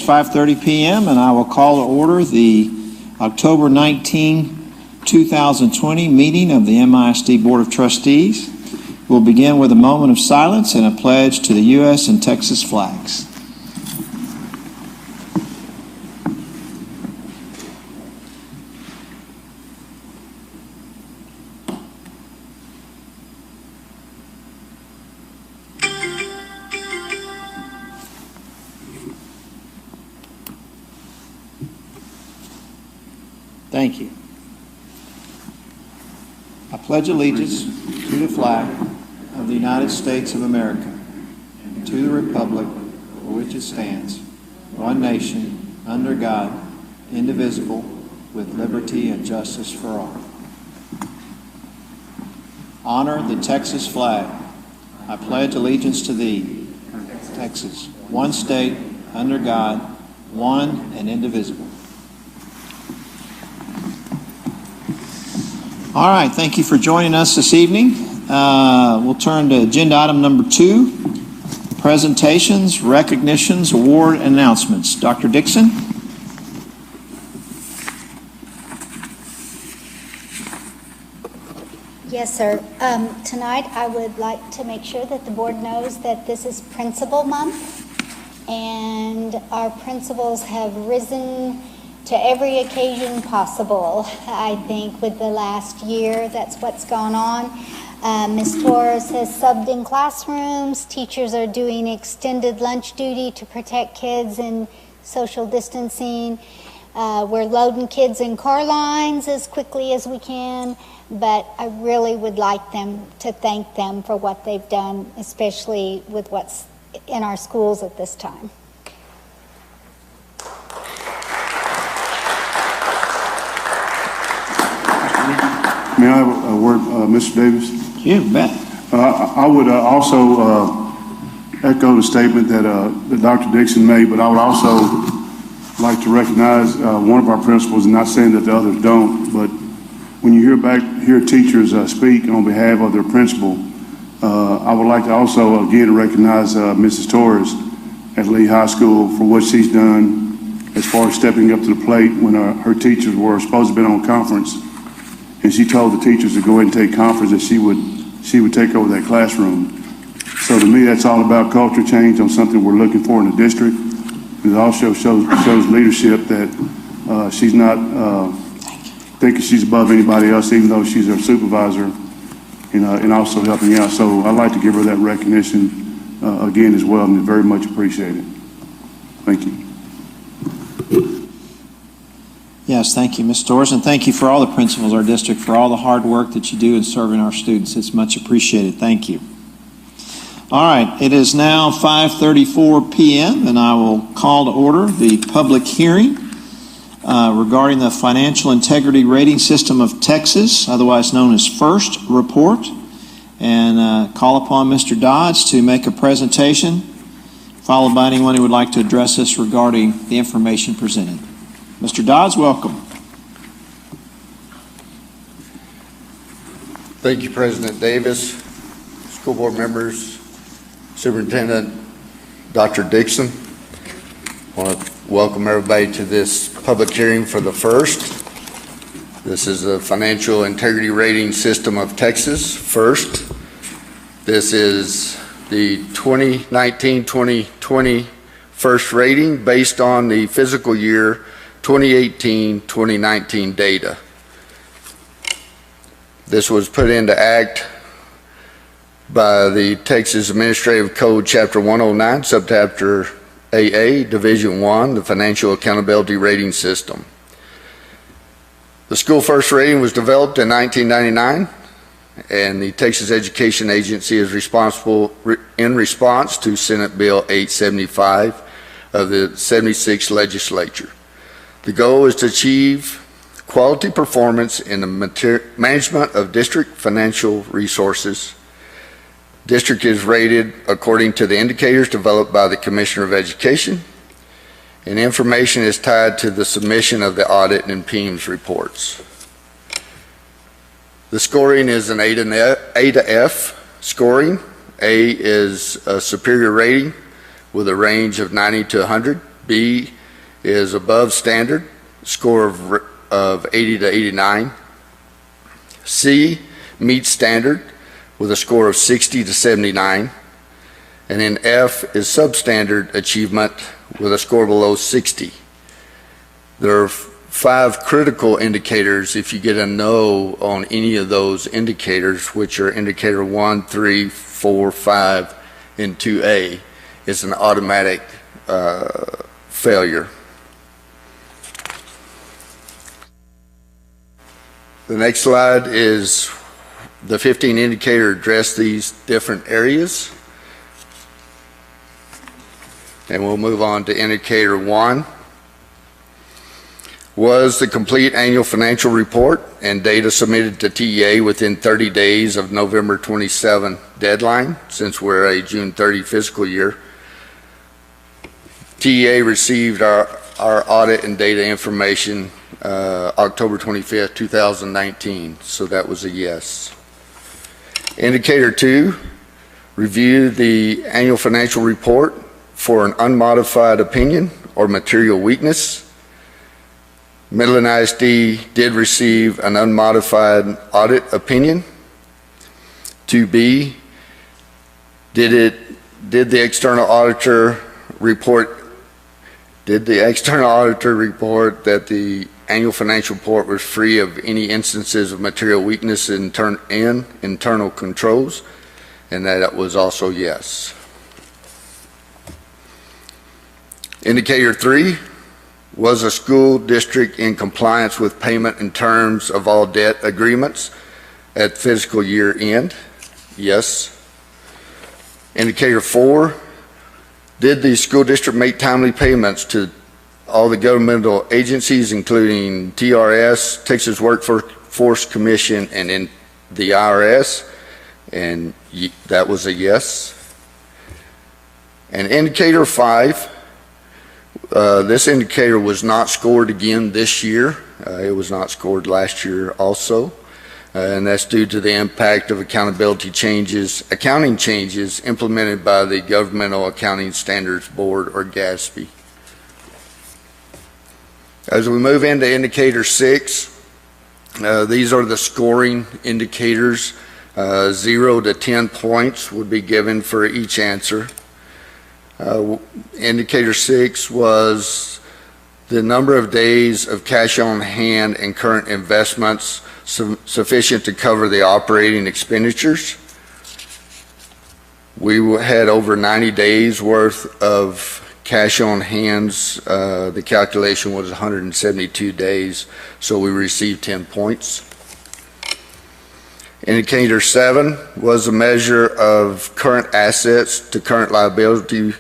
5:30 p.m. and I will call to order the October 19, 2020 meeting of the MISD Board of Trustees. We'll begin with a moment of silence and a pledge to the U.S. and Texas flags. Thank you. I pledge allegiance to the flag of the United States of America and to the republic for which it stands, one nation, under God, indivisible, with liberty and justice for all. Honor the Texas flag. I pledge allegiance to thee, Texas, one state, under God, one and indivisible. All right, thank you for joining us this evening. We'll turn to agenda item number 2, presentations, recognitions, award, and announcements. Dr. Dixon. Yes, sir. Tonight I would like to make sure that the board knows that this is Principal Month, and our principals have risen to every occasion possible. I think with the last year, that's what's gone on. Ms. Torres has subbed in classrooms. Teachers are doing extended lunch duty to protect kids and social distancing. We're loading kids in car lines as quickly as we can, but I really would like them to thank them for what they've done, especially with what's in our schools at this time. May I have a word, Mr. Davis? You bet. I would also echo the statement that Dr. Dixon made, but I would also like to recognize one of our principals, and not saying that the others don't, but when you hear teachers speak on behalf of their principal, I would like to also again recognize Mrs. Torres at Lee High School for what she's done as far as stepping up to the plate when her teachers were supposed to be on conference. And she told the teachers to go ahead and take conference, that she would take over that classroom. So to me, that's all about culture change on something we're looking for in the district. It also shows leadership that she's not thinking she's above anybody else, even though she's our supervisor, and also helping out. So I'd like to give her that recognition again as well, and very much appreciate it. Thank you. Yes, thank you, Ms. Torres, and thank you for all the principals of our district for all the hard work that you do in serving our students. It's much appreciated. Thank you. All right, it is now 5:34 p.m., and I will call to order the public hearing regarding the Financial Integrity Rating System of Texas, otherwise known as FIRST report, and call upon Mr. Dodds to make a presentation, followed by anyone who would like to address us regarding the information presented. Mr. Dodds, welcome. Thank you, President Davis, school board members, Superintendent Dr. Dixon. I want to welcome everybody to this public hearing for the FIRST. This is the Financial Integrity Rating System of Texas, FIRST. This is the 2019-2020 FIRST rating based on the fiscal year 2018-2019 data. This was put into act by the Texas Administrative Code Chapter 109, Subchapter AA, Division 1, the Financial Accountability Rating System. The School First Rating was developed in 1999, and the Texas Education Agency is responsible in response to Senate Bill 875 of the 76th legislature. The goal is to achieve quality performance in the management of district financial resources. District is rated according to the indicators developed by the Commissioner of Education, and information is tied to the submission of the audit and PEMS reports. The scoring is an A to F scoring. A is a superior rating with a range of 90 to 100. B is above standard, score of 80 to 89. C, meets standard with a score of 60 to 79. And then F is substandard achievement with a score below 60. There are 5 critical indicators if you get a no on any of those indicators, which are indicator 1, 3, 4, 5, and 2A. It's an automatic failure. The next slide is the 15 indicator address these different areas. And we'll move on to indicator 1. Was the complete annual financial report and data submitted to TEA within 30 days of November 27 deadline, since we're a June 30 fiscal year. TEA received our audit and data information October 25th, 2019, so that was a yes. Indicator 2, review the annual financial report for an unmodified opinion or material weakness. Midland ISD did receive an unmodified audit opinion. 2B, did the external auditor report that the annual financial report was free of any instances of material weakness in internal controls? And that was also yes. Indicator 3, was a school district in compliance with payment and terms of all debt agreements at fiscal year end? Yes. Indicator 4, did the school district make timely payments to all the governmental agencies, including TRS, Texas Workforce Commission, and in the IRS? And that was a yes. And indicator 5, this indicator was not scored again this year. It was not scored last year also. And that's due to the impact of accounting changes implemented by the Governmental Accounting Standards Board, or GASB. As we move into indicator 6, these are the scoring indicators. 0 to 10 points would be given for each answer. Indicator 6 was the number of days of cash on hand and current investments sufficient to cover the operating expenditures. We had over 90 days worth of cash on hands. The calculation was 172 days, so we received 10 points. Indicator 7 was a measure of current assets to current liability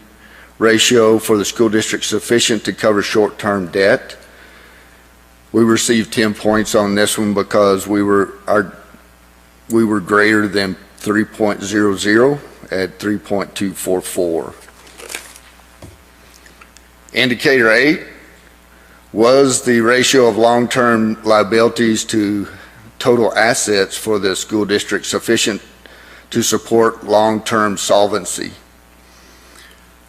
ratio for the school district sufficient to cover short-term debt. We received 10 points on this one because we were greater than 3.00 at 3.244. Indicator 8 was the ratio of long-term liabilities to total assets for the school district sufficient to support long-term solvency.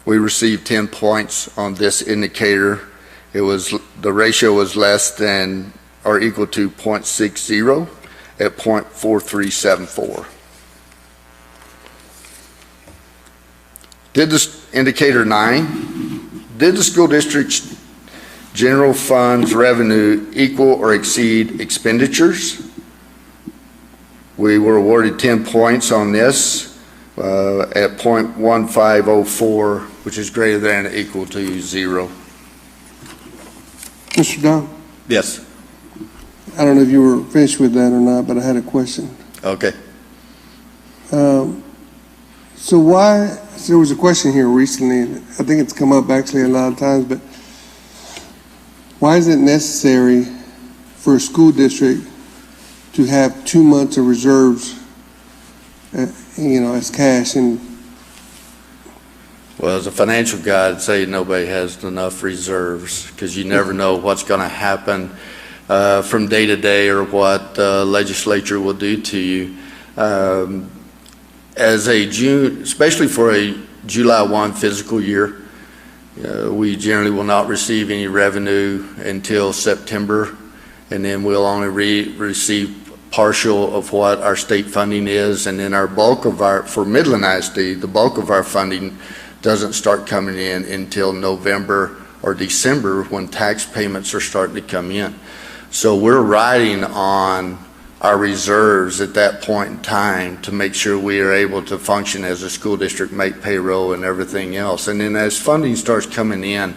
We received 10 points on this indicator. The ratio was less than or equal to 0.60 at 0.4374. Indicator 9, did the school district's general funds revenue equal or exceed expenditures? We were awarded 10 points on this at 0.1504, which is greater than or equal to 0. Mr. Dunn, Yes. I don't know if you were finished with that or not, but I had a question. Okay. So there was a question here recently, and I think it's come up actually a lot of times, but why is it necessary for a school district to have 2 months of reserves, as cash? And Well, as a financial guy, I'd say nobody has enough reserves because you never know what's going to happen from day to day or what the legislature will do to you. Especially for a July 1 fiscal year, we generally will not receive any revenue until September, and then we'll only receive partial of what our state funding is, and then our bulk of for Midland ISD, the bulk of our funding doesn't start coming in until November or December, when tax payments are starting to come in. So we're riding on our reserves at that point in time to make sure we are able to function as a school district, make payroll and everything else. And then as funding starts coming in,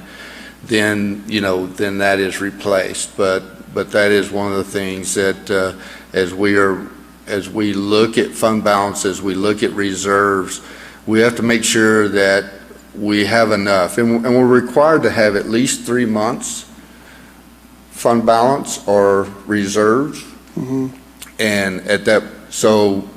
then, then that is replaced. But that is one of the things that as we look at fund balance, as we look at reserves, we have to make sure that we have enough. And we're required to have at least 3 months fund balance or reserves. Mm-hmm. And at that, so,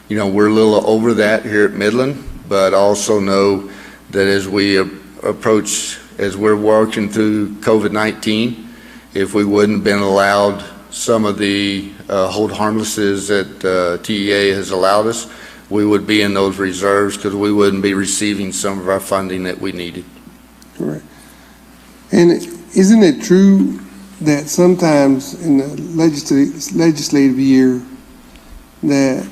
we're a little over that here at Midland, but also know that as we approach, as we're working through COVID-19, if we wouldn't have been allowed some of the hold harmlesses that TEA has allowed us, we would be in those reserves because we wouldn't be receiving some of our funding that we needed. Correct. And isn't it true that sometimes in the legislative year that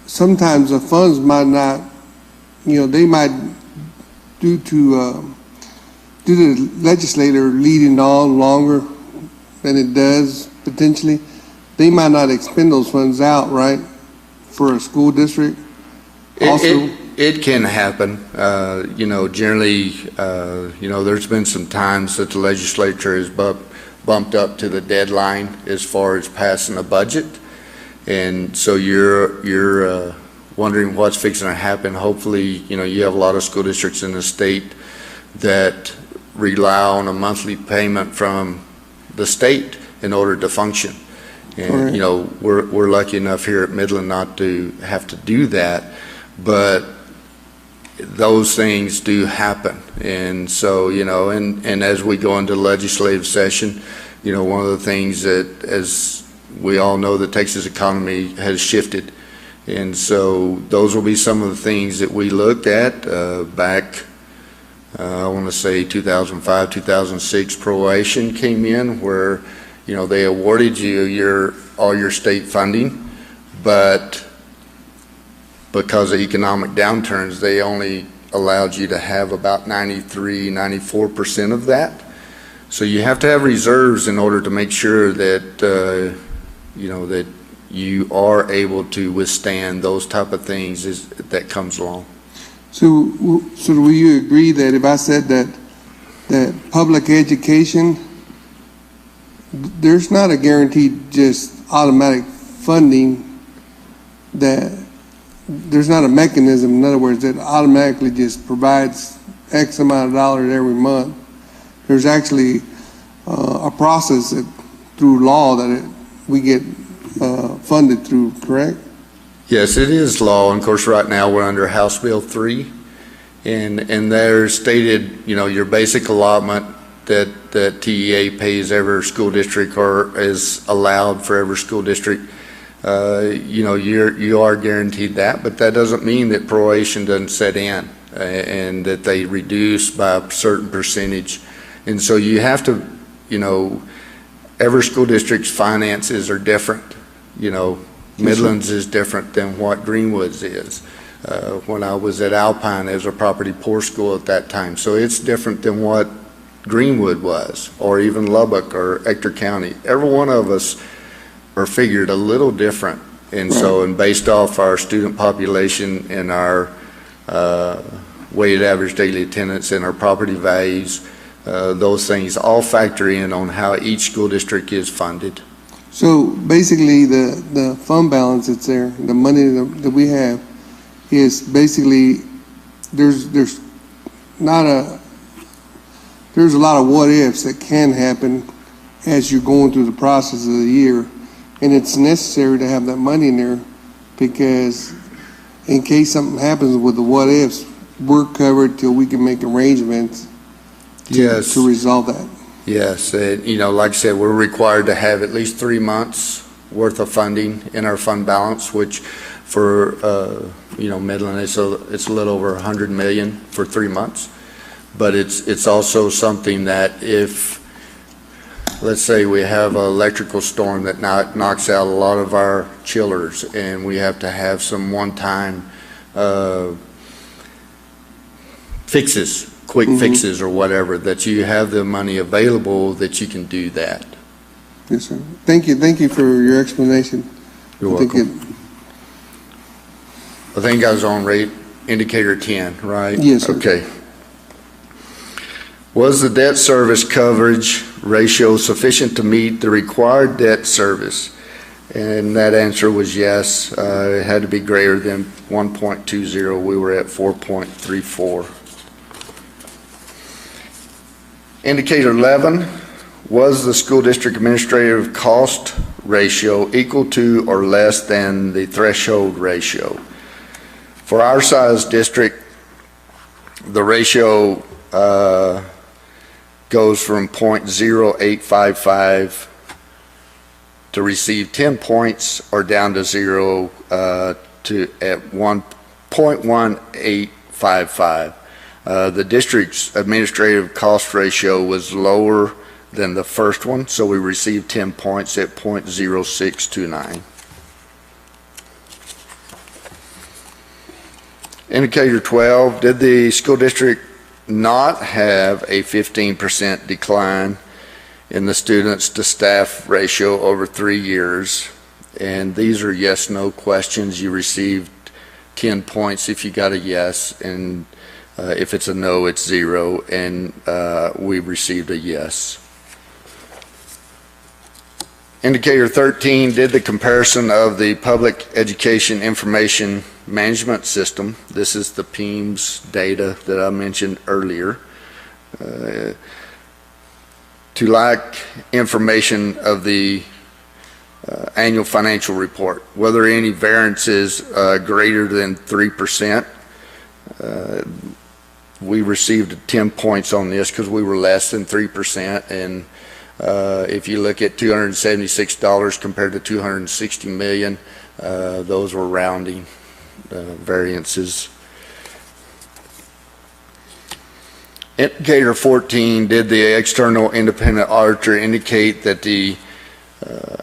sometimes the funds might not, they might, due to the legislator leading on longer than it does potentially, they might not expend those funds out, right, for a school district? It can happen. Generally, there's been some times that the legislature has bumped up to the deadline as far as passing a budget. And so you're wondering what's fixing to happen. Hopefully, you have a lot of school districts in the state that rely on a monthly payment from the state in order to function. And, we're lucky enough here at Midland not to have to do that, but those things do happen. And so, and as we go into legislative session, one of the things that, as we all know, the Texas economy has shifted. And so those will be some of the things that we looked at back, I want to say 2005, 2006, proration came in where, they awarded you all your state funding, but because of economic downturns, they only allowed you to have about 93, 94% of that. So you have to have reserves in order to make sure that, that you are able to withstand those type of things that comes along. So will you agree that if I said that public education, there's not a guaranteed just automatic funding, that there's not a mechanism, in other words, that automatically just provides X amount of dollars every month. There's actually a process that, through law, that we get funded through, correct? Yes, it is law. And of course, right now we're under House Bill 3, and they're stated, your basic allotment that TEA pays every school district, or is allowed for every school district. You are guaranteed that, but that doesn't mean that proration doesn't set in and that they reduce by a certain percentage. And so you have to, every school district's finances are different. Midlands is different than what Greenwoods is. When I was at Alpine, it was a property poor school at that time. So it's different than what Greenwood was, or even Lubbock or Ector County. Every one of us are figured a little different. And so, and based off our student population and our weighted average daily attendance and our property values, those things all factor in on how each school district is funded. So basically the fund balance that's there, the money that we have, is basically, there's a lot of what ifs that can happen as you're going through the process of the year. And it's necessary to have that money in there because in case something happens with the what ifs, we're covered till we can make arrangements to resolve that. Yes, like I said, we're required to have at least 3 months worth of funding in our fund balance, which for Midland it's a little over $100 million for 3 months. but it's also something that if, let's say we have an electrical storm that knocks out a lot of our chillers, and we have to have some one-time fixes, quick fixes or whatever, that you have the money available that you can do that. Yes, sir. Thank you for your explanation. You're welcome. I think I was on rate indicator 10, right? Yes, sir. Okay. Was the debt service coverage ratio sufficient to meet the required debt service? And that answer was yes. It had to be greater than 1.20. We were at 4.34. Indicator 11, was the school district administrative cost ratio equal to or less than the threshold ratio? For our size district, the ratio goes from 0.0855 to receive 10 points, or down to 0 to at 1.1855. The district's administrative cost ratio was lower than the first one, so we received 10 points at 0.0629. Indicator 12, did the school district not have a 15% decline in the students to staff ratio over 3 years? And these are yes, no questions. You received 10 points if you got a yes, and if it's a no, it's 0, and we received a yes. Indicator 13, did the comparison of the public education information management system, this is the PEIMS data that I mentioned earlier, to lack information of the annual financial report, whether any variances greater than 3%. We received 10 points on this because we were less than 3%, and if you look at $276 compared to $260 million, those were rounding variances. Indicator 14, did the external independent auditor indicate that the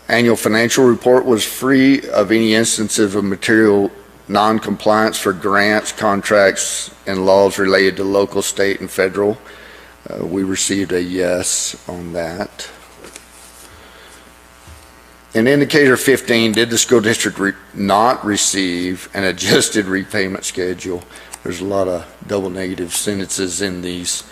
annual financial report was free of any instances of material non-compliance for grants, contracts, and laws related to local, state, and federal? We received a yes on that. In indicator 15, did the school district not receive an adjusted repayment schedule? There's a lot of double negative sentences in these.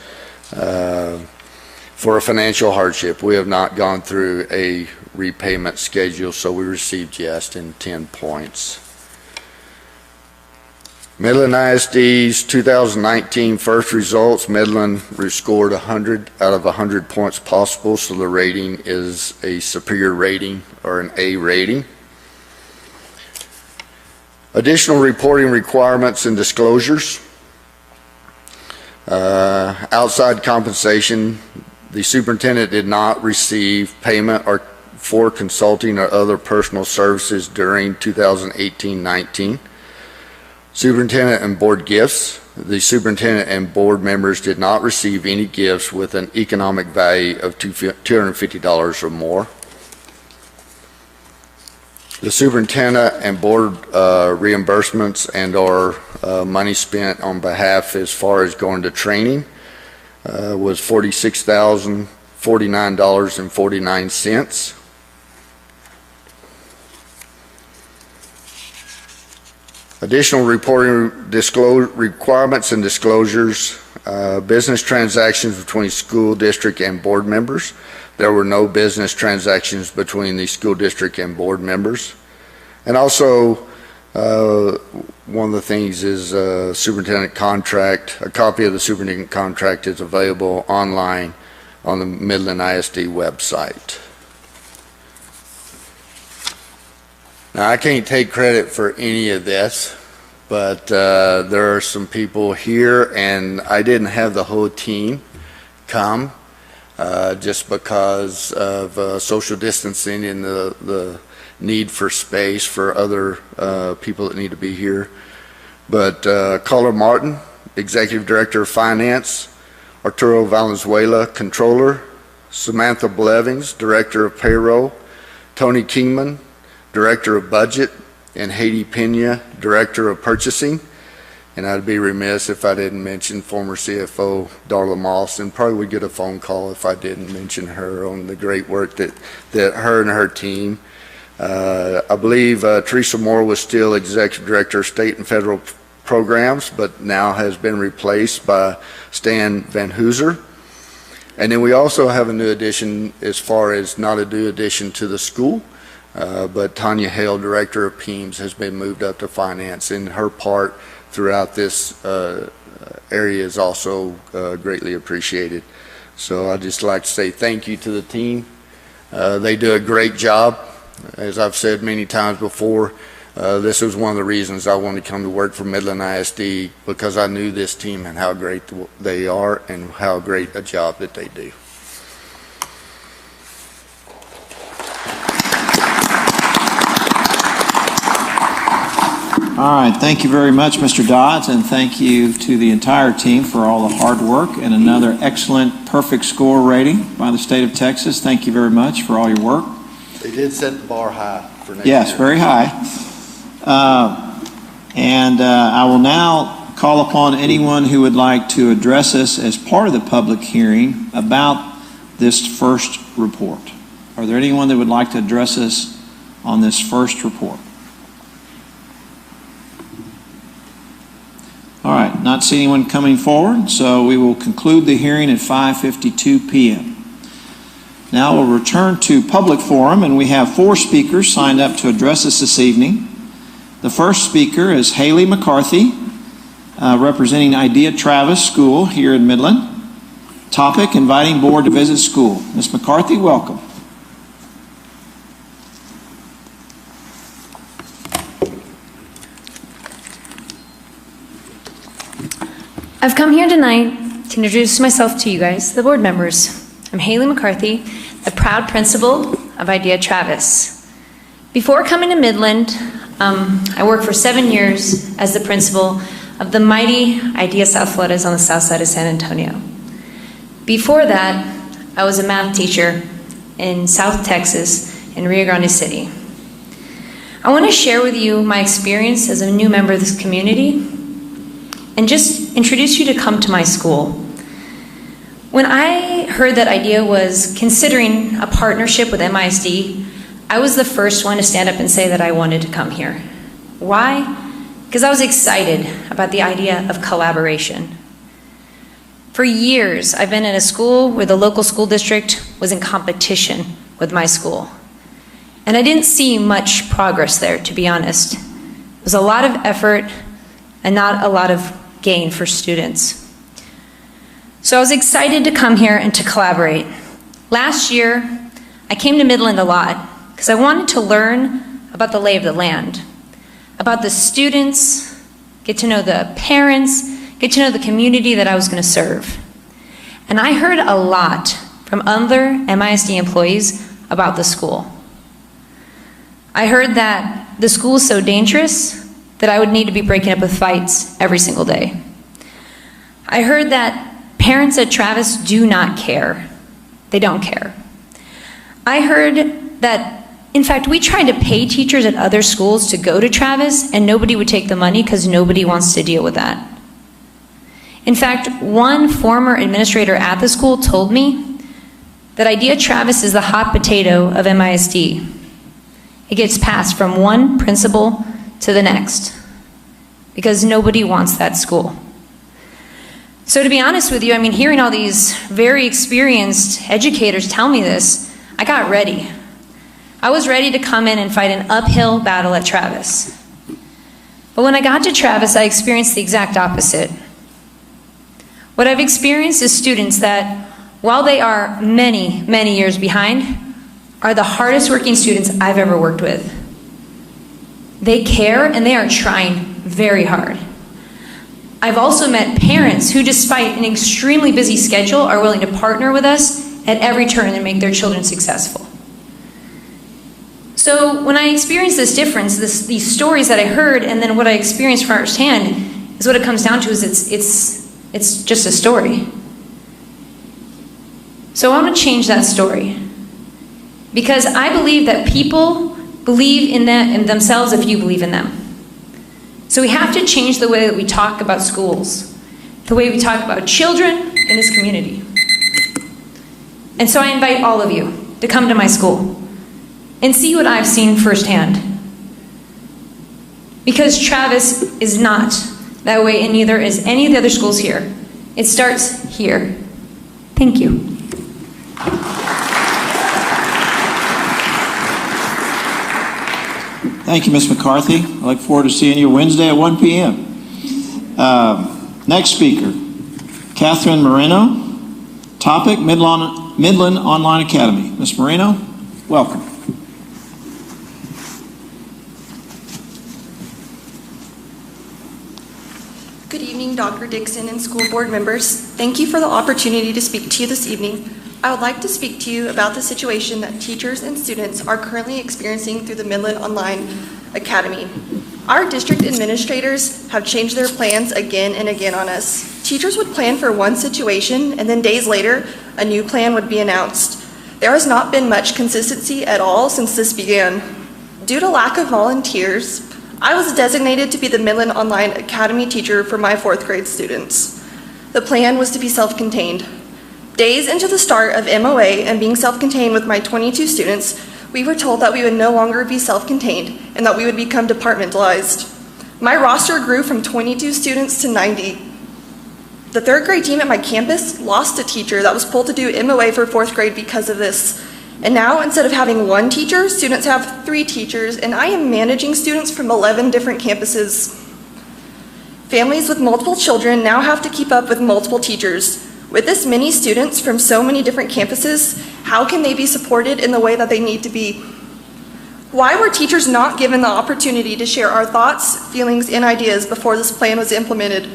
For a financial hardship, we have not gone through a repayment schedule, so we received yes in 10 points. Midland ISD's 2019 first results, Midland scored 100 out of 100 points possible, so the rating is a superior rating, or an A rating. Additional reporting requirements and disclosures. Outside compensation, the superintendent did not receive payment or for consulting or other personal services during 2018-19. Superintendent and board gifts. The superintendent and board members did not receive any gifts with an economic value of $250 or more. The superintendent and board reimbursements and or money spent on behalf as far as going to training was $46,049.49. Additional reporting requirements and disclosures, business transactions between school district and board members. There were no business transactions between the school district and board members. And also, one of the things is superintendent contract. A copy of the superintendent contract is available online on the Midland ISD website. Now, I can't take credit for any of this, but there are some people here, and I didn't have the whole team come just because of social distancing and the need for space for other people that need to be here. But Caller Martin, Executive Director of Finance, Arturo Valenzuela, Controller, Samantha Blevins, Director of Payroll, Tony Kingman, Director of Budget, and Haiti Pena, Director of Purchasing. And I'd be remiss if I didn't mention former CFO Darla Moss, and probably would get a phone call if I didn't mention her on the great work that her and her team. I believe Teresa Moore was still Executive Director of State and Federal Programs, but now has been replaced by Stan Van Hooser. And then we also have a new addition, as far as not a new addition to the school, but Tanya Hale, Director of PEAMS, has been moved up to finance, and her part throughout this area is also greatly appreciated. So I'd just like to say thank you to the team. They do a great job. As I've said many times before, this was one of the reasons I wanted to come to work for Midland ISD, because I knew this team and how great they are and how great a job that they do. All right, thank you very much, Mr. Dodds, and thank you to the entire team for all the hard work and another excellent, perfect score rating by the state of Texas. Thank you very much for all your work. They did set the bar high for next year. Yes, very high. I will now call upon anyone who would like to address us as part of the public hearing about this first report. Are there anyone that would like to address us on this first report? All right, not seeing anyone coming forward, so we will conclude the hearing at 5:52 p.m. Now we'll return to public forum, and we have 4 speakers signed up to address us this evening. The first speaker is Haley McCarthy, representing Idea Travis School here in Midland. Topic, inviting board to visit school. Ms. McCarthy, welcome. I've come here tonight to introduce myself to you guys, the board members. I'm Haley McCarthy, the proud principal of Idea Travis. Before coming to Midland, I worked for 7 years as the principal of the mighty Idea South Floridas on the south side of San Antonio. Before that, I was a math teacher in South Texas in Rio Grande City. I want to share with you my experience as a new member of this community and just introduce you to come to my school. When I heard that Idea was considering a partnership with MISD, I was the first one to stand up and say that I wanted to come here. Why? Because I was excited about the idea of collaboration. For years, I've been in a school where the local school district was in competition with my school. And I didn't see much progress there, to be honest. It was a lot of effort and not a lot of gain for students. So I was excited to come here and to collaborate. Last year, I came to Midland a lot because I wanted to learn about the lay of the land, about the students, get to know the parents, get to know the community that I was going to serve. And I heard a lot from other MISD employees about the school. I heard that the school is so dangerous that I would need to be breaking up with fights every single day. I heard that parents at Travis do not care. They don't care. I heard that, in fact, we tried to pay teachers at other schools to go to Travis and nobody would take the money because nobody wants to deal with that. In fact, one former administrator at the school told me that Idea Travis is the hot potato of MISD. It gets passed from one principal to the next because nobody wants that school. So to be honest with you, I mean, hearing all these very experienced educators tell me this, I got ready. I was ready to come in and fight an uphill battle at Travis. But when I got to Travis, I experienced the exact opposite. What I've experienced is students that, while they are many, many years behind, are the hardest working students I've ever worked with. They care and they are trying very hard. I've also met parents who, despite an extremely busy schedule, are willing to partner with us at every turn and make their children successful. So when I experienced this difference, these stories that I heard and then what I experienced firsthand, is what it comes down to is it's just a story. So I want to change that story. Because I believe that people believe in themselves if you believe in them. So we have to change the way that we talk about schools, the way we talk about children in this community. And so I invite all of you to come to my school and see what I've seen firsthand. Because Travis is not that way, and neither is any of the other schools here. It starts here. Thank you. Thank you, Ms. McCarthy. I look forward to seeing you Wednesday at 1 p.m. Next speaker, Catherine Moreno. Topic, Midland Online Academy. Ms. Moreno, welcome. Good evening, Dr. Dixon and school board members. Thank you for the opportunity to speak to you this evening. I would like to speak to you about the situation that teachers and students are currently experiencing through the Midland Online Academy. Our district administrators have changed their plans again and again on us. Teachers would plan for one situation, and then days later, a new plan would be announced. There has not been much consistency at all since this began. Due to lack of volunteers, I was designated to be the Midland Online Academy teacher for my 4th grade students. The plan was to be self-contained. Days into the start of MOA and being self-contained with my 22 students, we were told that we would no longer be self-contained and that we would become departmentalized. My roster grew from 22 students to 90. The 3rd grade team at my campus lost a teacher that was pulled to do MOA for 4th grade because of this. And now, instead of having one teacher, students have 3 teachers, and I am managing students from 11 different campuses. Families with multiple children now have to keep up with multiple teachers. With this many students from so many different campuses, how can they be supported in the way that they need to be? Why were teachers not given the opportunity to share our thoughts, feelings, and ideas before this plan was implemented?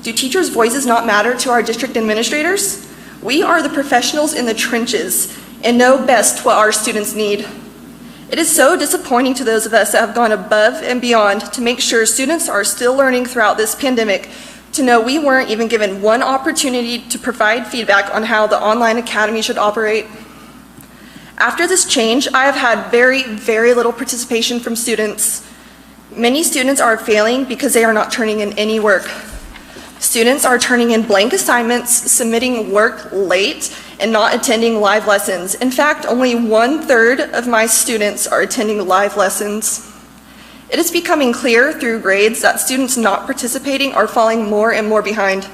Do teachers' voices not matter to our district administrators? We are the professionals in the trenches and know best what our students need. It is so disappointing to those of us that have gone above and beyond to make sure students are still learning throughout this pandemic to know we weren't even given one opportunity to provide feedback on how the online academy should operate. After this change, I have had very, very little participation from students. Many students are failing because they are not turning in any work. Students are turning in blank assignments, submitting work late, and not attending live lessons. In fact, only 1/3 of my students are attending live lessons. It is becoming clear through grades that students not participating are falling more and more behind.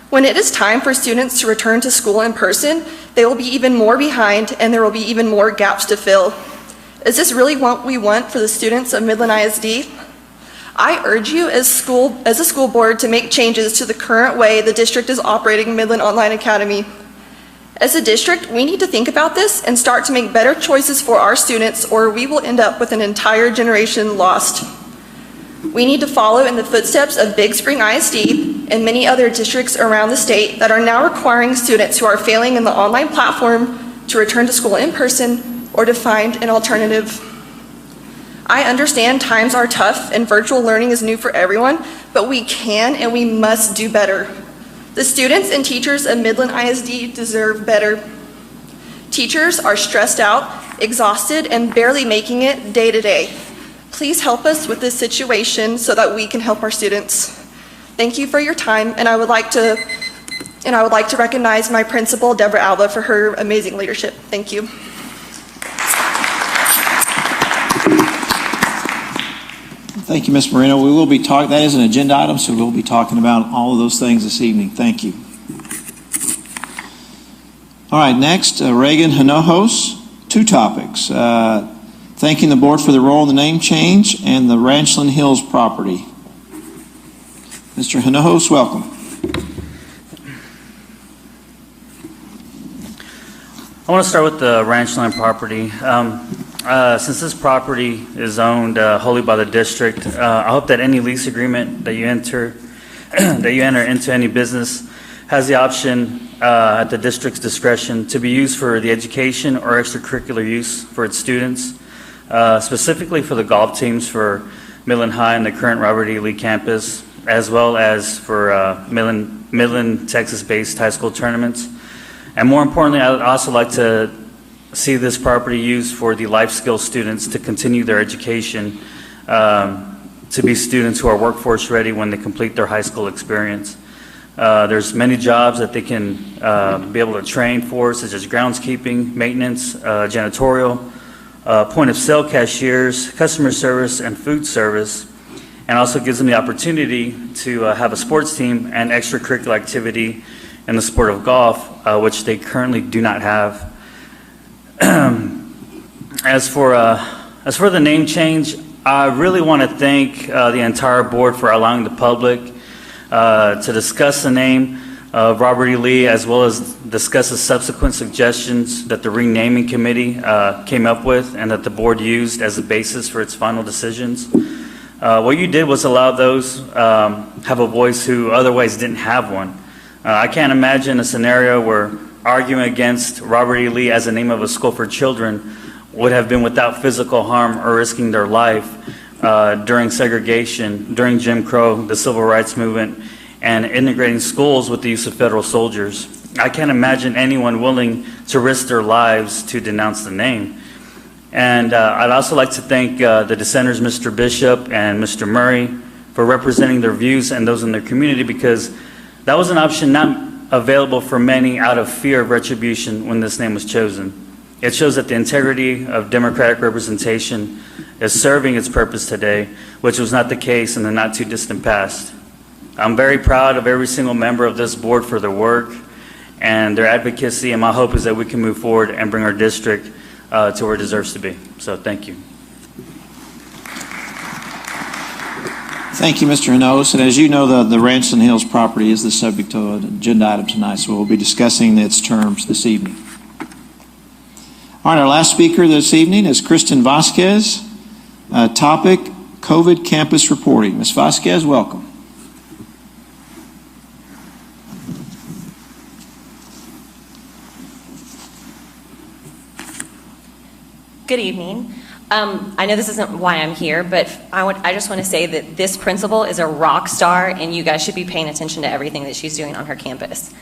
When it is time for students to return to school in person, they will be even more behind and there will be even more gaps to fill. Is this really what we want for the students of Midland ISD? I urge you as a school board to make changes to the current way the district is operating Midland Online Academy. As a district, we need to think about this and start to make better choices for our students, or we will end up with an entire generation lost. We need to follow in the footsteps of Big Spring ISD and many other districts around the state that are now requiring students who are failing in the online platform to return to school in person or to find an alternative. I understand times are tough and virtual learning is new for everyone, but we can and we must do better. The students and teachers of Midland ISD deserve better. Teachers are stressed out, exhausted, and barely making it day to day. Please help us with this situation so that we can help our students. Thank you for your time, and I would like to recognize my principal, Deborah Alba, for her amazing leadership. Thank you. Thank you, Ms. Moreno. We will be talking, that is an agenda item, so we'll be talking about all of those things this evening. Thank you. All right, next, Reagan Hinojos, 2 topics. Thanking the board for the role in the name change and the Ranchland Hills property. Mr. Hinojos, welcome. I want to start with the Ranchland property. Since this property is owned wholly by the district, I hope that any lease agreement that you enter into any business has the option at the district's discretion to be used for the education or extracurricular use for its students, specifically for the golf teams for Midland High and the current Robert E. Lee campus, as well as for Midland, Texas-based high school tournaments. And more importantly, I would also like to see this property used for the life skills students to continue their education, to be students who are workforce ready when they complete their high school experience. There's many jobs that they can be able to train for, such as groundskeeping, maintenance, janitorial, point of sale cashiers, customer service, and food service, and also gives them the opportunity to have a sports team and extracurricular activity in the sport of golf, which they currently do not have. As for the name change, I really want to thank the entire board for allowing the public to discuss the name of Robert E. Lee, as well as discuss the subsequent suggestions that the renaming committee came up with and that the board used as a basis for its final decisions. What you did was allow those have a voice who otherwise didn't have one. I can't imagine a scenario where arguing against Robert E. Lee as the name of a school for children would have been without physical harm or risking their life during segregation, during Jim Crow, the Civil Rights Movement, and integrating schools with the use of federal soldiers. I can't imagine anyone willing to risk their lives to denounce the name. And I'd also like to thank the dissenters, Mr. Bishop and Mr. Murray, for representing their views and those in their community, because that was an option not available for many out of fear of retribution when this name was chosen. It shows that the integrity of democratic representation is serving its purpose today, which was not the case in the not too distant past. I'm very proud of every single member of this board for their work and their advocacy, and my hope is that we can move forward and bring our district to where it deserves to be. So thank you. Thank you, Mr. Hinojosa. And as you know, the Ranchland Hills property is the subject of an agenda item tonight, so we'll be discussing its terms this evening. All right, our last speaker this evening is Kristen Vasquez. Topic, COVID campus reporting. Ms. Vasquez, welcome. Good evening. I know this isn't why I'm here, but I just want to say that this principal is a rock star, and you guys should be paying attention to everything that she's doing on her campus.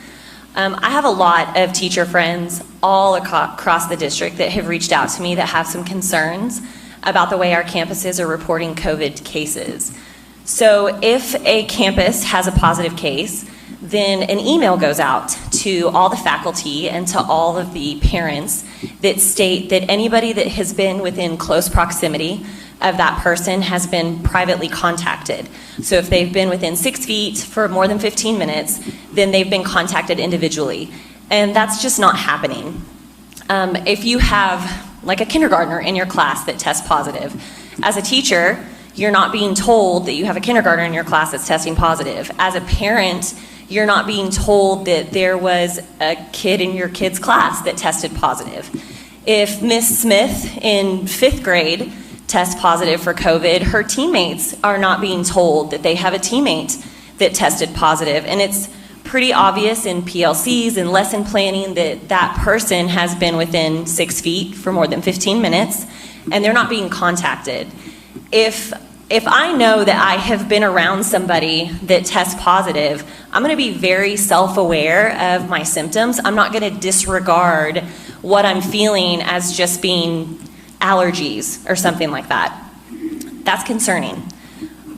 I have a lot of teacher friends all across the district that have reached out to me that have some concerns about the way our campuses are reporting COVID cases. So if a campus has a positive case, then an email goes out to all the faculty and to all of the parents that state that anybody that has been within close proximity of that person has been privately contacted. So if they've been within 6 feet for more than 15 minutes, then they've been contacted individually. And that's just not happening. If you have like a kindergartner in your class that tests positive, as a teacher, you're not being told that you have a kindergartner in your class that's testing positive. As a parent, you're not being told that there was a kid in your kid's class that tested positive. If Miss Smith in 5th grade tests positive for COVID, her teammates are not being told that they have a teammate that tested positive. And it's pretty obvious in PLCs and lesson planning that that person has been within 6 feet for more than 15 minutes, and they're not being contacted. If I know that I have been around somebody that tests positive, I'm going to be very self-aware of my symptoms. I'm not going to disregard what I'm feeling as just being allergies or something like that. That's concerning.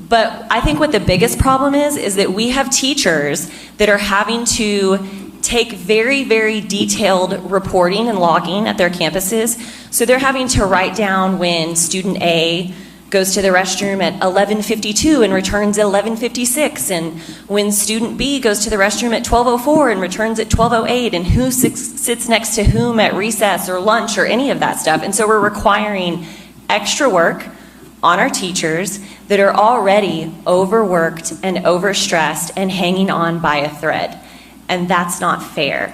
But I think what the biggest problem is that we have teachers that are having to take very, very detailed reporting and logging at their campuses. So they're having to write down when student A goes to the restroom at 11:52 and returns at 11:56, and when student B goes to the restroom at 12:04 and returns at 12:08, and who sits next to whom at recess or lunch or any of that stuff. And so we're requiring extra work on our teachers that are already overworked and overstressed and hanging on by a thread. And that's not fair.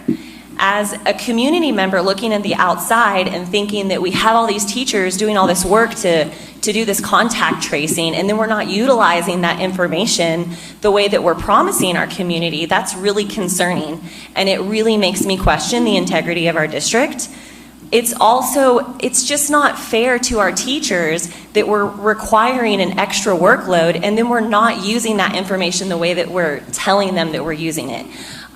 As a community member looking at the outside and thinking that we have all these teachers doing all this work to do this contact tracing, and then we're not utilizing that information the way that we're promising our community, that's really concerning. And it really makes me question the integrity of our district. It's just not fair to our teachers that we're requiring an extra workload and then we're not using that information the way that we're telling them that we're using it.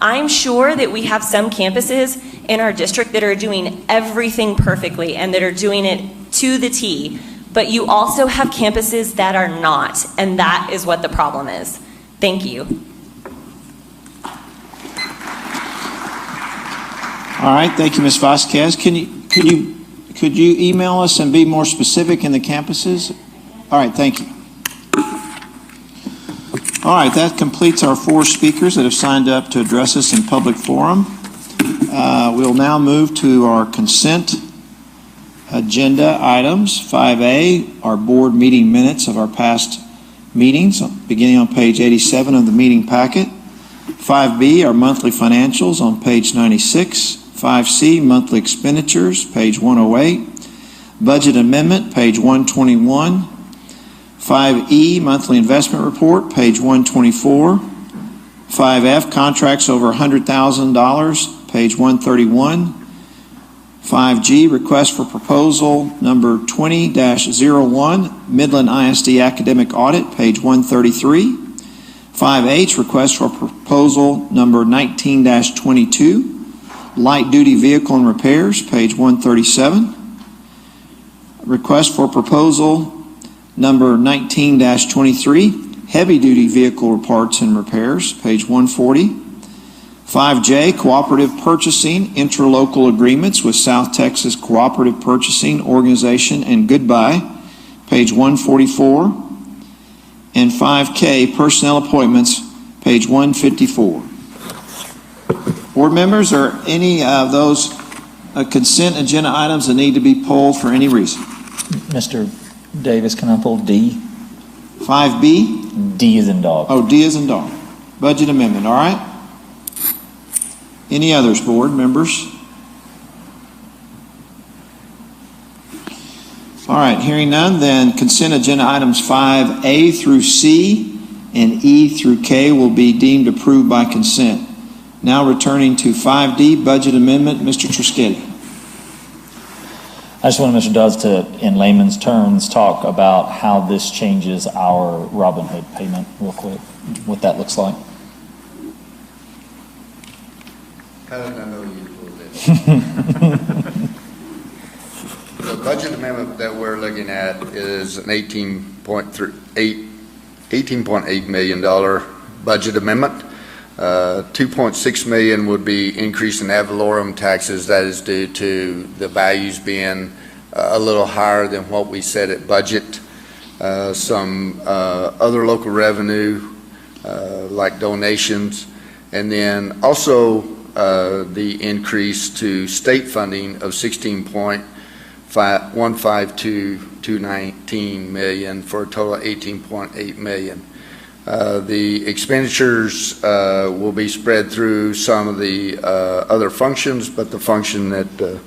I'm sure that we have some campuses in our district that are doing everything perfectly and that are doing it to the T, but you also have campuses that are not, and that is what the problem is. Thank you. All right, thank you, Ms. Vasquez. Could you email us and be more specific in the campuses? All right, thank you. All right, that completes our 4 speakers that have signed up to address us in public forum. We'll now move to our consent agenda items. 5A, our board meeting minutes of our past meetings, beginning on page 87 of the meeting packet. 5B, our monthly financials on page 96. 5C, monthly expenditures, page 108. Budget amendment, page 121. 5E, monthly investment report, page 124. 5F, contracts over $100,000, page 131. 5G, request for proposal number 20-01, Midland ISD academic audit, page 133. 5H, request for proposal number 19-22, light duty vehicle and repairs, page 137. Request for proposal number 19-23, heavy duty vehicle parts and repairs, page 140. 5J, cooperative purchasing, interlocal agreements with South Texas Cooperative Purchasing Organization and Goodbye, page 144. And 5K, personnel appointments, page 154. Board members, are any of those consent agenda items that need to be pulled for any reason? Mr. Davis, can I pull D? 5B? D as in dog. Oh, D as in dog. Budget amendment, all right? Any others, board members? All right, hearing none, then consent agenda items 5A through C and E through K will be deemed approved by consent. Now returning to 5D, budget amendment, Mr. Trischetti. I just want Mr. Dodds to, in layman's terms, talk about how this changes our Robin Hood payment real quick, what that looks like. How did I know you'd pull this? The budget amendment that we're looking at is an $18.8 million budget amendment. 2.6 million would be increase in ad valorem taxes. That is due to the values being a little higher than what we set at budget. Some other local revenue like donations, and then also the increase to state funding of 16.152 million for a total of 18.8 million. The expenditures will be spread through some of the other functions, but the function that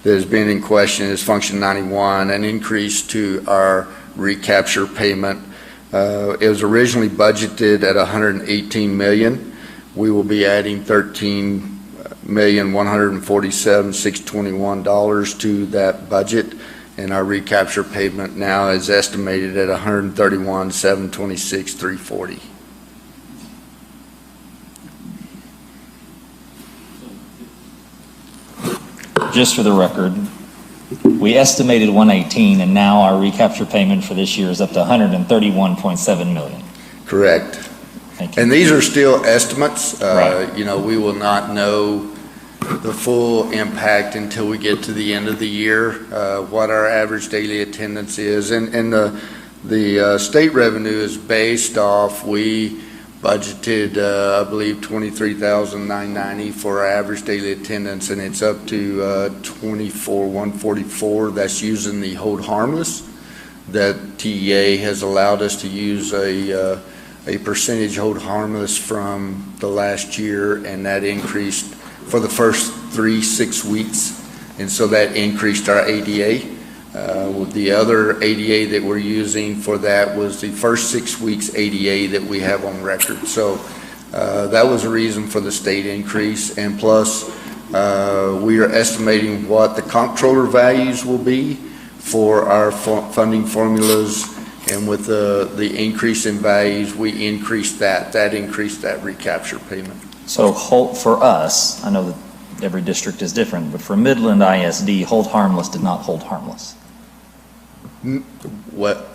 has been in question is function 91, an increase to our recapture payment. It was originally budgeted at 118 million. We will be adding $13,147,621 to that budget, and our recapture payment now is estimated at $131,726,340. Just for the record, we estimated 118, and now our recapture payment for this year is up to 131.7 million. Correct. Thank you. And these are still estimates. Right. You know, we will not know the full impact until we get to the end of the year, what our average daily attendance is. And the state revenue is based off, we budgeted, I believe, 23,990 for our average daily attendance, and it's up to 24,144. That's using the hold harmless. That TEA has allowed us to use a percentage hold harmless from the last year, and that increased for the first 6 weeks, and so that increased our ADA. With the other ADA that we're using for that was the first 6 weeks ADA that we have on record. So that was a reason for the state increase, and plus we are estimating what the comptroller values will be for our funding formulas, and with the increase in values, we increased that. That increased that recapture payment. So for us, I know that every district is different, but for Midland ISD, hold harmless did not hold harmless. What,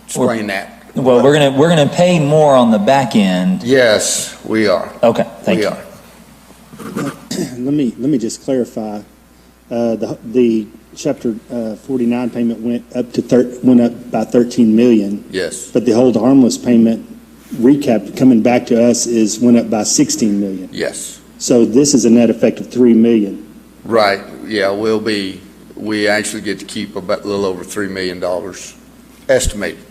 explain that. Well, we're gonna pay more on the back end. Yes, we are. Okay, thank you. Let me just clarify. The Chapter 49 payment went up by 13 million. Yes. But the hold harmless payment recap coming back to us went up by 16 million. Yes. So this is a net effect of 3 million. Right. Yeah, we actually get to keep about a little over $3 million estimated.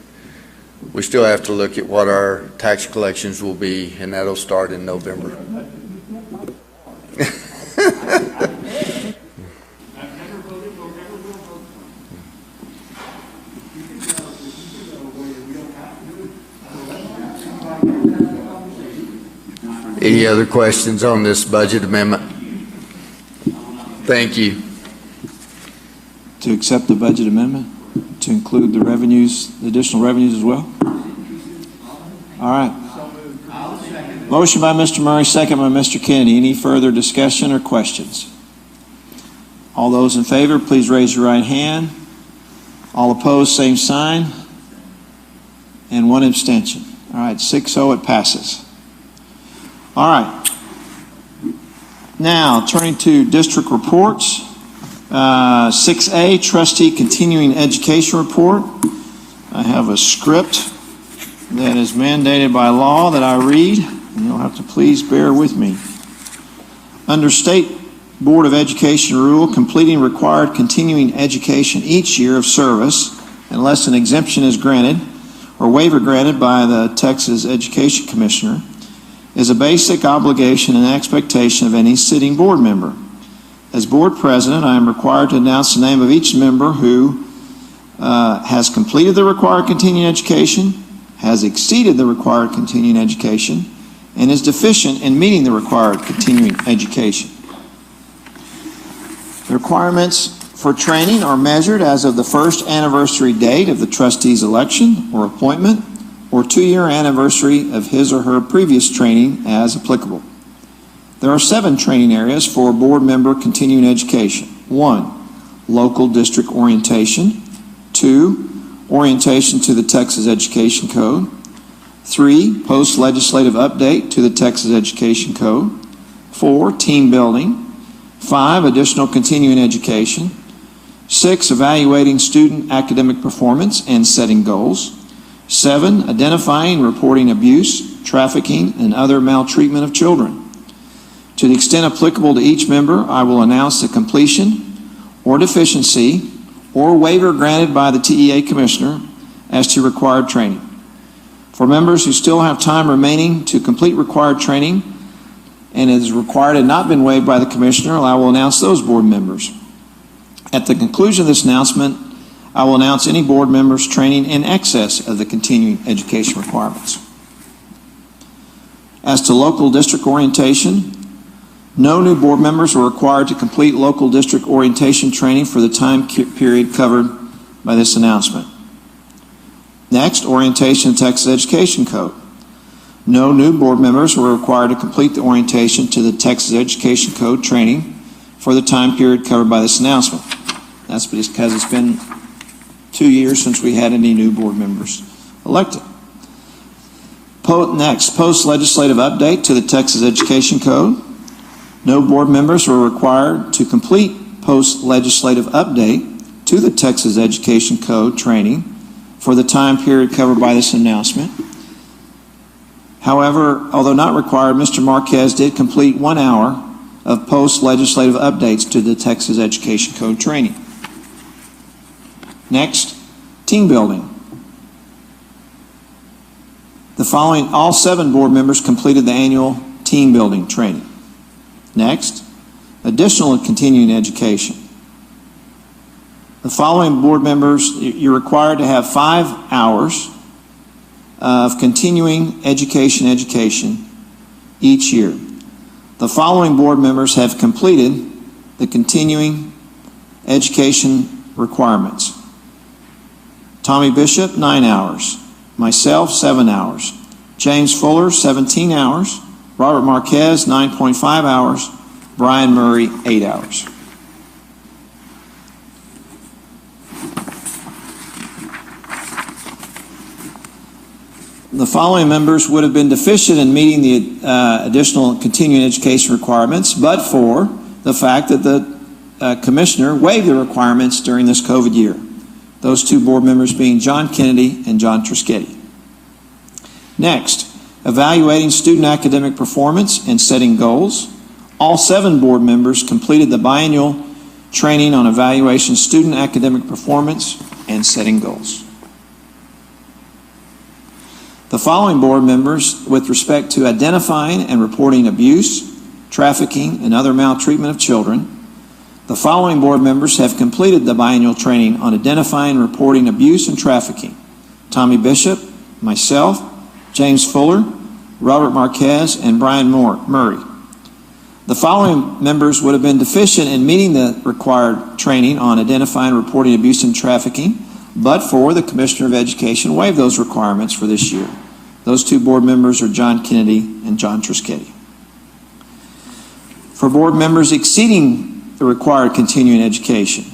We still have to look at what our tax collections will be, and that'll start in November. Any other questions on this budget amendment? Thank you. To accept the budget amendment, to include the revenues, the additional revenues as well? All right. Motion by Mr. Murray, second by Mr. Kennedy. Any further discussion or questions? All those in favor, please raise your right hand. All opposed, same sign. And one abstention. All right, 6-0, it passes. All right. Now, turning to district reports. 6A, Trustee Continuing Education Report. I have a script that is mandated by law that I read, and you'll have to please bear with me. Under State Board of Education rule, completing required continuing education each year of service, unless an exemption is granted or waiver granted by the Texas Education Commissioner, is a basic obligation and expectation of any sitting board member. As board president, I am required to announce the name of each member who has completed the required continuing education, has exceeded the required continuing education, and is deficient in meeting the required continuing education. The requirements for training are measured as of the first anniversary date of the trustee's election or appointment, or 2-year anniversary of his or her previous training as applicable. There are 7 training areas for board member continuing education. 1, local district orientation. 2, orientation to the Texas Education Code. 3, post-legislative update to the Texas Education Code. 4, team building. 5, additional continuing education. 6, evaluating student academic performance and setting goals. 7, identifying and reporting abuse, trafficking, and other maltreatment of children. To the extent applicable to each member, I will announce the completion or deficiency or waiver granted by the TEA Commissioner as to required training. For members who still have time remaining to complete required training and is required and not been waived by the Commissioner, I will announce those board members. At the conclusion of this announcement, I will announce any board members training in excess of the continuing education requirements. As to local district orientation, no new board members are required to complete local district orientation training for the time period covered by this announcement. Next, orientation of the Texas Education Code. No new board members are required to complete the orientation to the Texas Education Code training for the time period covered by this announcement. That's because it's been 2 years since we had any new board members elected. Next, post-legislative update to the Texas Education Code. No board members are required to complete post-legislative update to the Texas Education Code training for the time period covered by this announcement. However, although not required, Mr. Marquez did complete 1 hour of post-legislative updates to the Texas Education Code training. Next, team building. The following, all 7 board members completed the annual team building training. Next, additional and continuing education. The following board members, you're required to have 5 hours of continuing education each year. The following board members have completed the continuing education requirements. Tommy Bishop, 9 hours. Myself, 7 hours. James Fuller, 17 hours. Robert Marquez, 9.5 hours. Brian Murray, 8 hours. The following members would have been deficient in meeting the additional continuing education requirements, but for the fact that the commissioner waived the requirements during this COVID year. Those two board members being John Kennedy and John Trischetti. Next, evaluating student academic performance and setting goals. All 7 board members completed the biannual training on evaluation student academic performance and setting goals. The following board members, with respect to identifying and reporting abuse, trafficking, and other maltreatment of children, the following board members have completed the biannual training on identifying and reporting abuse and trafficking. Tommy Bishop, myself, James Fuller, Robert Marquez, and Brian Murray. The following members would have been deficient in meeting the required training on identifying and reporting abuse and trafficking, but for the Commissioner of Education waived those requirements for this year. Those two board members are John Kennedy and John Trischetti. For board members exceeding the required continuing education,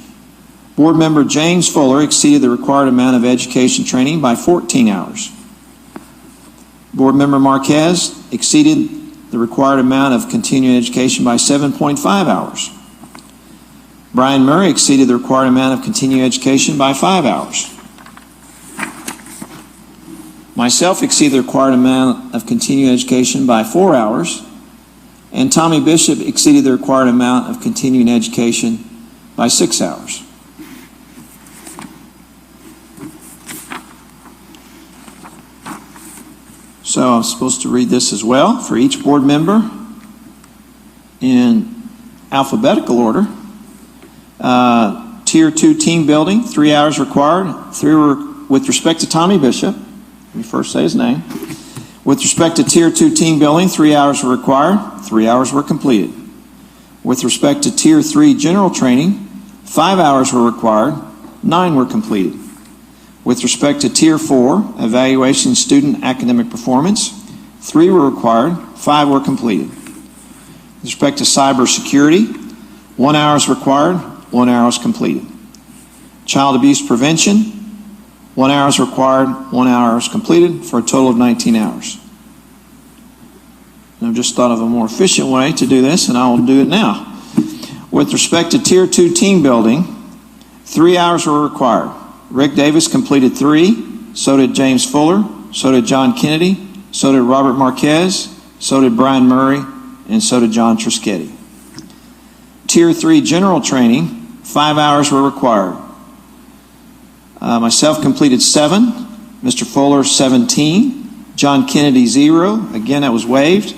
board member James Fuller exceeded the required amount of education training by 14 hours. Board member Marquez exceeded the required amount of continuing education by 7.5 hours. Brian Murray exceeded the required amount of continuing education by 5 hours. Myself exceeded the required amount of continuing education by 4 hours. And Tommy Bishop exceeded the required amount of continuing education by 6 hours. So I'm supposed to read this as well for each board member in alphabetical order. Tier 2 team building, 3 hours required. 3 were with respect to Tommy Bishop. Let me first say his name. With respect to Tier 2 team building, 3 hours were required. 3 hours were completed. With respect to Tier 3 general training, 5 hours were required. 9 were completed. With respect to Tier 4, evaluation student academic performance, 3 were required, 5 were completed. With respect to cybersecurity, 1 hour is required, 1 hour is completed. Child abuse prevention, 1 hour is required, 1 hour is completed, for a total of 19 hours. And I've just thought of a more efficient way to do this, and I will do it now. With respect to Tier 2 team building, 3 hours were required. Rick Davis completed 3, so did James Fuller, so did John Kennedy, so did Robert Marquez, so did Brian Murray, and so did John Trischetti. Tier 3 general training, 5 hours were required. Myself completed 7, Mr. Fuller 17, John Kennedy 0, again that was waived.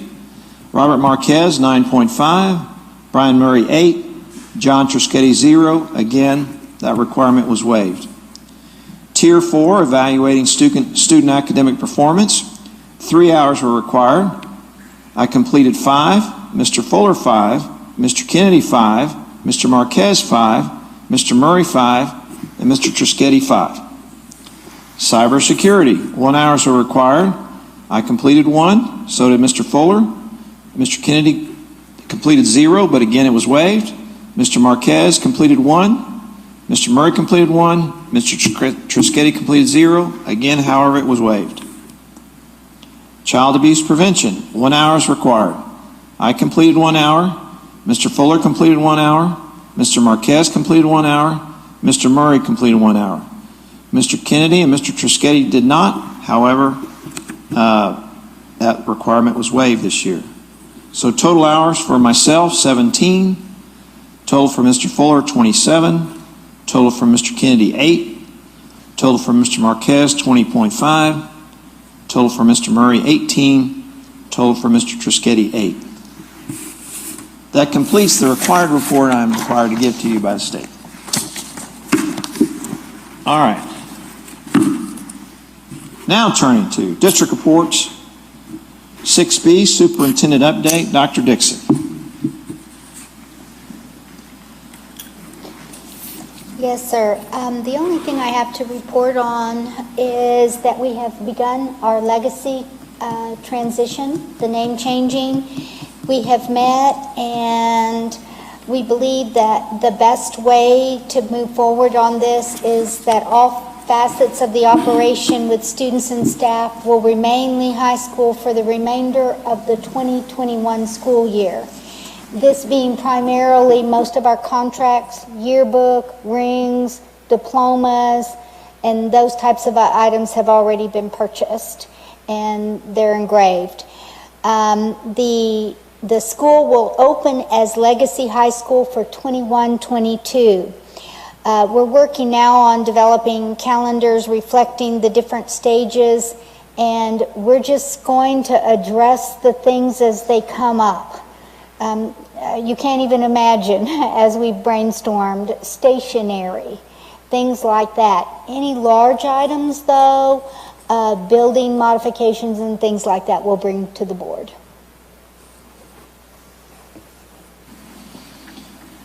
Robert Marquez 9.5, Brian Murray 8, John Trischetti 0, again that requirement was waived. Tier 4, evaluating student academic performance, 3 hours were required. I completed 5, Mr. Fuller 5, Mr. Kennedy 5, Mr. Marquez 5, Mr. Murray 5, and Mr. Trischetti 5. Cybersecurity, 1 hour were required. I completed 1, so did Mr. Fuller. Mr. Kennedy completed 0, but again it was waived. Mr. Marquez completed 1. Mr. Murray completed 1. Mr. Trischetti completed 0. Again, however, it was waived. Child abuse prevention, 1 hour is required. I completed 1 hour. Mr. Fuller completed 1 hour. Mr. Marquez completed 1 hour. Mr. Murray completed 1 hour. Mr. Kennedy and Mr. Trischetti did not. However, that requirement was waived this year. So total hours for myself, 17. Total for Mr. Fuller, 27. Total for Mr. Kennedy, 8. Total for Mr. Marquez, 20.5. Total for Mr. Murray, 18. Total for Mr. Trischetti, 8. That completes the required report I'm required to give to you by the state. All right. Now turning to district reports. 6B, Superintendent Update, Dr. Dixon. Yes, sir. The only thing I have to report on is that we have begun our legacy transition, the name changing. We have met, and we believe that the best way to move forward on this is that all facets of the operation with students and staff will remain Lee High School for the remainder of the 2021 school year. This being primarily most of our contracts, yearbook, rings, diplomas, and those types of items have already been purchased and they're engraved. The school will open as Legacy High School for 21-22. We're working now on developing calendars reflecting the different stages, and we're just going to address the things as they come up. You can't even imagine, as we've brainstormed, stationery, things like that. Any large items, though, building modifications and things like that, we'll bring to the board.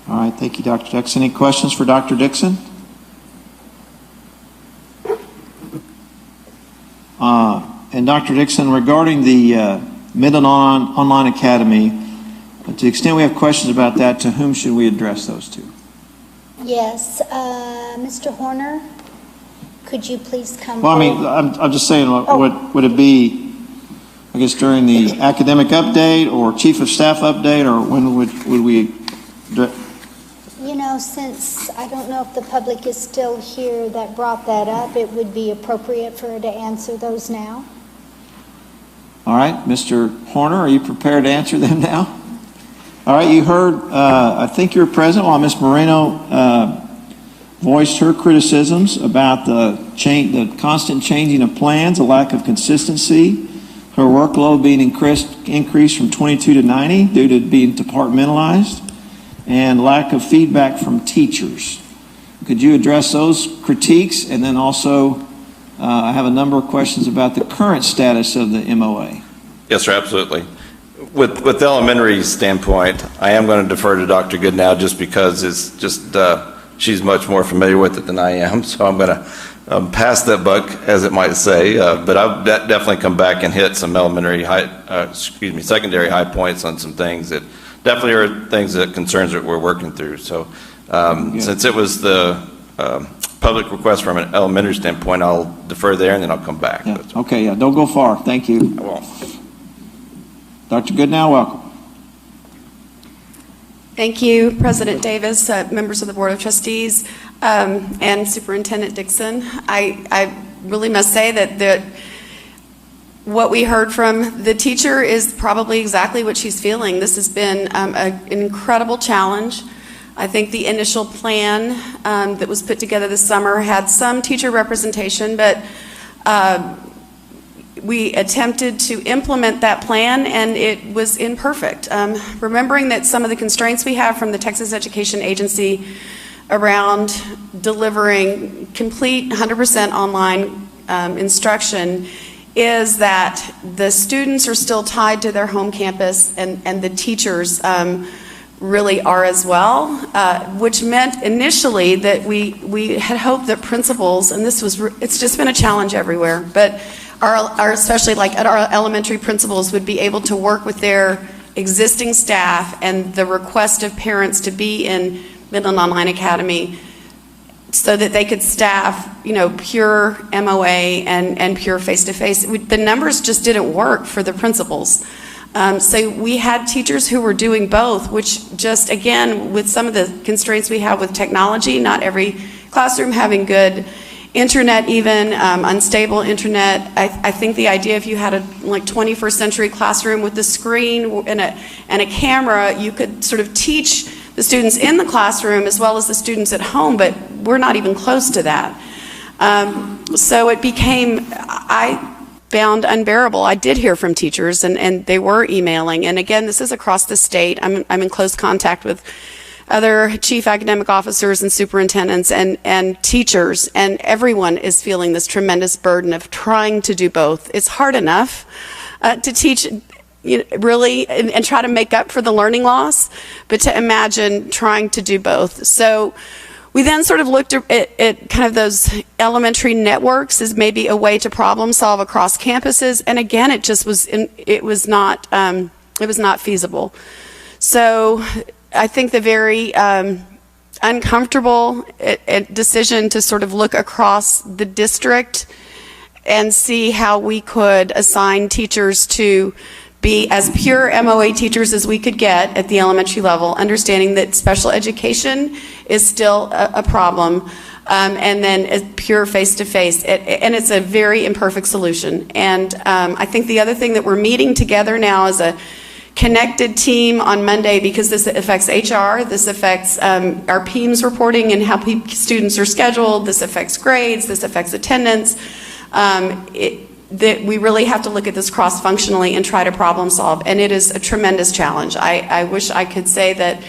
All right, thank you, Dr. Dixon. Any questions for Dr. Dixon? And Dr. Dixon, regarding the Midland Online Academy, to the extent we have questions about that, to whom should we address those to? Yes, Mr. Horner, could you please come Well, I mean, forward? I'm just saying, what would it be, I guess, during the academic update or chief of staff update, or when would we? You know, since I don't know if the public is still here that brought that up, it would be appropriate for her to answer those now. All right, Mr. Horner, are you prepared to answer them now? All right, you heard, I think you were present while Ms. Moreno voiced her criticisms about the constant changing of plans, a lack of consistency, her workload being increased from 22 to 90 due to being departmentalized, and lack of feedback from teachers. Could you address those critiques? And then also, I have a number of questions about the current status of the MOA. Yes, sir, absolutely. With the elementary standpoint, I am going to defer to Dr. Goodnow just because it's just, she's much more familiar with it than I am. So I'm going to pass that buck, as it might say, but I've definitely come back and hit some secondary high points on some things that definitely are things that concerns that we're working through. So since it was the public request from an elementary standpoint, I'll defer there and then I'll come back. Yeah. Okay, yeah, don't go far. Thank you. I won't. Dr. Goodnow, welcome. Thank you, President Davis, members of the Board of Trustees, and Superintendent Dixon. I really must say that what we heard from the teacher is probably exactly what she's feeling. This has been an incredible challenge. I think the initial plan that was put together this summer had some teacher representation, but we attempted to implement that plan and it was imperfect. Remembering that some of the constraints we have from the Texas Education Agency around delivering complete 100% online instruction is that the students are still tied to their home campus and the teachers really are as well, which meant initially that we had hoped that principals, and it's just been a challenge everywhere, but our especially like at our elementary principals would be able to work with their existing staff and the request of parents to be in Midland Online Academy so that they could staff, pure MOA and pure face-to-face. The numbers just didn't work for the principals. So we had teachers who were doing both, which just, again, with some of the constraints we have with technology, not every classroom having good internet even, unstable internet. I think the idea if you had a 21st century classroom with a screen and a camera, you could sort of teach the students in the classroom as well as the students at home, but we're not even close to that. So it became, I found unbearable. I did hear from teachers and they were emailing. And again, this is across the state. I'm in close contact with other chief academic officers and superintendents and teachers, and everyone is feeling this tremendous burden of trying to do both. It's hard enough to teach really and try to make up for the learning loss, but to imagine trying to do both. So We then sort of looked at kind of those elementary networks as maybe a way to problem solve across campuses, and again, it just was not feasible. So I think the very uncomfortable decision to sort of look across the district and see how we could assign teachers to be as pure MOA teachers as we could get at the elementary level, understanding that special education is still a problem, and then a pure face-to-face. And it's a very imperfect solution. And I think the other thing that we're meeting together now as a connected team on Monday, because this affects HR, this affects our PEIMS reporting and how students are scheduled, this affects grades, this affects attendance, that we really have to look at this cross-functionally and try to problem solve, and it is a tremendous challenge. I wish I could say that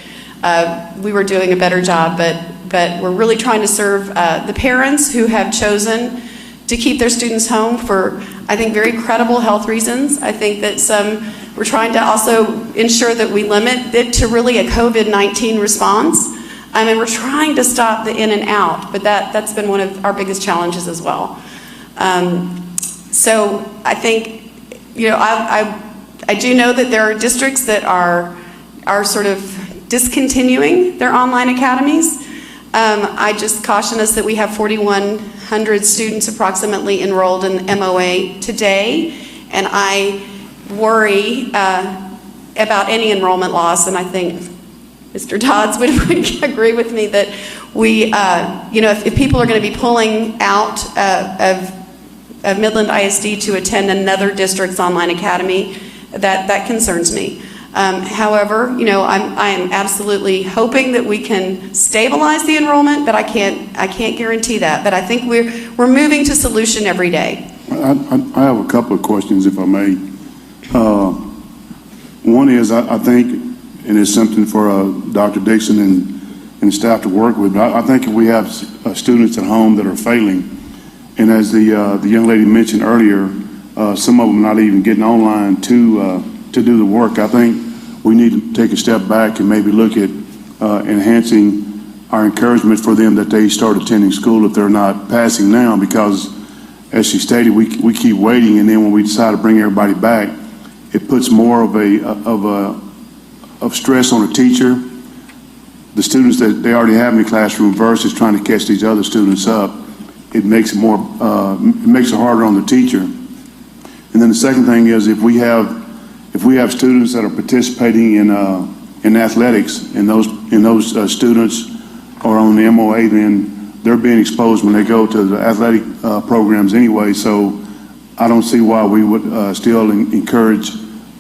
we were doing a better job, but we're really trying to serve the parents who have chosen to keep their students home for, I think, very credible health reasons. I think that we're trying to also ensure that we limit it to really a COVID-19 response. I mean, we're trying to stop the in and out, but that's been one of our biggest challenges as well. So I think, I do know that there are districts that are sort of discontinuing their online academies. I just caution us that we have 4,100 students approximately enrolled in MOA today, and I worry about any enrollment loss, and I think Mr. Dodds would agree with me that we, if people are going to be pulling out of Midland ISD to attend another district's online academy, that concerns me. However, I am absolutely hoping that we can stabilize the enrollment, but I can't guarantee that. But I think we're moving to solution every day. I have a couple of questions, if I may. One is, I think, and it's something for Dr. Dixon and staff to work with, but I think if we have students at home that are failing, and as the young lady mentioned earlier, some of them not even getting online to do the work, I think we need to take a step back and maybe look at enhancing our encouragement for them that they start attending school if they're not passing now, because as she stated, we keep waiting, and then when we decide to bring everybody back, it puts more of stress on the teacher, the students that they already have in the classroom versus trying to catch these other students up. It makes it harder on the teacher. And then the second thing is, if we have students that are participating in athletics, and those students are on the MOA, then they're being exposed when they go to the athletic programs anyway. So I don't see why we would still encourage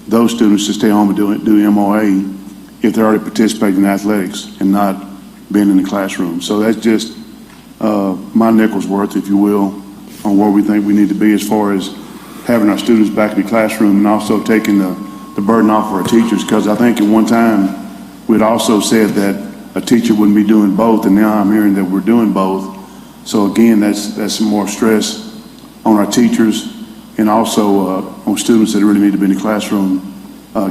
those students to stay home and do MOA if they're already participating in athletics and not being in the classroom. So that's just my nickel's worth, if you will, on where we think we need to be as far as having our students back in the classroom, and also taking the burden off of our teachers. Because I think at one time we'd also said that a teacher wouldn't be doing both, and now I'm hearing that we're doing both. So again, that's some more stress on our teachers, and also on students that really need to be in the classroom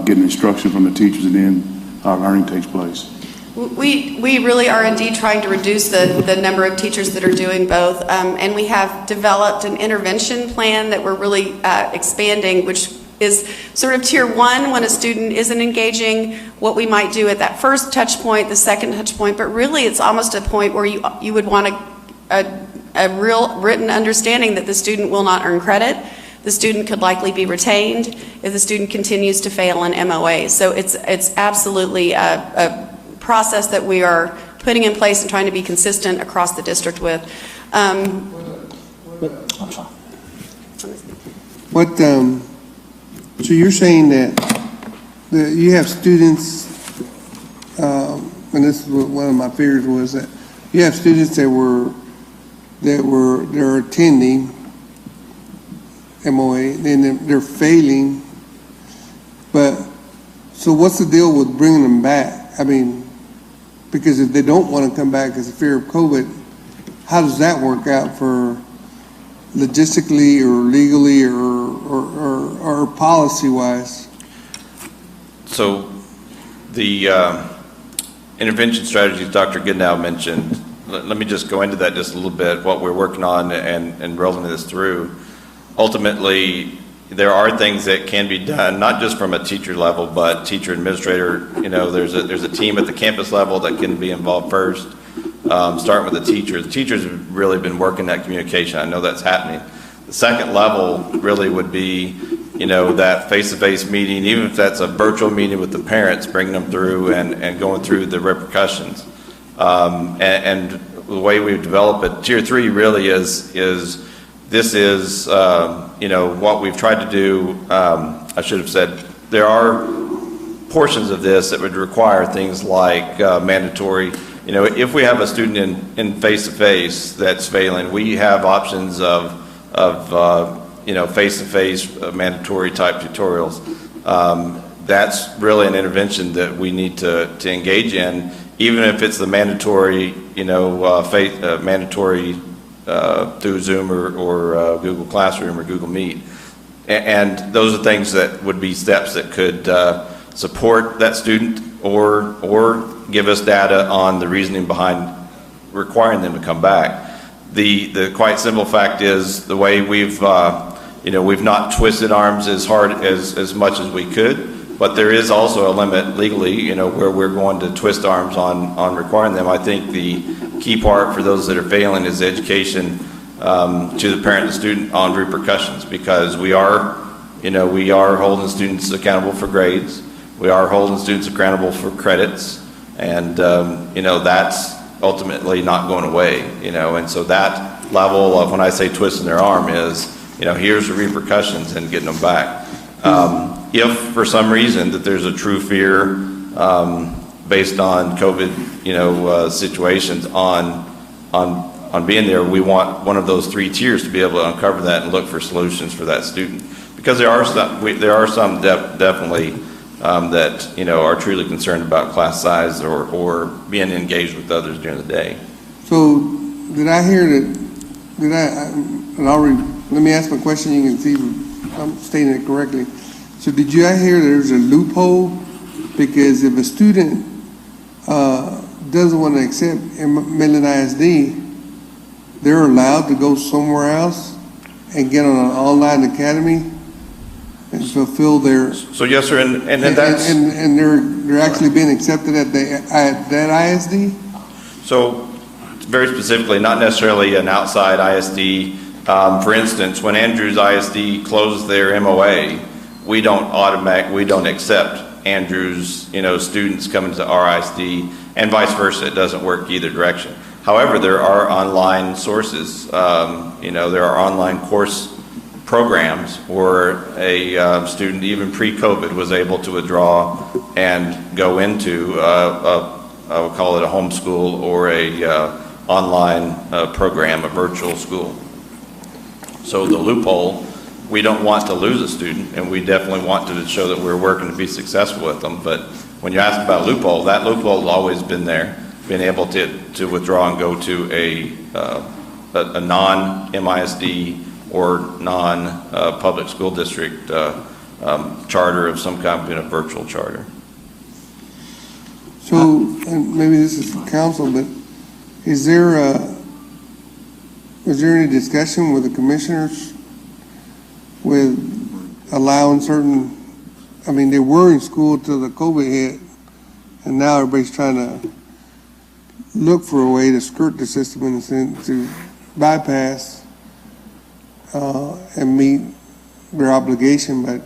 getting instruction from the teachers, and then our learning takes place. We really are indeed trying to reduce the number of teachers that are doing both, and we have developed an intervention plan that we're really expanding, which is sort of tier one when a student isn't engaging, what we might do at that first touch point, the second touch point, but really it's almost a point where you would want a real written understanding that the student will not earn credit. The student could likely be retained if the student continues to fail in MOA. So it's absolutely a process that we are putting in place and trying to be consistent across the district with. So you're saying that you have students, and this is what one of my fears was, that you have students they're attending MOA, and they're failing, but so what's the deal with bringing them back? I mean, because if they don't want to come back as a fear of COVID, how does that work out for logistically or legally or policy-wise? So the intervention strategies Dr. Goodnow mentioned, let me just go into that just a little bit, what we're working on and rolling this through. Ultimately, there are things that can be done, not just from a teacher level, but teacher administrator. You know, there's a team at the campus level that can be involved first, starting with the teachers. The teachers have really been working that communication. I know that's happening. The second level really would be, you know, that face-to-face meeting, even if that's a virtual meeting with the parents, bringing them through and going through the repercussions. And the way we've developed it, Tier 3 really is you know, what we've tried to do. I should have said, there are portions of this that would require things like mandatory, you know, if we have a student in face-to-face that's failing, we have options of you know, face-to-face mandatory type tutorials. That's really an intervention that we need to engage in, even if it's the mandatory, you know, mandatory through Zoom or Google Classroom or Google Meet. And those are things that would be steps that could support that student or give us data on the reasoning behind requiring them to come back. The quite simple fact is the way we've you know, we've not twisted arms as hard as much as we could, but there is also a limit legally, you know, where we're going to twist arms on requiring them. I think the key part for those that are failing is education to the parent and student on repercussions, because we are holding students accountable for grades. We are holding students accountable for credits, and you know, that's ultimately not going away, you know, and so that level of, when I say twisting their arm, is, you know, here's the repercussions and getting them back. If for some reason that there's a true fear based on COVID, you know, situations on being there, we want one of those 3 tiers to be able to uncover that and look for solutions for that student, because there are some definitely that, you know, are truly concerned about class size or being engaged with others during the day. So did I hear that? Let me ask my question. You can see if I'm stating it correctly. So did you hear there's a loophole? Because if a student doesn't want to accept Midland ISD, they're allowed to go somewhere else and get on an online academy and fulfill their. So yes, sir, and that's and they're actually being accepted at that ISD. So very specifically, not necessarily an outside ISD. For instance, when Andrews ISD closed their MOA, we don't accept Andrews, you know, students coming to our ISD, and vice versa. It doesn't work either direction. However, there are online sources. You know, there are online course programs where a student, even pre-COVID, was able to withdraw and go into I would call it a homeschool or a online program, a virtual school. So the loophole, we don't want to lose a student, and we definitely want to show that we're working to be successful with them. But when you ask about loophole, that loophole has always been there, being able to withdraw and go to a non-MISD or non-public school district charter of some kind, being a virtual charter. So, and maybe this is for council, but is there any discussion with the commissioners with allowing certain, I mean, they were in school till the COVID hit, and now everybody's trying to look for a way to skirt the system in a sense, to bypass and meet their obligation, but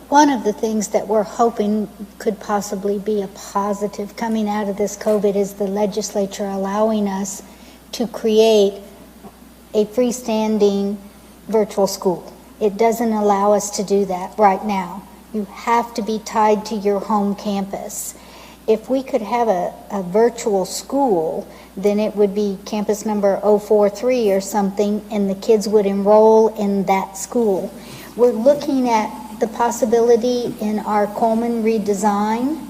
one of the things that we're hoping could possibly be a positive coming out of this COVID is the legislature allowing us to create a freestanding virtual school. It doesn't allow us to do that right now. You have to be tied to your home campus. If we could have a virtual school, then it would be campus number 043 or something, and the kids would enroll in that school. We're looking at the possibility in our Coleman redesign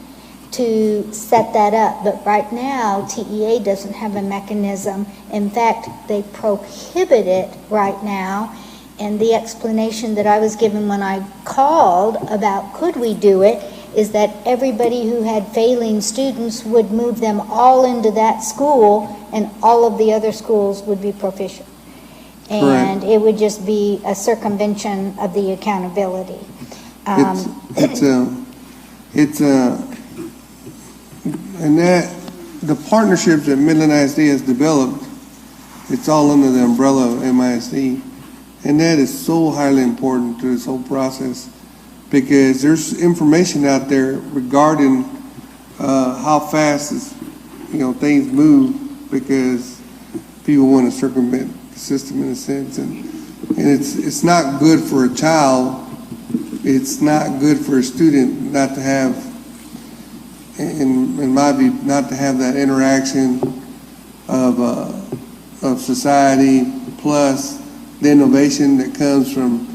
to set that up, but right now TEA doesn't have a mechanism. In fact, they prohibit it right now, and the explanation that I was given when I called about could we do it is that everybody who had failing students would move them all into that school, and all of the other schools would be proficient. And it would just be a circumvention of the accountability. And that, the partnerships that Midland ISD has developed, it's all under the umbrella of MISD. And that is so highly important to this whole process, because there's information out there regarding how fast things move, because people want to circumvent the system in a sense, and it's not good for a child. It's not good for a student not to have, in my view, not to have that interaction of society, plus the innovation that comes from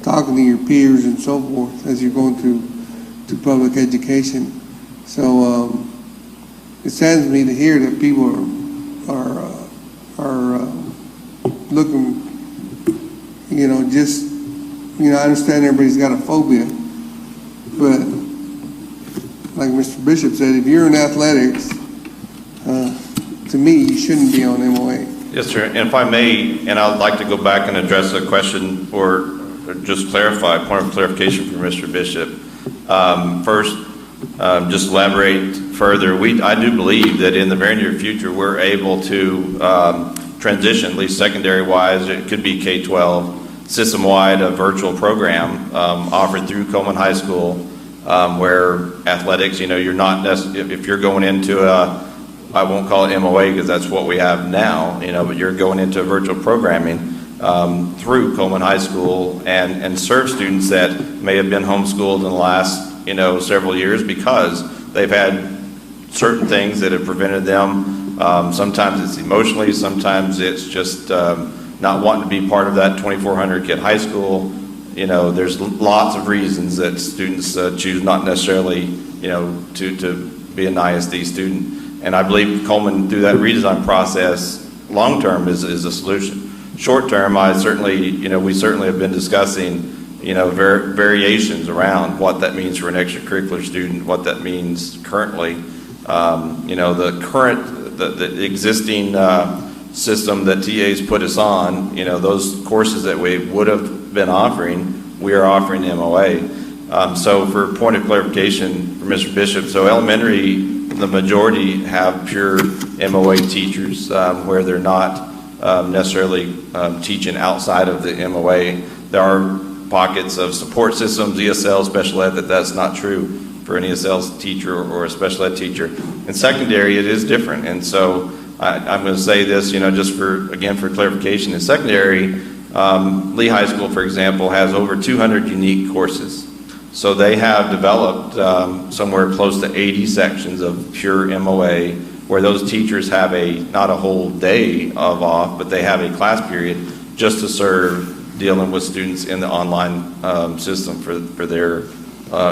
talking to your peers and so forth as you're going to public education. So it saddens me to hear that people are looking, I understand everybody's got a phobia, but like Mr. Bishop said, if you're in athletics, to me, you shouldn't be on MOA. Yes, sir. And if I may, and I'd like to go back and address a question or just clarify, point of clarification from Mr. Bishop. First, just elaborate further. I do believe that in the very near future, we're able to transition, at least secondary-wise, it could be K-12, system-wide, a virtual program offered through Coleman High School, where athletics, you're not necessarily, if you're going into I won't call it MOA because that's what we have now, but you're going into virtual programming through Coleman High School and serve students that may have been homeschooled in the last, several years because they've had certain things that have prevented them. Sometimes it's emotionally, sometimes it's just not wanting to be part of that 2,400 kid high school. There's lots of reasons that students choose not necessarily, to be an ISD student. And I believe Coleman, through that redesign process, long-term is a solution. Short-term, we certainly have been discussing, variations around what that means for an extracurricular student, what that means currently. The existing system that TA's put us on, those courses that we would have been offering, we are offering MOA. So for point of clarification for Mr. Bishop, so elementary, the majority have pure MOA teachers where they're not necessarily teaching outside of the MOA. There are pockets of support systems, ESL, special ed, that's not true for an ESL teacher or a special ed teacher. In secondary, it is different. And so I'm going to say this, just for clarification. In secondary, Lee High School, for example, has over 200 unique courses. So they have developed somewhere close to 80 sections of pure MOA where those teachers have not a whole day of off, but they have a class period just to serve dealing with students in the online system for their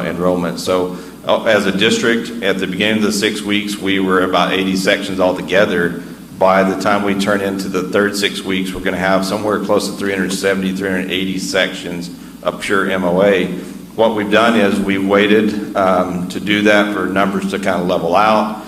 enrollment. So as a district, at the beginning of the 6 weeks, we were about 80 sections altogether. By the time we turn into the third 6 weeks, we're going to have somewhere close to 370, 380 sections of pure MOA. What we've done is we've waited to do that for numbers to kind of level out.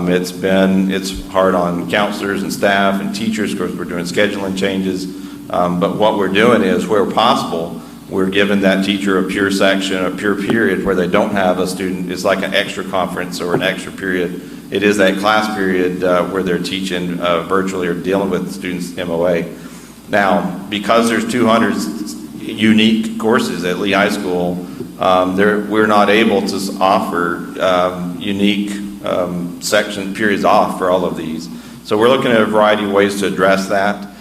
It's hard on counselors and staff and teachers because we're doing scheduling changes. But what we're doing is, where possible, we're giving that teacher a pure section, a pure period where they don't have a student. It's like an extra conference or an extra period. It is that class period where they're teaching virtually or dealing with students' MOA. Now, because there's 200 unique courses at Lee High School, we're not able to offer unique section periods off for all of these. So we're looking at a variety of ways to address that.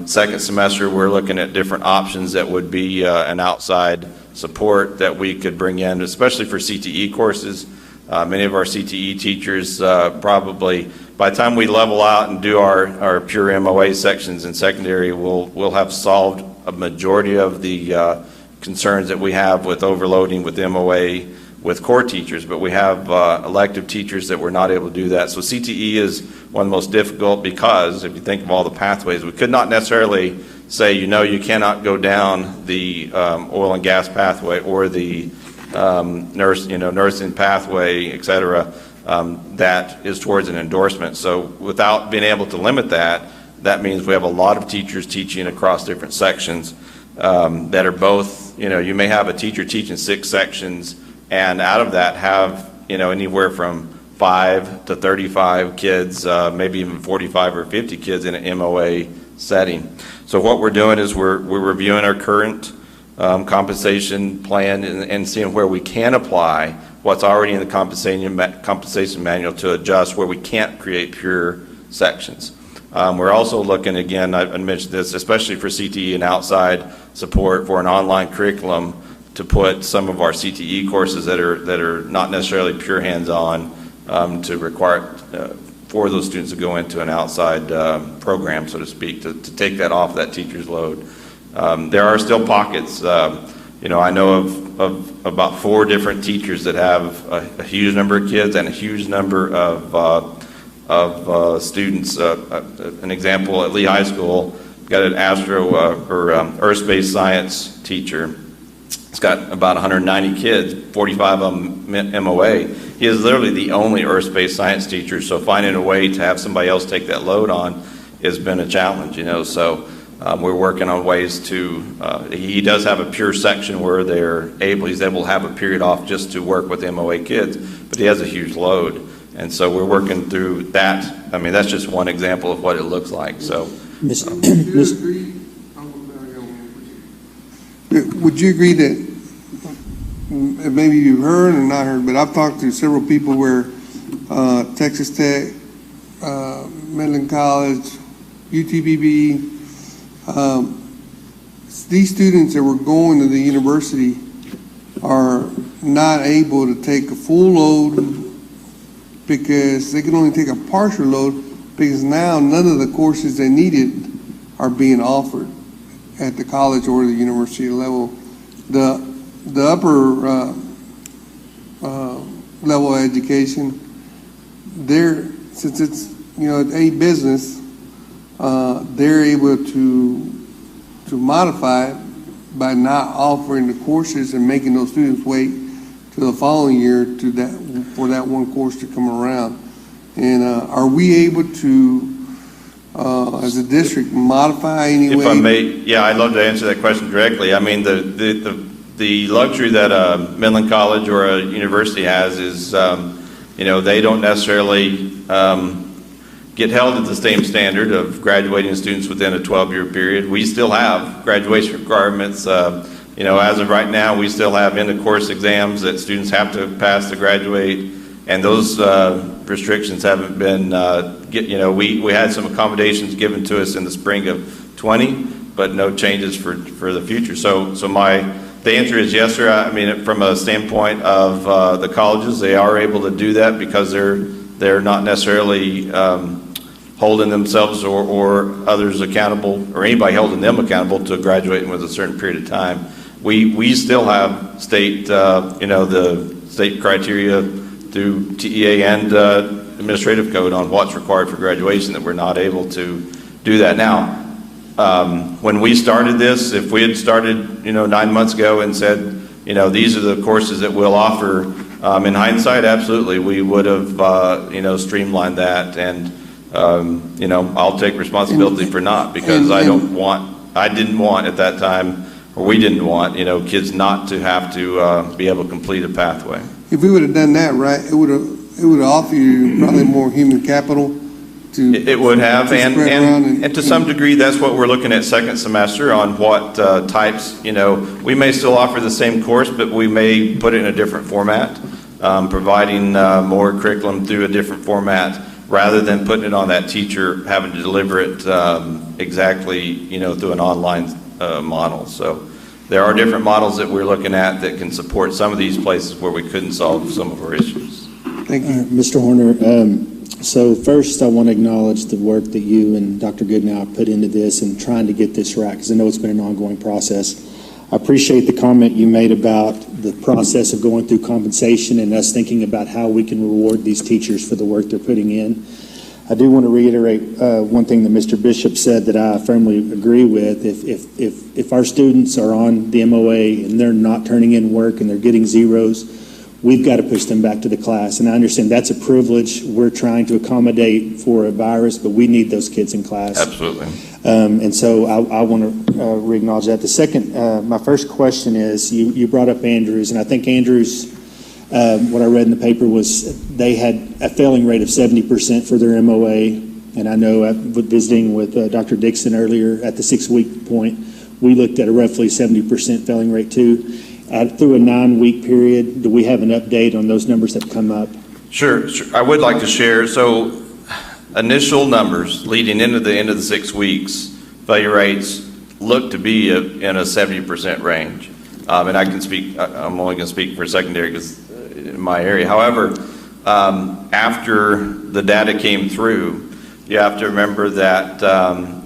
Second semester, we're looking at different options that would be an outside support that we could bring in, especially for CTE courses. Many of our CTE teachers probably, by the time we level out and do our pure MOA sections in secondary, we'll have solved a majority of the concerns that we have with overloading with MOA with core teachers, but we have elective teachers that we're not able to do that. So CTE is one of the most difficult because if you think of all the pathways, we could not necessarily say, you cannot go down the oil and gas pathway or the nursing pathway, et cetera, that is towards an endorsement. So without being able to limit that, that means we have a lot of teachers teaching across different sections that are both, you may have a teacher teaching 6 sections, and out of that have, anywhere from 5 to 35 kids, maybe even 45 or 50 kids in an MOA setting. So what we're doing is we're reviewing our current compensation plan and seeing where we can apply what's already in the compensation manual to adjust where we can't create pure sections. We're also looking, again, I mentioned this, especially for CTE and outside support for an online curriculum, to put some of our CTE courses that are not necessarily pure hands-on to require for those students to go into an outside program, so to speak, to take that off that teacher's load. There are still pockets. I know of about 4 different teachers that have a huge number of kids and a huge number of students. An example, at Lee High School, got an earth-based science teacher. It's got about 190 kids, 45 of them MOA. He is literally the only earth-based science teacher, so finding a way to have somebody else take that load on has been a challenge, so we're working on ways to, he does have a pure section where he's able to have a period off just to work with MOA kids, but he has a huge load. And so we're working through that. I mean, that's just one example of what it looks like. So, would you agree that, maybe you've heard or not heard, but I've talked to several people where Texas Tech, Midland College, UTBB, these students that were going to the university are not able to take a full load because they can only take a partial load, because now none of the courses they needed are being offered at the college or the university level. The upper level of education, since it's a business, they're able to modify it by not offering the courses and making those students wait to the following year for that one course to come around. And are we able to, as a district, modify any way? If I may, yeah, I'd love to answer that question directly. I mean, the luxury that Midland College or a university has is, they don't necessarily get held at the same standard of graduating students within a 12-year period. We still have graduation requirements. As of right now, we still have end-of-course exams that students have to pass to graduate, and those restrictions haven't been, we had some accommodations given to us in the spring of 20, but no changes for the future. So the answer is yes, sir. I mean, from a standpoint of the colleges, they are able to do that because they're not necessarily holding themselves or others accountable, or anybody holding them accountable to graduating with a certain period of time. We still have state, the state criteria through TEA and administrative code on what's required for graduation, that we're not able to do that now. When we started this, if we had started, 9 months ago and said, these are the courses that we'll offer, in hindsight, absolutely, we would have, streamlined that. And, I'll take responsibility for not, because I didn't want at that time, or we didn't want, kids not to have to be able to complete a pathway. If we would have done that right, it would have offered you probably more human capital. It would have, and to some degree, that's what we're looking at second semester on what types, we may still offer the same course, but we may put it in a different format, providing more curriculum through a different format, rather than putting it on that teacher having to deliver it exactly, through an online model. So there are different models that we're looking at that can support some of these places where we couldn't solve some of our issues. Thank you. Mr. Horner, so first I want to acknowledge the work that you and Dr. Goodnow put into this and trying to get this right, because I know it's been an ongoing process. I appreciate the comment you made about the process of going through compensation and us thinking about how we can reward these teachers for the work they're putting in. I do want to reiterate one thing that Mr. Bishop said that I firmly agree with. If our students are on the MOA and they're not turning in work and they're getting zeros, we've got to push them back to the class. And I understand that's a privilege. We're trying to accommodate for a virus, but we need those kids in class. Absolutely. And so I want to re-acknowledge that. The second, my first question is, you brought up Andrews, and I think Andrews, what I read in the paper was they had a failing rate of 70% for their MOA. And I know visiting with Dr. Dixon earlier at the 6-week point, we looked at a roughly 70% failing rate too. Through a 9-week period, do we have an update on those numbers that have come up? Sure. I would like to share. So initial numbers leading into the end of the 6 weeks, failure rates look to be in a 70% range. And I can speak, I'm only going to speak for secondary because in my area. However, after the data came through, you have to remember that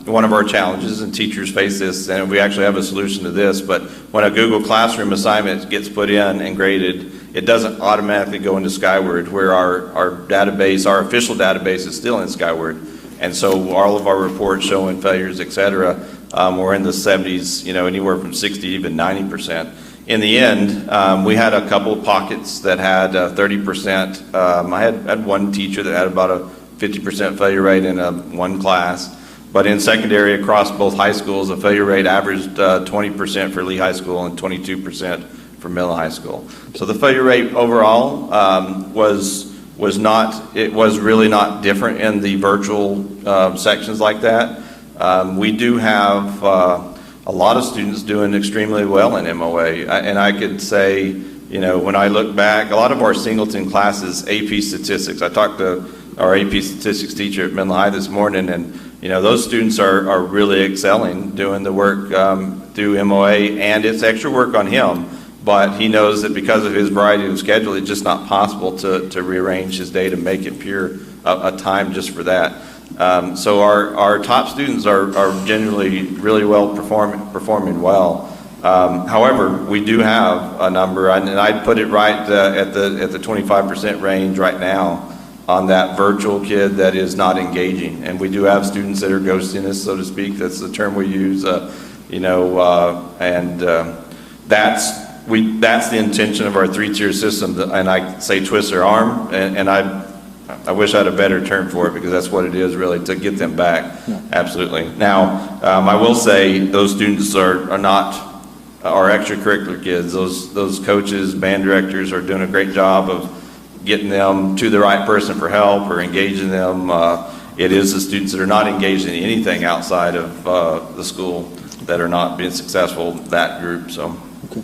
one of our challenges, and teachers face this, and we actually have a solution to this, but when a Google Classroom assignment gets put in and graded, it doesn't automatically go into Skyward, where our database, our official database is still in Skyward. And so all of our reports showing failures, et cetera, were in the 70s, anywhere from 60 to even 90%. In the end, we had a couple of pockets that had 30%. I had one teacher that had about a 50% failure rate in one class. But in secondary, across both high schools, the failure rate averaged 20% for Lee High School and 22% for Midland High School. So the failure rate overall was really not different in the virtual sections like that. We do have a lot of students doing extremely well in MOA, and I could say, when I look back, a lot of our singleton classes, AP Statistics, I talked to our AP Statistics teacher at Midland High this morning, and those students are really excelling doing the work through MOA, and it's extra work on him, but he knows that because of his variety of schedule, it's just not possible to rearrange his day to make it pure a time just for that. So our top students are generally really well performing well. However, we do have a number, and I'd put it right at the 25% range right now on that virtual kid that is not engaging. And we do have students that are ghosting us, so to speak. That's the term we use, that's the intention of our 3-tier system. And I say twist their arm, and I wish I had a better term for it, because that's what it is really, to get them back. Yeah. Absolutely. Now, I will say those students are not our extracurricular kids. Those coaches, band directors are doing a great job of getting them to the right person for help or engaging them. It is the students that are not engaged in anything outside of the school that are not being successful, that group. So. Okay.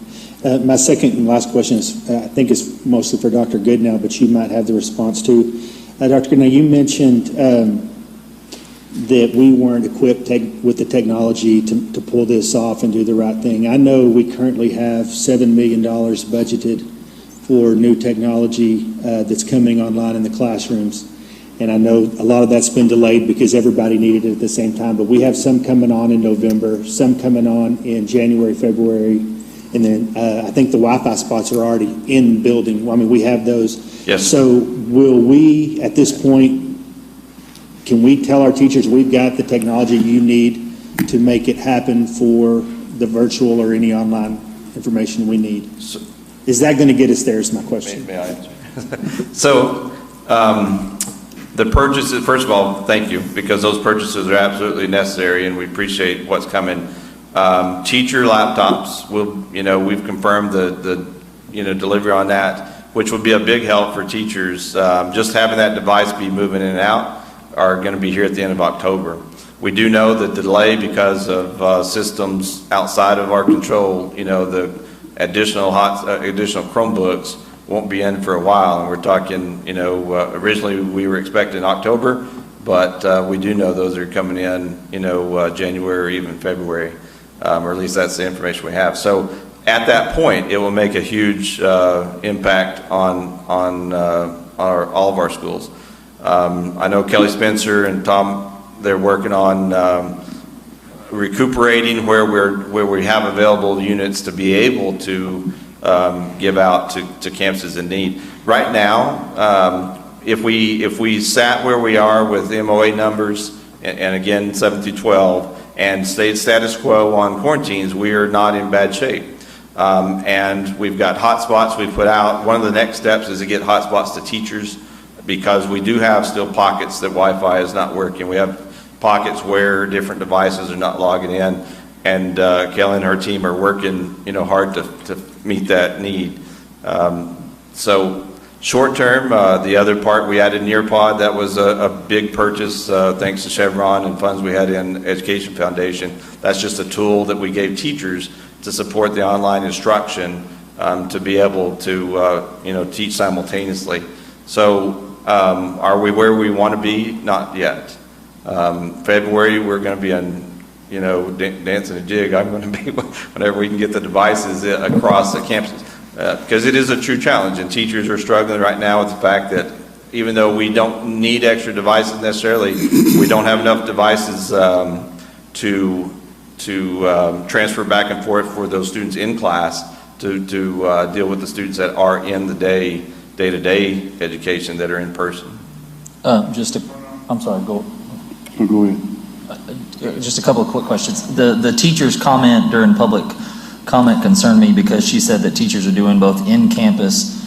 My second and last question is, I think it's mostly for Dr. Goodnow, but you might have the response too. Dr. Goodnow, you mentioned that we weren't equipped with the technology to pull this off and do the right thing. I know we currently have $7 million budgeted for new technology that's coming online in the classrooms. And I know a lot of that's been delayed because everybody needed it at the same time, but we have some coming on in November, some coming on in January, February, and then I think the Wi-Fi spots are already in the building. I mean, we have those. Yes. So will we, at this point, can we tell our teachers we've got the technology you need to make it happen for the virtual or any online information we need? Is that going to get us there is my question. May I answer? So the purchases, first of all, thank you, because those purchases are absolutely necessary, and we appreciate what's coming. Teacher laptops, we've confirmed the delivery on that, which would be a big help for teachers. Just having that device be moving in and out are going to be here at the end of October. We do know that the delay because of systems outside of our control, the additional Chromebooks won't be in for a while, and we're talking, originally we were expecting October, but we do know those are coming in, January or even February, or at least that's the information we have. So at that point, it will make a huge impact on all of our schools. I know Kelly Spencer and Tom, they're working on recuperating where we have available units to be able to give out to campuses in need. Right now, If we sat where we are with MOA numbers, and again, 7 through 12, and stayed status quo on quarantines, we are not in bad shape. And we've got hotspots we put out. One of the next steps is to get hotspots to teachers, because we do have still pockets that Wi-Fi is not working. We have pockets where different devices are not logging in, and Kelly and her team are working, hard to meet that need. So short term, the other part, we added Nearpod. That was a big purchase thanks to Chevron and funds we had in Education Foundation. That's just a tool that we gave teachers to support the online instruction, to be able to teach simultaneously. So are we where we want to be? Not yet. February we're going to be on dancing a jig. I'm going to be whenever we can get the devices across the campuses, because it is a true challenge, and teachers are struggling right now with the fact that even though we don't need extra devices necessarily, we don't have enough devices to transfer back and forth for those students in class to deal with the students that are in the day-to-day education that are in person. I'm sorry, go ahead. Just a couple of quick questions. The teacher's comment during public comment concerned me, because she said that teachers are doing both in-campus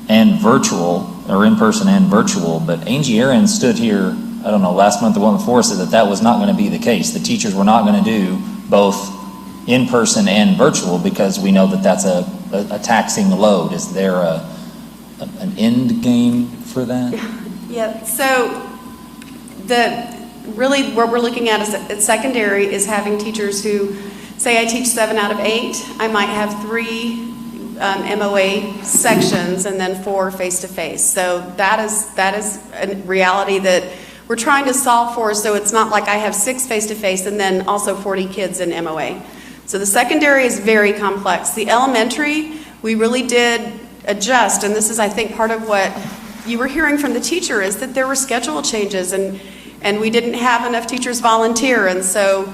and virtual, or in-person and virtual, but Angie Aaron stood here, I don't know, last month or one before, said that was not going to be the case. The teachers were not going to do both in-person and virtual, because we know that that's a taxing load. Is there an end game for that? Yeah, so really what we're looking at is at secondary is having teachers who, say I teach 7 out of 8, I might have 3 MOA sections and then 4 face-to-face. So that is a reality that we're trying to solve for, so it's not like I have 6 face-to-face and then also 40 kids in MOA. So the secondary is very complex. The elementary, we really did adjust, and this is, I think, part of what you were hearing from the teacher, is that there were schedule changes, and we didn't have enough teachers volunteer, and so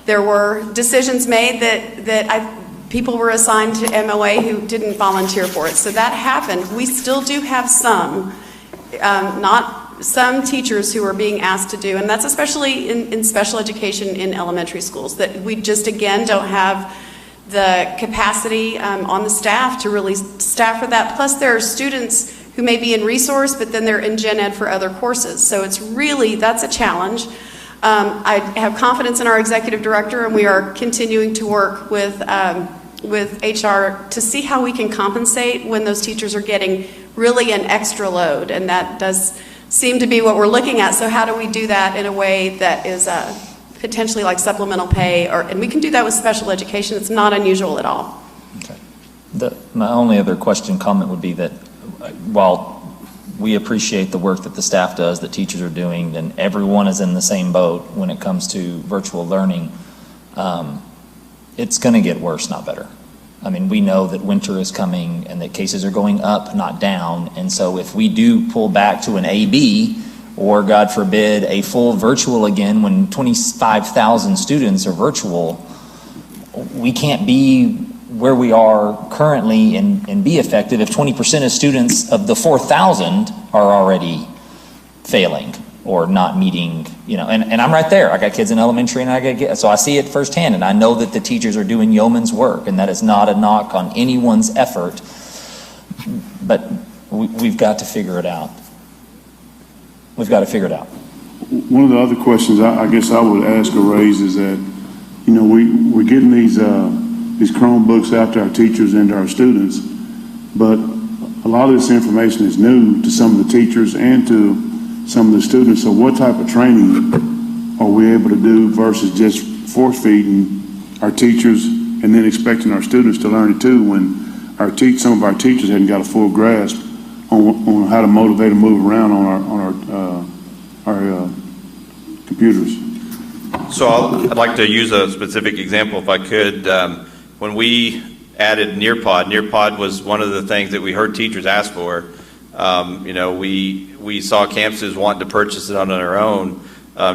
there were decisions made that people were assigned to MOA who didn't volunteer for it. So that happened. We still do have some teachers who are being asked to do, and that's especially in special education in elementary schools, that we just, again, don't have the capacity on the staff to really staff for that. Plus, there are students who may be in resource, but then they're in gen ed for other courses. So it's really, that's a challenge. I have confidence in our executive director, and we are continuing to work with HR to see how we can compensate when those teachers are getting really an extra load, and that does seem to be what we're looking at. So how do we do that in a way that is potentially like supplemental pay, and we can do that with special education. It's not unusual at all. Okay. My only other comment would be that while we appreciate the work that the staff does, that teachers are doing, and everyone is in the same boat when it comes to virtual learning, it's going to get worse, not better. I mean, we know that winter is coming and that cases are going up, not down. And so if we do pull back to an AB, or God forbid, a full virtual again when 25,000 students are virtual, we can't be where we are currently and be effective if 20% of students of the 4,000 are already failing or not meeting, and I'm right there. I got kids in elementary, and so I see it firsthand, and I know that the teachers are doing yeoman's work, and that is not a knock on anyone's effort, but we've got to figure it out. We've got to figure it out. One of the other questions I guess I would ask or raise is that, we're getting these Chromebooks out to our teachers and to our students, but a lot of this information is new to some of the teachers and to some of the students. So what type of training are we able to do versus just force feeding our teachers and then expecting our students to learn it too, when some of our teachers hadn't got a full grasp on how to motivate and move around on our computers? So I'd like to use a specific example if I could. When we added Nearpod was one of the things that we heard teachers ask for. We saw campuses wanting to purchase it on their own,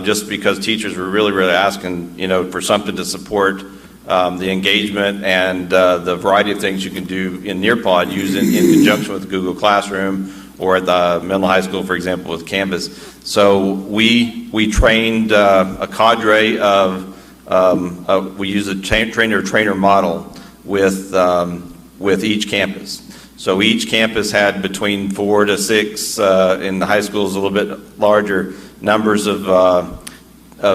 just because teachers were really asking, for something to support the engagement and the variety of things you can do in Nearpod using in conjunction with Google Classroom or at the Midland High School, for example, with Canvas. So we trained a cadre of, we use a trainer model with each campus. So each campus had between 4 to 6, in the high schools a little bit larger, numbers of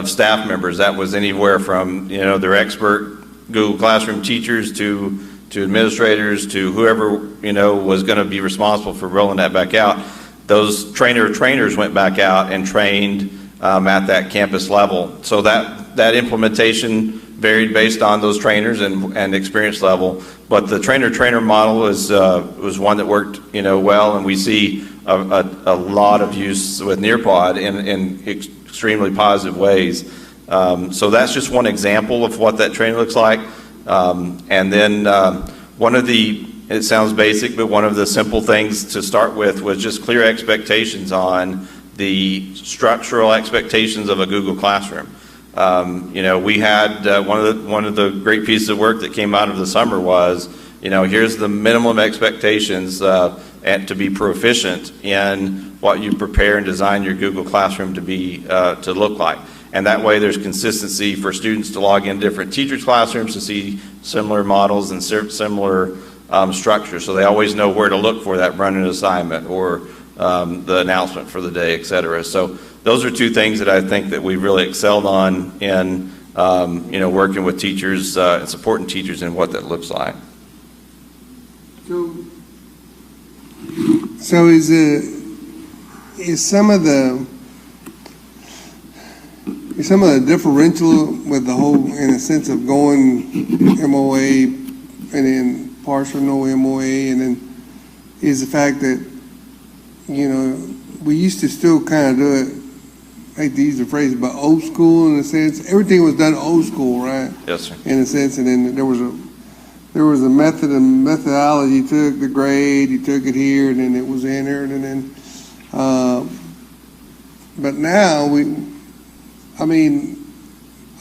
staff members. That was anywhere from, their expert Google Classroom teachers to administrators to whoever, was going to be responsible for rolling that back out. Those trainers went back out and trained at that campus level. So that implementation varied based on those trainers and experience level. But the trainer model was one that worked, well, and we see a lot of use with Nearpod in extremely positive ways. So that's just one example of what that training looks like. And then it sounds basic, but one of the simple things to start with was just clear expectations on the structural expectations of a Google Classroom. We had one of the great pieces of work that came out of the summer was, here's the minimum expectations and to be proficient in what you prepare and design your Google Classroom to be to look like. And that way there's consistency for students to log in different teachers' classrooms to see similar models and similar structures. So they always know where to look for that run-in assignment or the announcement for the day, et cetera. So those are two things that I think that we really excelled on in working with teachers and supporting teachers in what that looks like. So is some of the differential with the whole, in a sense of going MOA and then partial no MOA, and then is the fact that, we used to still kind of do it, I hate to use the phrase, but old school in a sense. Everything was done old school, right? Yes, sir. In a sense, and then there was a method and methodology. You took the grade, you took it here, and then it was entered, and then, but now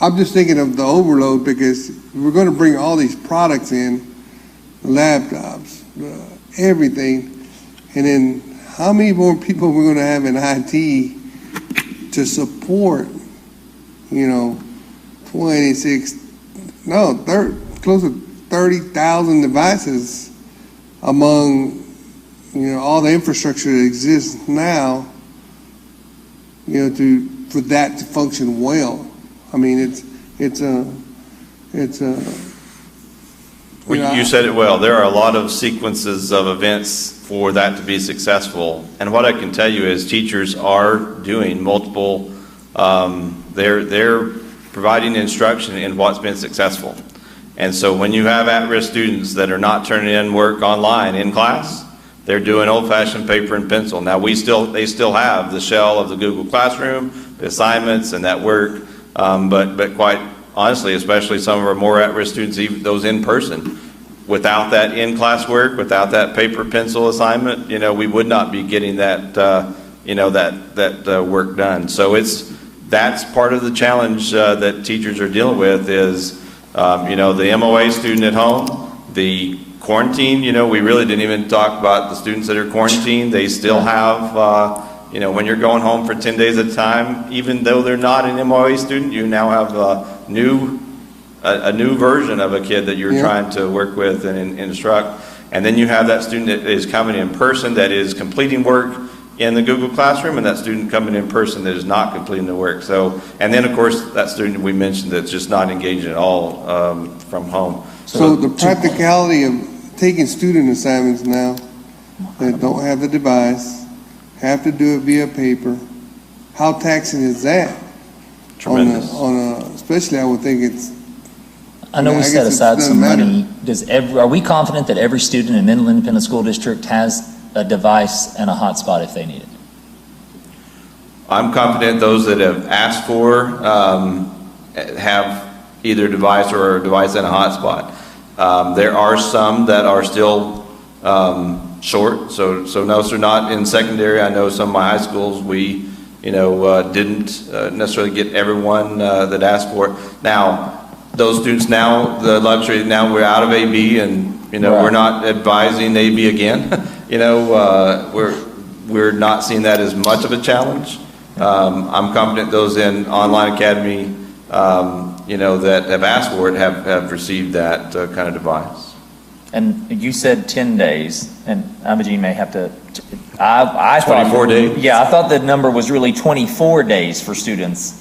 I'm just thinking of the overload, because we're going to bring all these products in, laptops, everything, and then how many more people we're going to have in IT to support, close to 30,000 devices among, all the infrastructure that exists now, for that to function well. You said it well. There are a lot of sequences of events for that to be successful. And what I can tell you is teachers are doing multiple, they're providing instruction in what's been successful. And so when you have at-risk students that are not turning in work online in class, they're doing old-fashioned paper and pencil. Now they still have the shell of the Google Classroom, the assignments and that work, but quite honestly, especially some of our more at-risk students, even those in person, without that in-class work, without that paper pencil assignment, we would not be getting that, that work done. So that's part of the challenge that teachers are dealing with is, the MOA student at home, the quarantine, we really didn't even talk about the students that are quarantined. They still have, when you're going home for 10 days at a time, even though they're not an MOA student, you now have a new version of a kid that you're trying to work with and instruct. And then you have that student that is coming in person that is completing work in the Google Classroom, and that student coming in person that is not completing the work. So, and then of course that student we mentioned that's just not engaged at all from home. So the practicality of taking student assignments now that don't have the device, have to do it via paper, how taxing is that? Tremendous. Especially I would think it's, I know we set aside some money. Are we confident that every student in Midland Independent School District has a device and a hotspot if they need it? I'm confident those that have asked for have either a device or a device and a hotspot. There are some that are still short, so no, they're not in secondary. I know some of my high schools, we didn't necessarily get everyone that asked for it. Now, those students now, the luxury, now we're out of AB and, we're not advising AB again. we're not seeing that as much of a challenge. I'm confident those in Online Academy, that have asked for it have received that kind of device. And you said 10 days, and Imogene may have to, I thought 24 days? Yeah, I thought the number was really 24 days for students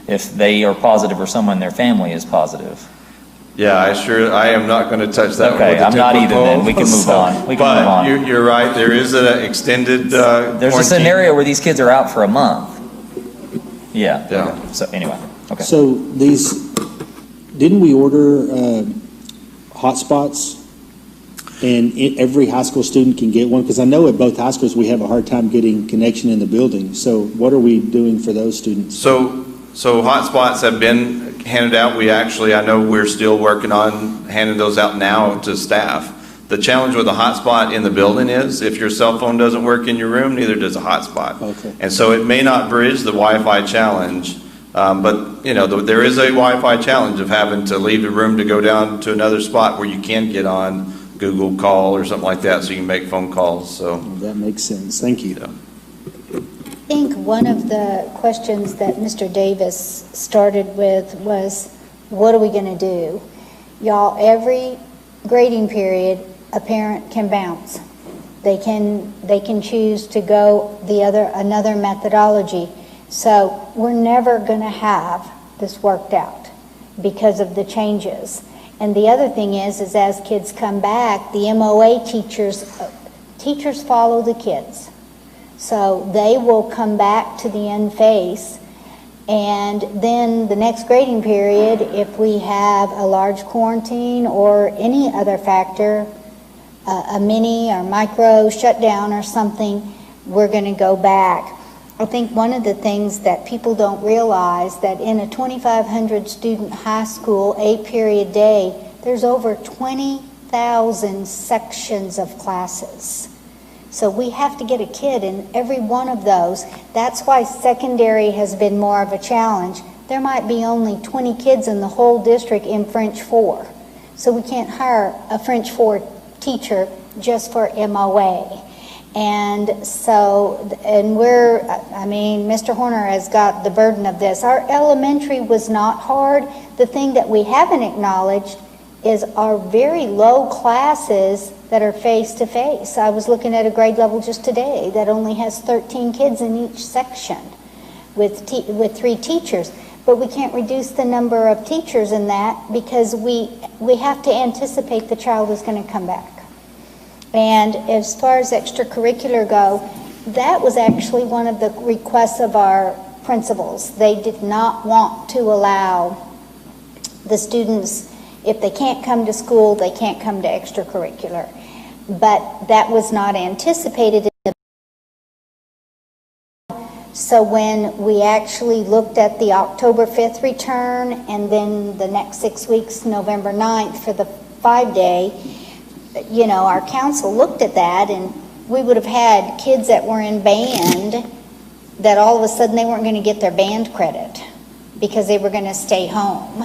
if they are positive or someone in their family is positive. Yeah, I am not going to touch that one. Okay, I'm not either then. We can move on. We can move on. You're right, there is an extended There's a scenario where these kids are out for a month. Yeah. Yeah. Okay. So anyway, okay. So didn't we order hotspots? And every high school student can get one? Because I know at both high schools we have a hard time getting connection in the building. So what are we doing for those students? So hotspots have been handed out. I know we're still working on handing those out now to staff. The challenge with a hotspot in the building is if your cell phone doesn't work in your room, neither does a hotspot. Okay. And so it may not bridge the Wi-Fi challenge, but there is a Wi-Fi challenge of having to leave the room to go down to another spot where you can get on Google Call or something like that so you can make phone calls. So that makes sense. Thank you. Yeah. I think one of the questions that Mr. Davis started with was, what are we going to do? Y'all, every grading period, a parent can bounce. They can choose to go another methodology. So we're never going to have this worked out because of the changes. And the other thing is as kids come back, the MOA teachers follow the kids. So they will come back to the end face, and then the next grading period, if we have a large quarantine or any other factor, a mini or micro shutdown or something, we're going to go back. I think one of the things that people don't realize that in a 2,500 student high school 8-period day, there's over 20,000 sections of classes. So we have to get a kid in every one of those. That's why secondary has been more of a challenge. There might be only 20 kids in the whole district in French 4. So we can't hire a French 4 teacher just for MOA. And so, Mr. Horner has got the burden of this. Our elementary was not hard. The thing that we haven't acknowledged is our very low classes that are face-to-face. I was looking at a grade level just today that only has 13 kids in each section with 3 teachers. But we can't reduce the number of teachers in that because we have to anticipate the child is going to come back. And as far as extracurricular go, that was actually one of the requests of our principals. They did not want to allow the students, if they can't come to school, they can't come to extracurricular. But that was not anticipated. So when we actually looked at the October 5th return and then the next 6 weeks, November 9th for the 5-day, our council looked at that, and we would have had kids that were in band that all of a sudden they weren't going to get their band credit because they were going to stay home.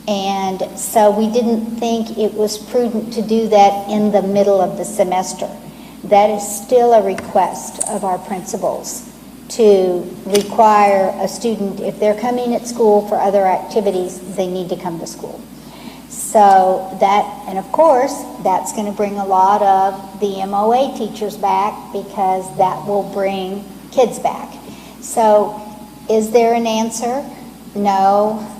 And so we didn't think it was prudent to do that in the middle of the semester. That is still a request of our principals, to require a student, if they're coming at school for other activities, they need to come to school. So that, and of course, that's going to bring a lot of the MOA teachers back because that will bring kids back. So is there an answer? No.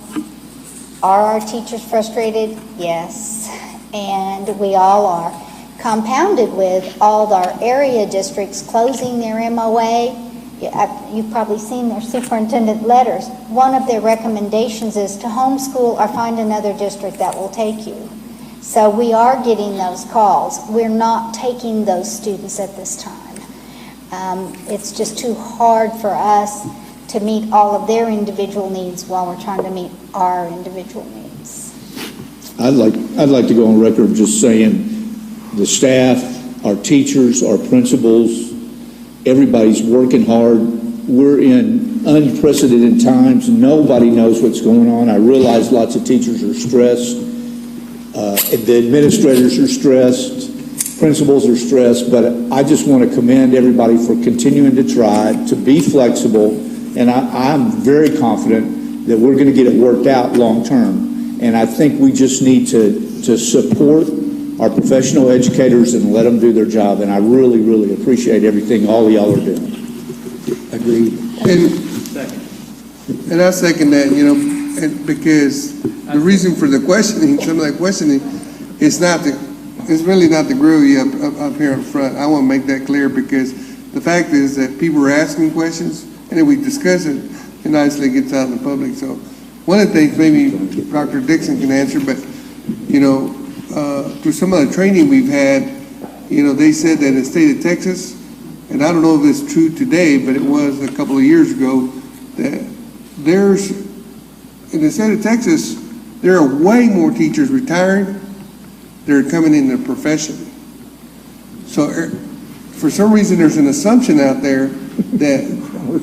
Are our teachers frustrated? Yes. And we all are. Compounded with all our area districts closing their MOA. You've probably seen their superintendent letters. One of their recommendations is to homeschool or find another district that will take you. So we are getting those calls. We're not taking those students at this time. It's just too hard for us to meet all of their individual needs while we're trying to meet our individual needs. I'd like to go on record just saying the staff, our teachers, our principals, everybody's working hard. We're in unprecedented times. Nobody knows what's going on. I realize lots of teachers are stressed. The administrators are stressed. principals are stressed, but I just want to commend everybody for continuing to try to be flexible, and I'm very confident that we're going to get it worked out long term. And I think we just need to support our professional educators and let them do their job, and I really, really appreciate everything all of y'all are doing. Agreed. And I second that, because the reason for the questioning, some of that questioning, it's really not to grill you up here up front. I want to make that clear, because the fact is that people are asking questions, and then we discuss it, and obviously it gets out in the public. So one of the things maybe Dr. Dixon can answer, but, through some of the training we've had, they said that in the state of Texas, and I don't know if it's true today, but it was a couple of years ago, that in the state of Texas, there are way more teachers retiring that are coming into the profession. So for some reason, there's an assumption out there that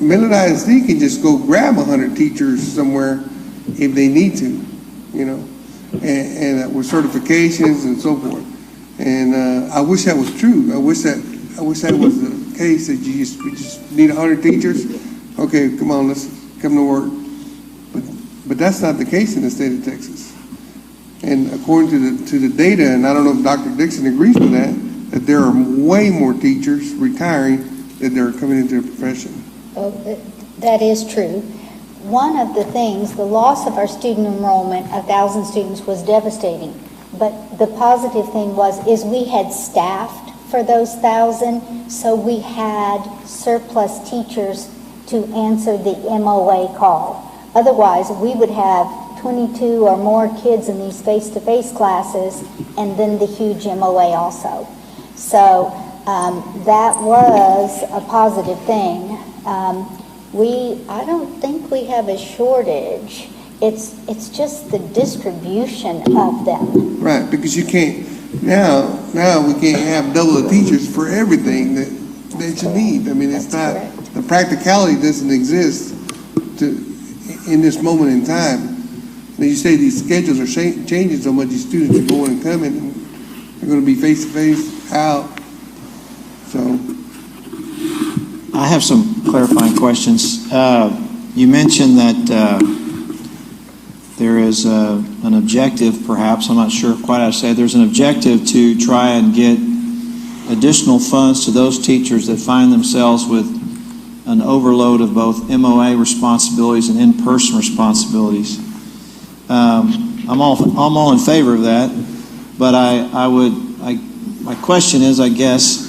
Midland ISD can just go grab 100 teachers somewhere if they need to, and with certifications and so forth. And I wish that was true. I wish that was the case, that we just need 100 teachers. Okay, come on, let's come to work. But that's not the case in the state of Texas. And according to the data, and I don't know if Dr. Dixon agrees with that there are way more teachers retiring than they're coming into the profession. Oh, that is true. One of the things, the loss of our student enrollment, 1,000 students, was devastating. But the positive thing is we had staffed for those 1,000, so we had surplus teachers to answer the MOA call. Otherwise, we would have 22 or more kids in these face-to-face classes, and then the huge MOA also. So that was a positive thing. I don't think we have a shortage. It's just the distribution of them. Right, because you can't, now we can't have double the teachers for everything that you need. I mean, it's not, correct. The practicality doesn't exist in this moment in time. When you say these schedules are changing so much, these students are going and coming, and they're going to be face-to-face, out. So I have some clarifying questions. You mentioned that there is an objective, perhaps, I'm not sure quite how to say it, there's an objective to try and get additional funds to those teachers that find themselves with an overload of both MOA responsibilities and in-person responsibilities. I'm all in favor of that, but my question is, I guess,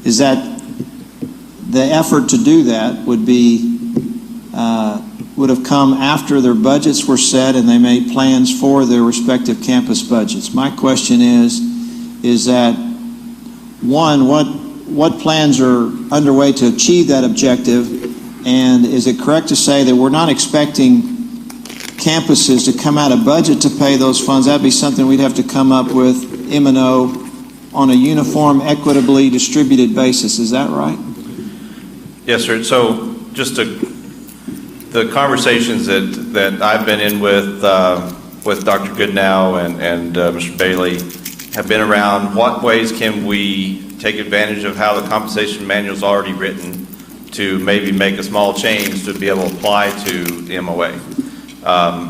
is that the effort to do that would have come after their budgets were set and they made plans for their respective campus budgets. My question is that, one, what plans are underway to achieve that objective, and is it correct to say that we're not expecting campuses to come out of budget to pay those funds? That'd be something we'd have to come up with M&O on a uniform, equitably distributed basis. Is that right? Yes, sir. So just the conversations that I've been in with Dr. Goodnow and Mr. Bailey have been around what ways can we take advantage of how the compensation manual is already written to maybe make a small change to be able to apply to the MOA.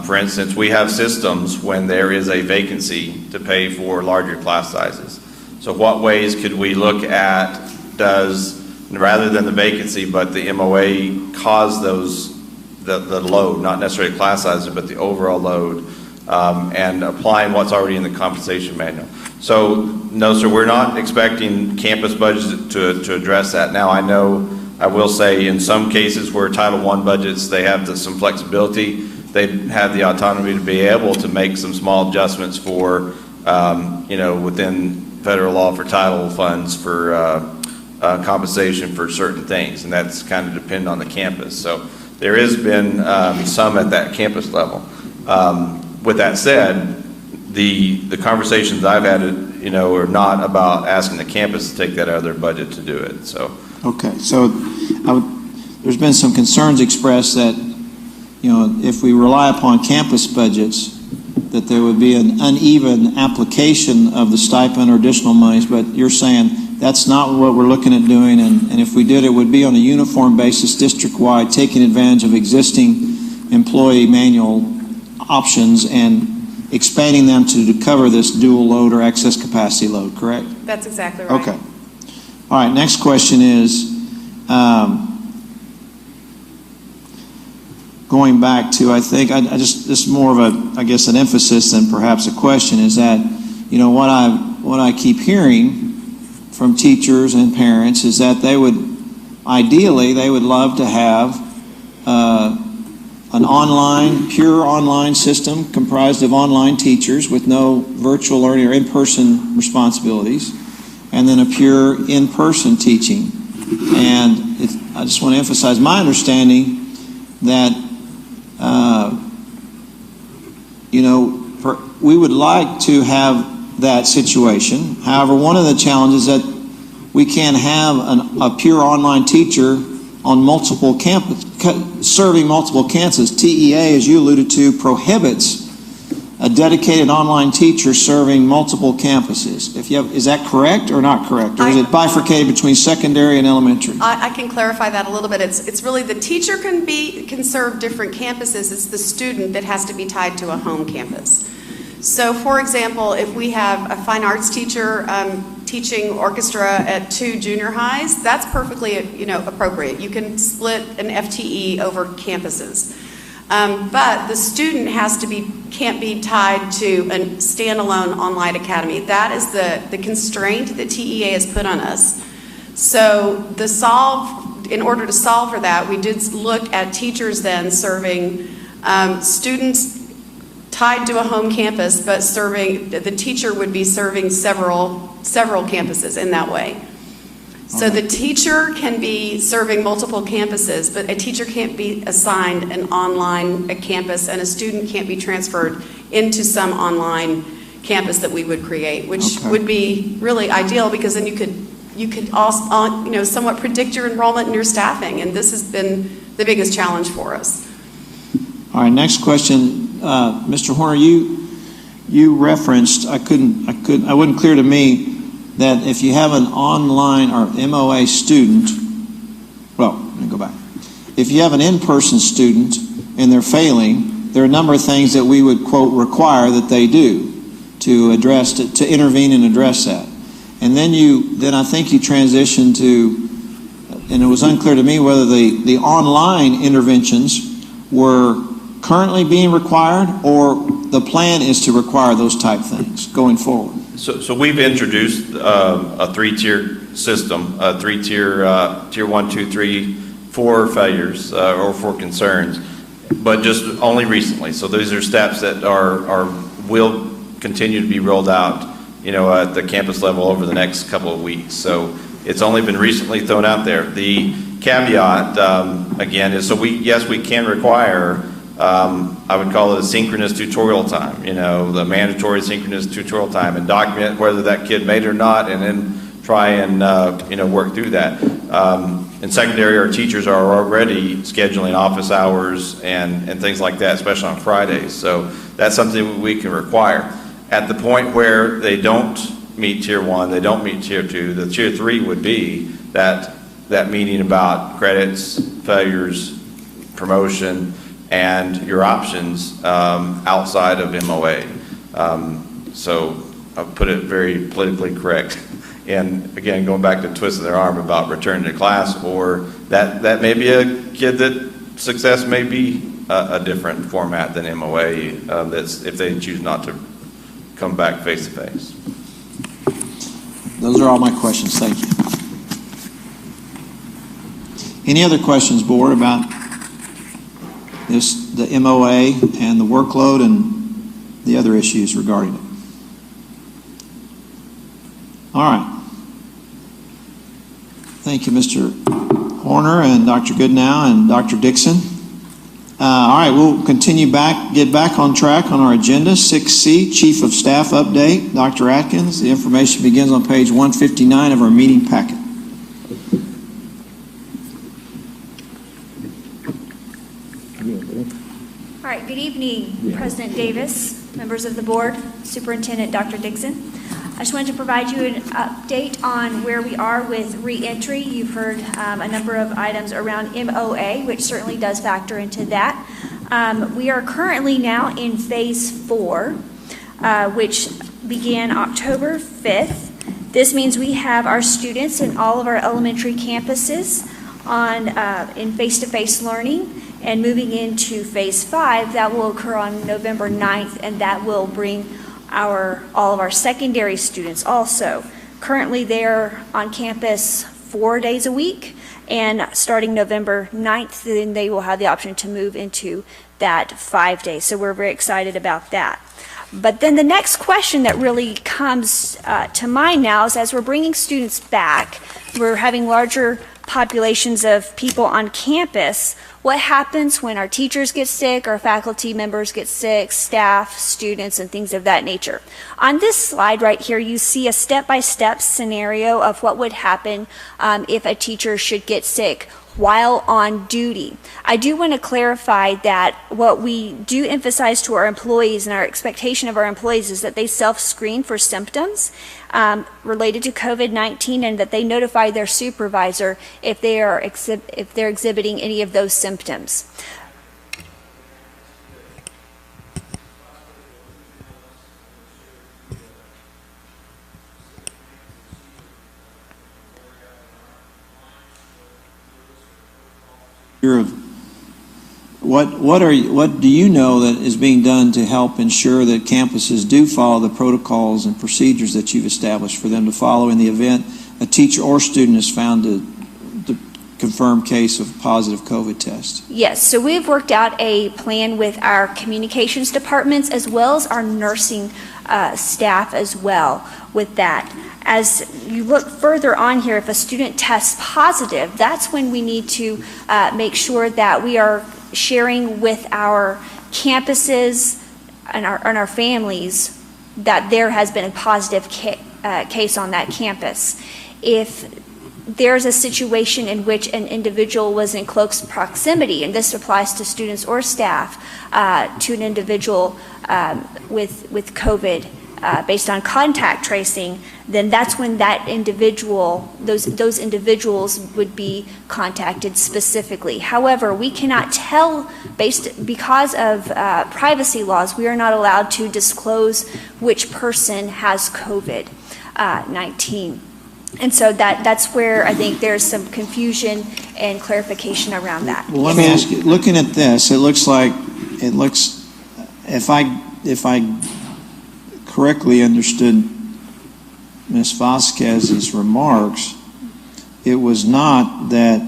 For instance, we have systems when there is a vacancy to pay for larger class sizes. So what ways could we look at, rather than the vacancy, but the MOA cause the load, not necessarily class sizes, but the overall load, and applying what's already in the compensation manual. So no, sir, we're not expecting campus budgets to address that. Now, I will say in some cases where Title I budgets, they have some flexibility. They have the autonomy to be able to make some small adjustments for, within federal law for title funds for compensation for certain things, and that's kind of dependent on the campus. So there has been some at that campus level. With that said, the conversations I've had, are not about asking the campus to take that out of their budget to do it. So okay, so there's been some concerns expressed that if we rely upon campus budgets, that there would be an uneven application of the stipend or additional monies, but you're saying that's not what we're looking at doing, and if we did, it would be on a uniform basis, district-wide, taking advantage of existing employee manual options and expanding them to cover this dual load or excess capacity load, correct? That's exactly right. Okay. All right, next question is, going back to, I think, this is more of a, I guess, an emphasis than perhaps a question, is that, you know, what I keep hearing from teachers and parents is that they would love to have an pure online system comprised of online teachers with no virtual learning or in-person responsibilities, and then a pure in-person teaching. And I just want to emphasize my understanding that we would like to have that situation. However, one of the challenges is that we can't have a pure online teacher on multiple campuses, serving multiple campuses. TEA, as you alluded to, prohibits a dedicated online teacher serving multiple campuses. Is that correct or not correct? Or is it bifurcated between secondary and elementary? I can clarify that a little bit. It's really the teacher can serve different campuses. It's the student that has to be tied to a home campus. So, for example, if we have a fine arts teacher teaching orchestra at 2 junior highs, that's perfectly appropriate. You can split an FTE over campuses. But the student can't be tied to a standalone online academy. That is the constraint that TEA has put on us. So in order to solve for that, we did look at teachers then serving students tied to a home campus, but the teacher would be serving several campuses in that way. So the teacher can be serving multiple campuses, but a teacher can't be assigned an online campus, and a student can't be transferred into some online campus that we would create, which would be really ideal, because then you could also, somewhat predict your enrollment and your staffing, and this has been the biggest challenge for us. All right, next question. Mr. Horner, you referenced, it wasn't clear to me that if you have an online or MOA student, well, let me go back. If you have an in-person student and they're failing, there are a number of things that we would, quote, require that they do to intervene and address that. And then I think you transitioned to, and it was unclear to me whether the online interventions were currently being required, or the plan is to require those type things going forward. So we've introduced a 3-tier system, a 3-tier, tier 1, 2, 3, 4 failures or 4 concerns, but just only recently. So those are steps that will continue to be rolled out, at the campus level over the next couple of weeks. So it's only been recently thrown out there. The caveat, again, is yes, we can require, I would call it a synchronous tutorial time, the mandatory synchronous tutorial time, and document whether that kid made it or not, and then try and, work through that. In secondary, our teachers are already scheduling office hours and things like that, especially on Fridays. So that's something we can require. At the point where they don't meet tier 1, they don't meet tier 2, the tier 3 would be that meeting about credits, failures, promotion, and your options outside of MOA. So I'll put it very politically correct. And again, going back to twisting their arm about returning to class, or that may be a kid that success may be a different format than MOA, that's if they choose not to come back face to face. Those are all my questions. Thank you. Any other questions, board, about the MOA and the workload and the other issues regarding it? All right. Thank you, Mr. Horner and Dr. Goodnow and Dr. Dixon. All right, we'll get back on track on our agenda. 6C, Chief of Staff update. Dr. Atkins, the information begins on page 159 of our meeting packet. All right, good evening, President Davis, members of the board, Superintendent Dr. Dixon. I just wanted to provide you an update on where we are with reentry. You've heard a number of items around MOA, which certainly does factor into that. We are currently now in phase 4, which began October 5th. This means we have our students in all of our elementary campuses in face-to-face learning, and moving into phase 5, that will occur on November 9th, and that will bring all of our secondary students also. Currently, they're on campus 4 days a week, and starting November 9th, then they will have the option to move into that 5 days. So we're very excited about that. But then the next question that really comes to mind now is, as we're bringing students back, we're having larger populations of people on campus. What happens when our teachers get sick, our faculty members get sick, staff, students, and things of that nature? On this slide right here, you see a step-by-step scenario of what would happen if a teacher should get sick while on duty. I do want to clarify that what we do emphasize to our employees, and our expectation of our employees, is that they self-screen for symptoms related to COVID-19, and that they notify their supervisor if they're exhibiting any of those symptoms. What do you know that is being done to help ensure that campuses do follow the protocols and procedures that you've established for them to follow in the event a teacher or student is found to confirmed case of positive COVID test? Yes, so we've worked out a plan with our communications departments as well as our nursing staff as well with that. As you look further on here, if a student tests positive, that's when we need to make sure that we are sharing with our campuses and our families that there has been a positive case on that campus. If there's a situation in which an individual was in close proximity, and this applies to students or staff, to an individual with COVID, based on contact tracing, then that's when that individual, those individuals would be contacted specifically. However, we cannot tell, because of privacy laws, we are not allowed to disclose which person has COVID-19. And so that's where I think there's some confusion and clarification around that. Well, let me ask you, looking at this, it looks, if I correctly understood Ms. Vasquez's remarks, it was not that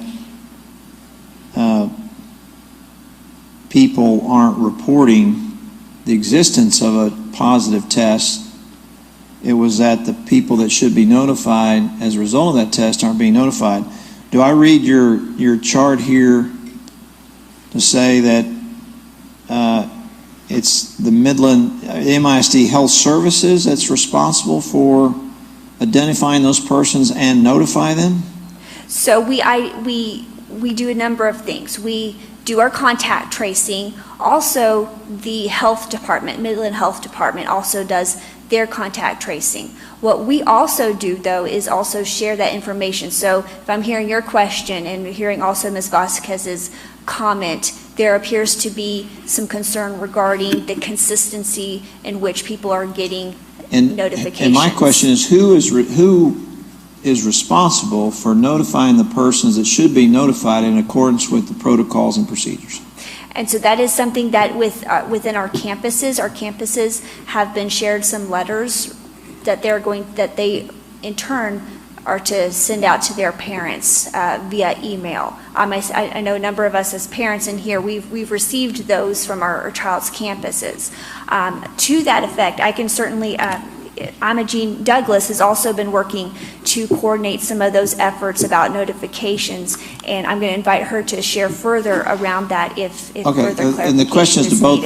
people aren't reporting the existence of a positive test. It was that the people that should be notified as a result of that test aren't being notified. Do I read your chart here to say that it's the Midland MISD Health Services that's responsible for identifying those persons and notify them? So we do a number of things. We do our contact tracing. Also, the health department, Midland Health Department, also does their contact tracing. What we also do, though, is also share that information. So if I'm hearing your question and hearing also Ms. Vasquez's comment, there appears to be some concern regarding the consistency in which people are getting notifications. And my question is, who is responsible for notifying the persons that should be notified in accordance with the protocols and procedures? And so that is something that within our campuses have been shared some letters that they in turn are to send out to their parents via email. I know a number of us as parents in here, we've received those from our child's campuses. To that effect, I can certainly, Imogene Douglas has also been working to coordinate some of those efforts about notifications, and I'm going to invite her to share further around that if further clarification and the question is to both,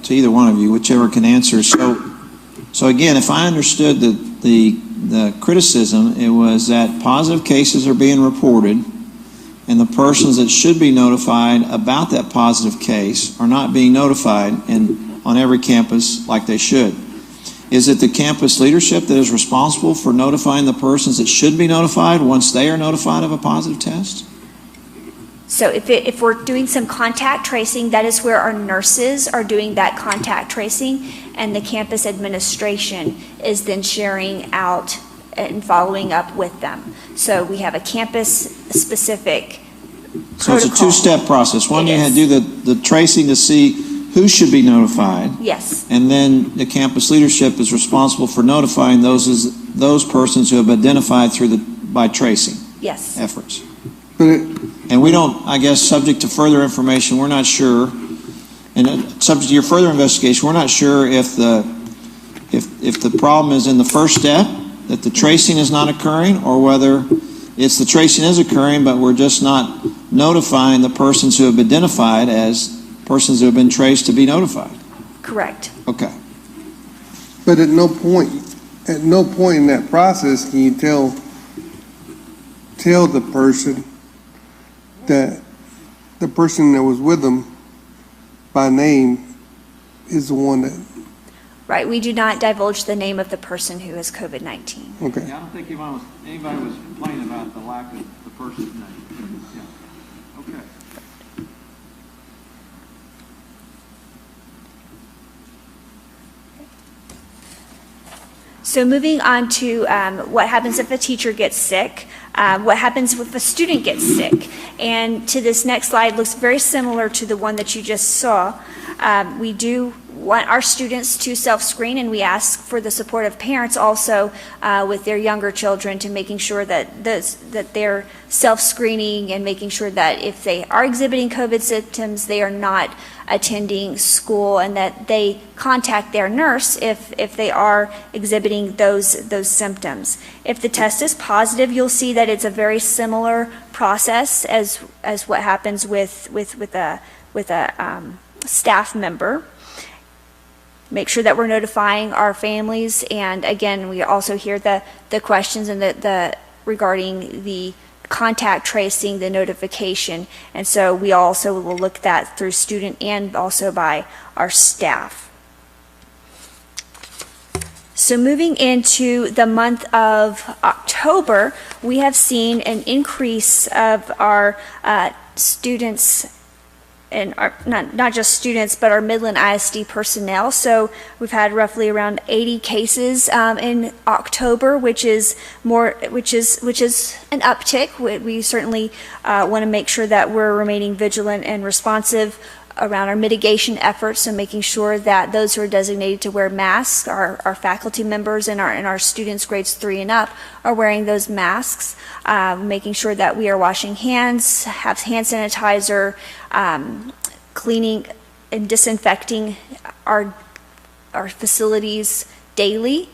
to either one of you, whichever can answer. So again, if I understood the criticism, it was that positive cases are being reported, and the persons that should be notified about that positive case are not being notified, and on every campus like they should. Is it the campus leadership that is responsible for notifying the persons that should be notified once they are notified of a positive test? So if we're doing some contact tracing, that is where our nurses are doing that contact tracing, and the campus administration is then sharing out and following up with them. So we have a campus-specific So it's a protocol. two-step process. One, It you had is. to do the tracing to see who should be notified. Yes. And then the campus leadership is responsible for notifying those persons who have identified by tracing Yes. efforts. But And we don't, I guess, subject to further information, we're not sure, and subject to your further investigation, we're not sure if the problem is in the first step, that the tracing is not occurring, or whether it's the tracing is occurring, but we're just not notifying the persons who have been identified as persons who have been traced to be notified. Correct. Okay. But at no point in that process can you tell the person that the person that was with them by name is the one that. Right. We do not divulge the name of the person who has COVID-19. Okay. Yeah, I don't think anybody was complaining about the lack of the person's name. Yeah. Okay. So moving on to what happens if a teacher gets sick, what happens if a student gets sick. And to this next slide looks very similar to the one that you just saw. We do want our students to self-screen, and we ask for the support of parents also with their younger children to making sure that they're self-screening and making sure that if they are exhibiting COVID symptoms, they are not attending school, and that they contact their nurse if they are exhibiting those symptoms. If the test is positive, you'll see that it's a very similar process as what happens with a staff member. Make sure that we're notifying our families, and again, we also hear the questions and the regarding the contact tracing, the notification, and so we also will look at that through student and also by our staff. So moving into the month of October, we have seen an increase of our students, and not just students, but our Midland ISD personnel. So we've had roughly around 80 cases in October, which is an uptick. We certainly want to make sure that we're remaining vigilant and responsive around our mitigation efforts, and making sure that those who are designated to wear masks, our faculty members and our students grades 3 and up, are wearing those masks, making sure that we are washing hands, have hand sanitizer, cleaning and disinfecting our facilities daily.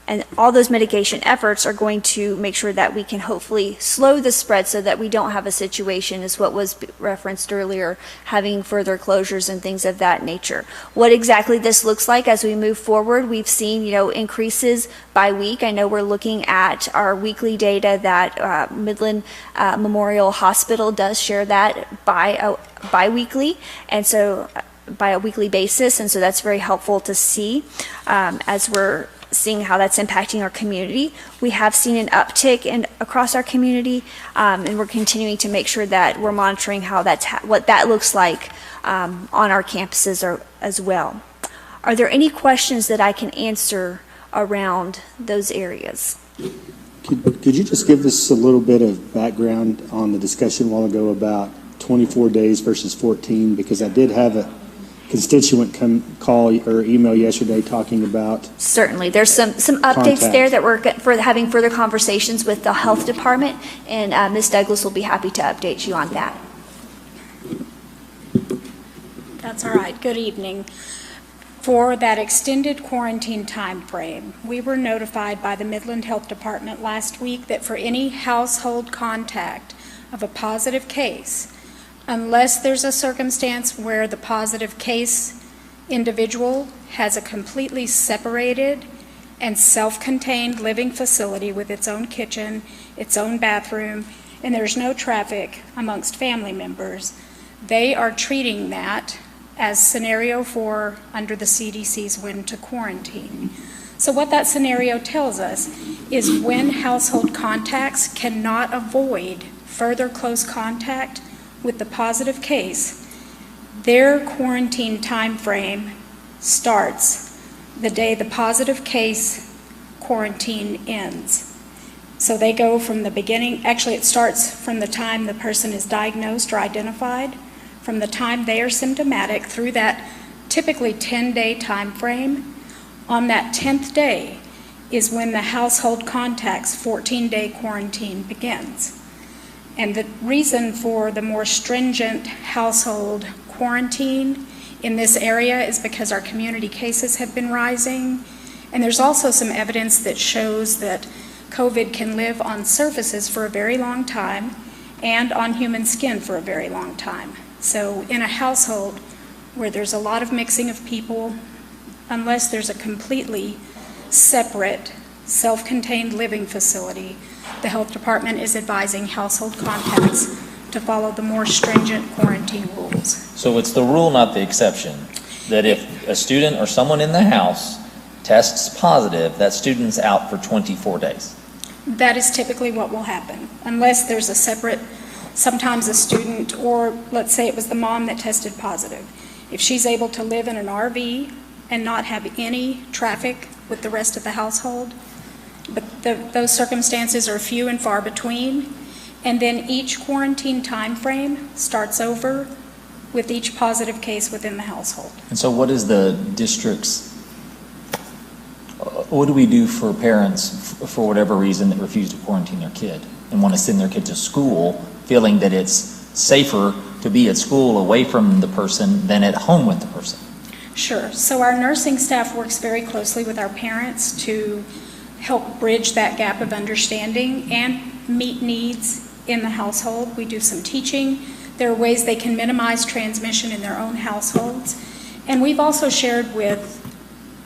And all those mitigation efforts are going to make sure that we can hopefully slow the spread so that we don't have a situation, as what was referenced earlier, having further closures and things of that nature. What exactly this looks like as we move forward, we've seen, increases by week. I know we're looking at our weekly data that Midland Memorial Hospital does share that bi-weekly, and so by a weekly basis, and so that's very helpful to see as we're seeing how that's impacting our community. We have seen an uptick across our community, and we're continuing to make sure that we're monitoring how what that looks like on our campuses as well. Are there any questions that I can answer around those areas? Could you just give us a little bit of background on the discussion a while ago about 24 days versus 14? Because I did have a constituent call or email yesterday talking about. Certainly. There's some updates there that we're having further conversations with the health department, and Ms. Douglas will be happy to update you on that. That's all right. Good evening. For that extended quarantine time frame, we were notified by the Midland Health Department last week that for any household contact of a positive case, unless there's a circumstance where the positive case individual has a completely separated and self-contained living facility with its own kitchen, its own bathroom, and there's no traffic amongst family members, they are treating that as scenario 4 under the CDC's when to quarantine. So what that scenario tells us is when household contacts cannot avoid further close contact with the positive case, their quarantine time frame starts the day the positive case quarantine ends. So they go from the beginning, actually it starts from the time the person is diagnosed or identified, from the time they are symptomatic through that typically 10-day time frame. On that 10th day is when the household contact's 14-day quarantine begins. And the reason for the more stringent household quarantine in this area is because our community cases have been rising. And there's also some evidence that shows that COVID can live on surfaces for a very long time and on human skin for a very long time. So in a household where there's a lot of mixing of people, unless there's a completely separate, self-contained living facility, the health department is advising household contacts to follow the more stringent quarantine rules. So it's the rule, not the exception, that if a student or someone in the house tests positive, that student's out for 24 days. That is typically what will happen, unless there's a separate, sometimes a student, or let's say it was the mom that tested positive. If she's able to live in an RV and not have any traffic with the rest of the household, but those circumstances are few and far between, and then each quarantine time frame starts over with each positive case within the household. And so what is the district's, what do we do for parents for whatever reason that refuse to quarantine their kid and want to send their kid to school feeling that it's safer to be at school away from the person than at home with the person? Sure. So our nursing staff works very closely with our parents to help bridge that gap of understanding and meet needs in the household. We do some teaching. There are ways they can minimize transmission in their own households. And we've also shared with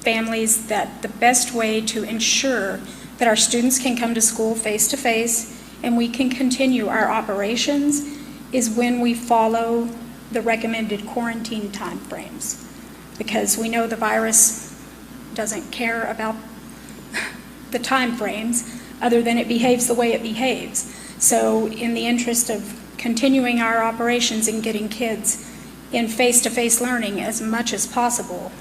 families that the best way to ensure that our students can come to school face-to-face and we can continue our operations is when we follow the recommended quarantine timeframes. Because we know the virus doesn't care about the time frames other than it behaves the way it behaves. So in the interest of continuing our operations and getting kids in face-to-face learning as much as possible,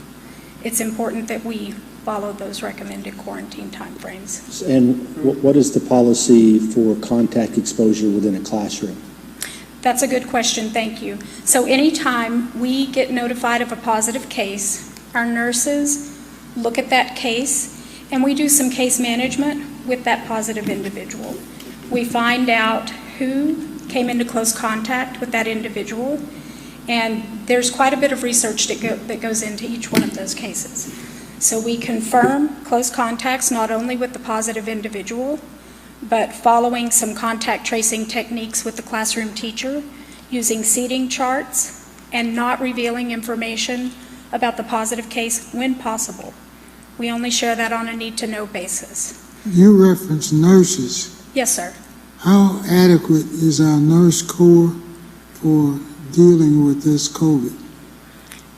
it's important that we follow those recommended quarantine timeframes. And what is the policy for contact exposure within a classroom? That's a good question, thank you. So anytime we get notified of a positive case, our nurses look at that case and we do some case management with that positive individual. We find out who came into close contact with that individual, and there's quite a bit of research that goes into each one of those cases. So we confirm close contacts not only with the positive individual, but following some contact tracing techniques with the classroom teacher, using seating charts, and not revealing information about the positive case when possible. We only share that on a need-to-know basis. You reference nurses. Yes, sir. How adequate is our nurse corps for dealing with this COVID?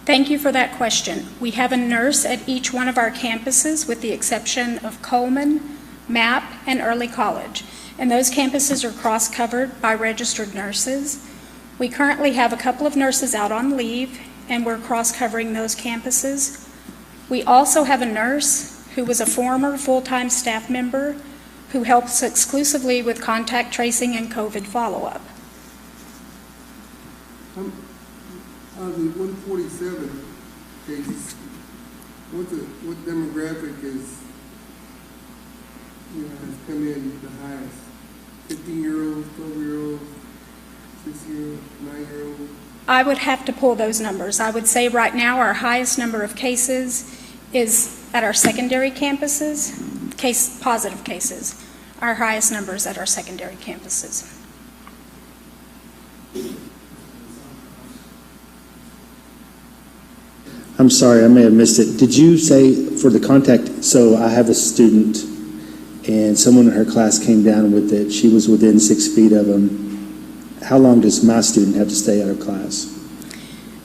Thank you for that question. We have a nurse at each one of our campuses with the exception of Coleman, MAP, and Early College. And those campuses are cross-covered by registered nurses. We currently have a couple of nurses out on leave, and we're cross-covering those campuses. We also have a nurse who was a former full-time staff member who helps exclusively with contact tracing and COVID follow-up. Out of the 147 cases, what demographic is, has come in the highest? 15-year-olds, 12-year-olds, 6-year-olds, 9-year-olds? I would have to pull those numbers. I would say right now our highest number of cases is at our secondary campuses, positive cases. Our highest numbers at our secondary campuses. I'm sorry, I may have missed it. Did you say for the contact, so I have a student and someone in her class came down with it, she was within 6 feet of them. How long does my student have to stay out of class?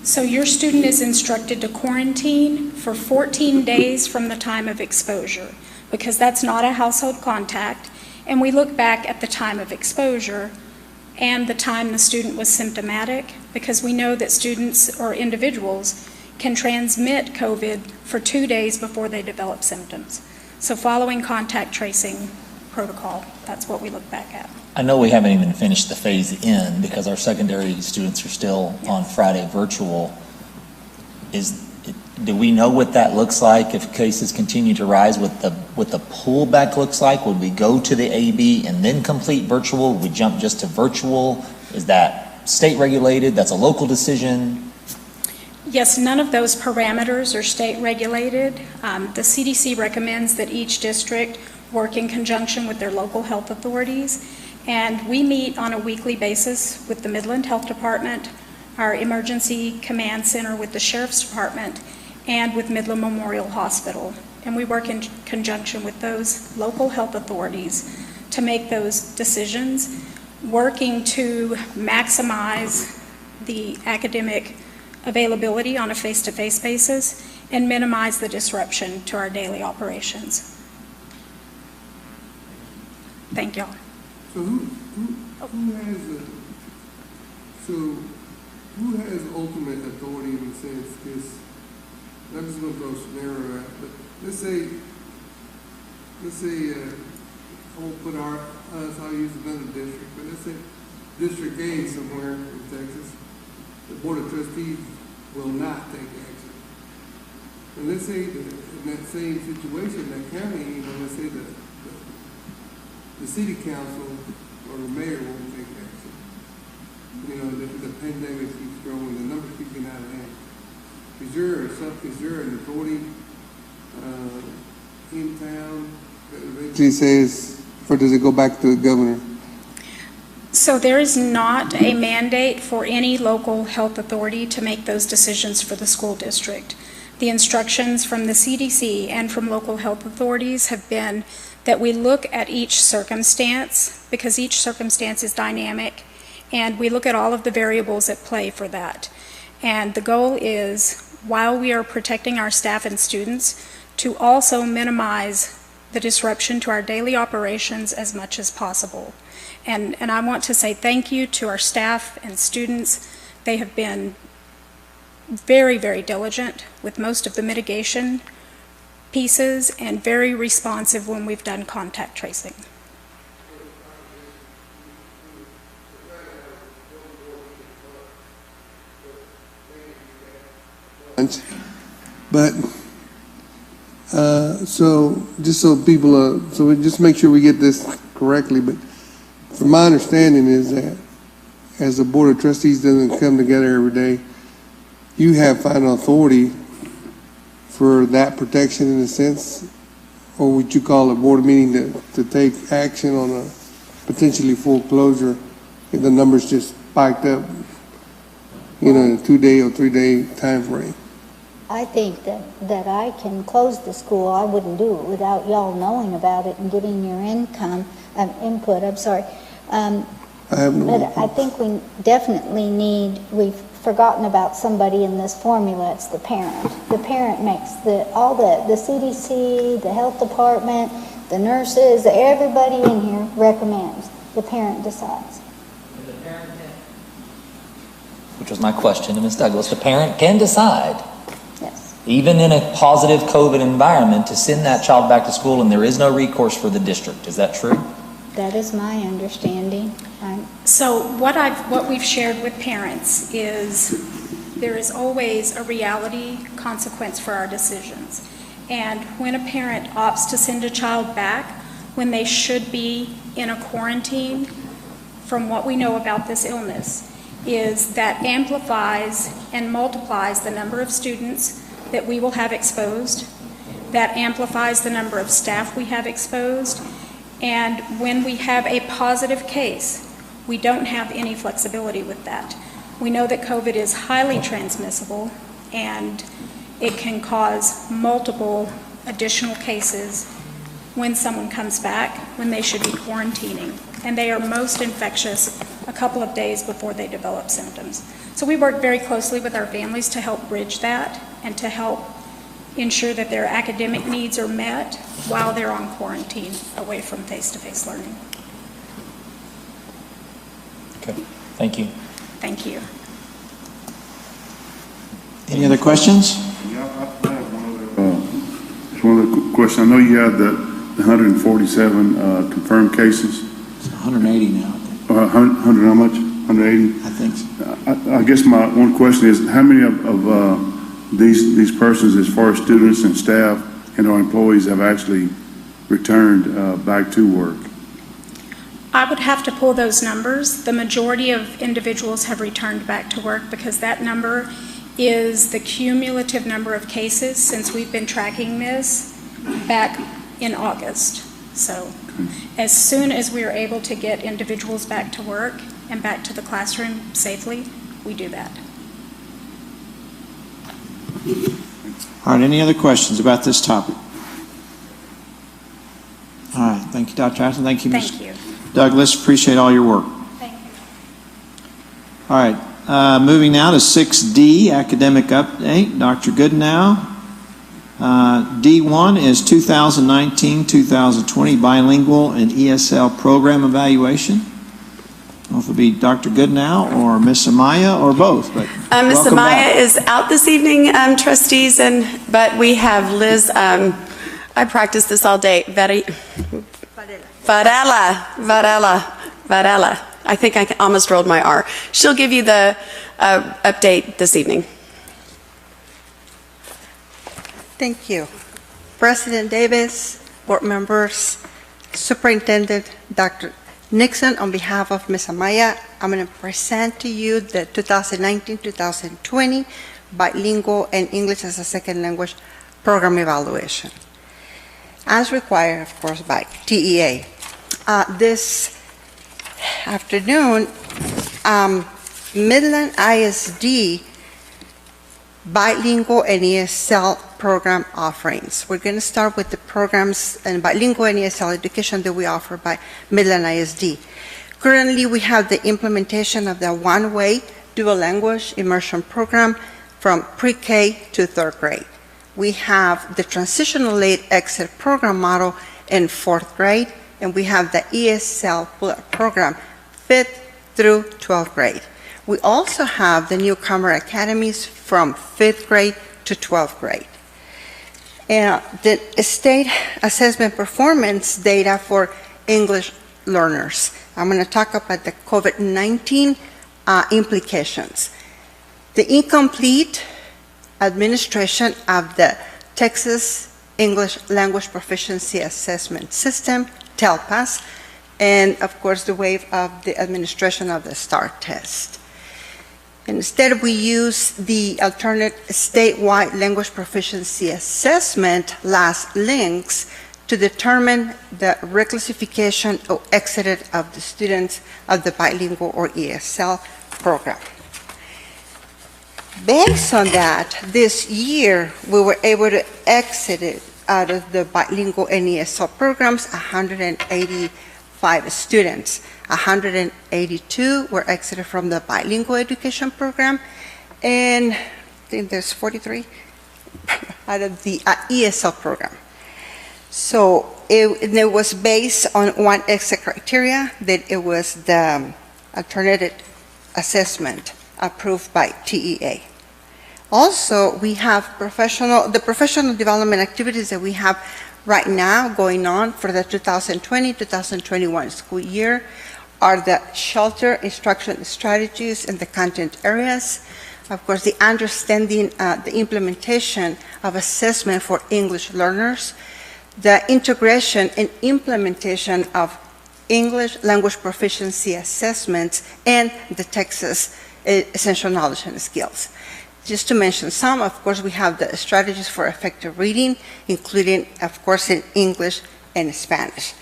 So your student is instructed to quarantine for 14 days from the time of exposure, because that's not a household contact. And we look back at the time of exposure and the time the student was symptomatic, because we know that students or individuals can transmit COVID for 2 days before they develop symptoms. So following contact tracing protocol, that's what we look back at. I know we haven't even finished the phase in because our secondary students are still on Friday virtual. Do we know what that looks like if cases continue to rise? What the pullback looks like? Would we go to the AB and then complete virtual? Would we jump just to virtual? Is that state regulated? That's a local decision? Yes, none of those parameters are state regulated. The CDC recommends that each district work in conjunction with their local health authorities. And we meet on a weekly basis with the Midland Health Department, our Emergency Command Center with the Sheriff's Department, and with Midland Memorial Hospital. And we work in conjunction with those local health authorities to make those decisions, working to maximize the academic availability on a face-to-face basis and minimize the disruption to our daily operations. Thank y'all. So who has ultimate authority in the sense, because I'm just going to throw a scenario out, but let's say I won't put I'll use another district, but let's say District A somewhere in Texas, the Board of Trustees will not take action. And let's say that in that same situation, that county, let's say the city council or the mayor won't take action. The pandemic keeps growing, the numbers keep getting out of hand. Is there an authority in town that eventually says, or does it go back to the governor? So there is not a mandate for any local health authority to make those decisions for the school district. The instructions from the CDC and from local health authorities have been that we look at each circumstance, because each circumstance is dynamic, and we look at all of the variables at play for that. And the goal is, while we are protecting our staff and students, to also minimize the disruption to our daily operations as much as possible. And I want to say thank you to our staff and students. They have been very, very diligent with most of the mitigation pieces and very responsive when we've done contact tracing. But so just so people, so we just make sure we get this correctly. But from my understanding is that as the Board of Trustees doesn't come together every day, you have final authority for that protection in a sense, or would you call a board meeting to take action on a potentially full closure if the numbers just spiked up, in a 2-day or 3-day time frame? I think that I can close the school. I wouldn't do it without y'all knowing about it and getting your input. But I think we definitely we've forgotten about somebody in this formula. It's the parent. The parent makes the CDC, the health department, the nurses, everybody in here recommends. The parent decides. Which was my question to Ms. Douglas. The parent can decide, yes, even in a positive COVID environment, to send that child back to school, and there is no recourse for the district. Is that true? That is my understanding. So what we've shared with parents is there is always a reality consequence for our decisions. And when a parent opts to send a child back when they should be in a quarantine, from what we know about this illness, is that amplifies and multiplies the number of students that we will have exposed, that amplifies the number of staff we have exposed, and when we have a positive case, we don't have any flexibility with that. We know that COVID is highly transmissible, and it can cause multiple additional cases when someone comes back when they should be quarantining. And they are most infectious a couple of days before they develop symptoms. So we work very closely with our families to help bridge that and to help ensure that their academic needs are met while they're on quarantine away from face-to-face learning. Okay, thank you. Thank you. Any other questions? Yeah, I have just one other question. I know you have the 147 confirmed cases. It's 180 now, I think. 100 how much? 180? I think so. I guess my one question is, how many of these persons, as far as students and staff and our employees, have actually returned back to work? I would have to pull those numbers. The majority of individuals have returned back to work because that number is the cumulative number of cases since we've been tracking this back in August. So as soon as we are able to get individuals back to work and back to the classroom safely, we do that. All right, any other questions about this topic? All right, thank you, Dr. Ashton. Thank you, Ms. Thank you. Douglas. Appreciate all your work. Thank you. All right, moving now to 6D, academic update. Dr. Goodenow. D1 is 2019-2020 bilingual and ESL program evaluation. I don't know if it'll be Dr. Goodenow or Ms. Amaya or both, but Ms. welcome Amaya back. is out this evening, trustees, but we have Liz, I practiced this all day, Varela. I think I almost rolled my R. She'll give you the update this evening. Thank you. President Davis, board members, Superintendent Dr. Nixon, on behalf of Ms. Amaya, I'm going to present to you the 2019-2020 bilingual and English as a second language program evaluation, as required, of course, by TEA. This afternoon, Midland ISD bilingual and ESL program offerings. We're going to start with the programs and bilingual and ESL education that we offer by Midland ISD. Currently, we have the implementation of the one-way dual language immersion program from pre-K to third grade. We have the transitional late exit program model in fourth grade, and we have the ESL program 5th through 12th grade. We also have the newcomer academies from 5th grade to 12th grade. And the state assessment performance data for English learners. I'm going to talk about the COVID-19 implications. The incomplete administration of the Texas English Language Proficiency Assessment System, TELPAS, and of course the waive of the administration of the STAR test. Instead, we use the alternate statewide language proficiency assessment last links to determine the reclassification or exit of the students of the bilingual or ESL program. Based on that, this year we were able to exit out of the bilingual and ESL programs 185 students. 182 were exited from the bilingual education program, and I think there's 43 out of the ESL program. So it was based on one exit criteria, that it was the alternative assessment approved by TEA. Also, we have the professional development activities that we have right now going on for the 2020-2021 school year are the shelter instruction strategies and the content areas. Of course, the understanding, the implementation of assessment for English learners, the integration and implementation of English language proficiency assessments, and the Texas essential knowledge and skills. Just to mention some, of course, we have the strategies for effective reading, including, of course, in English and Spanish.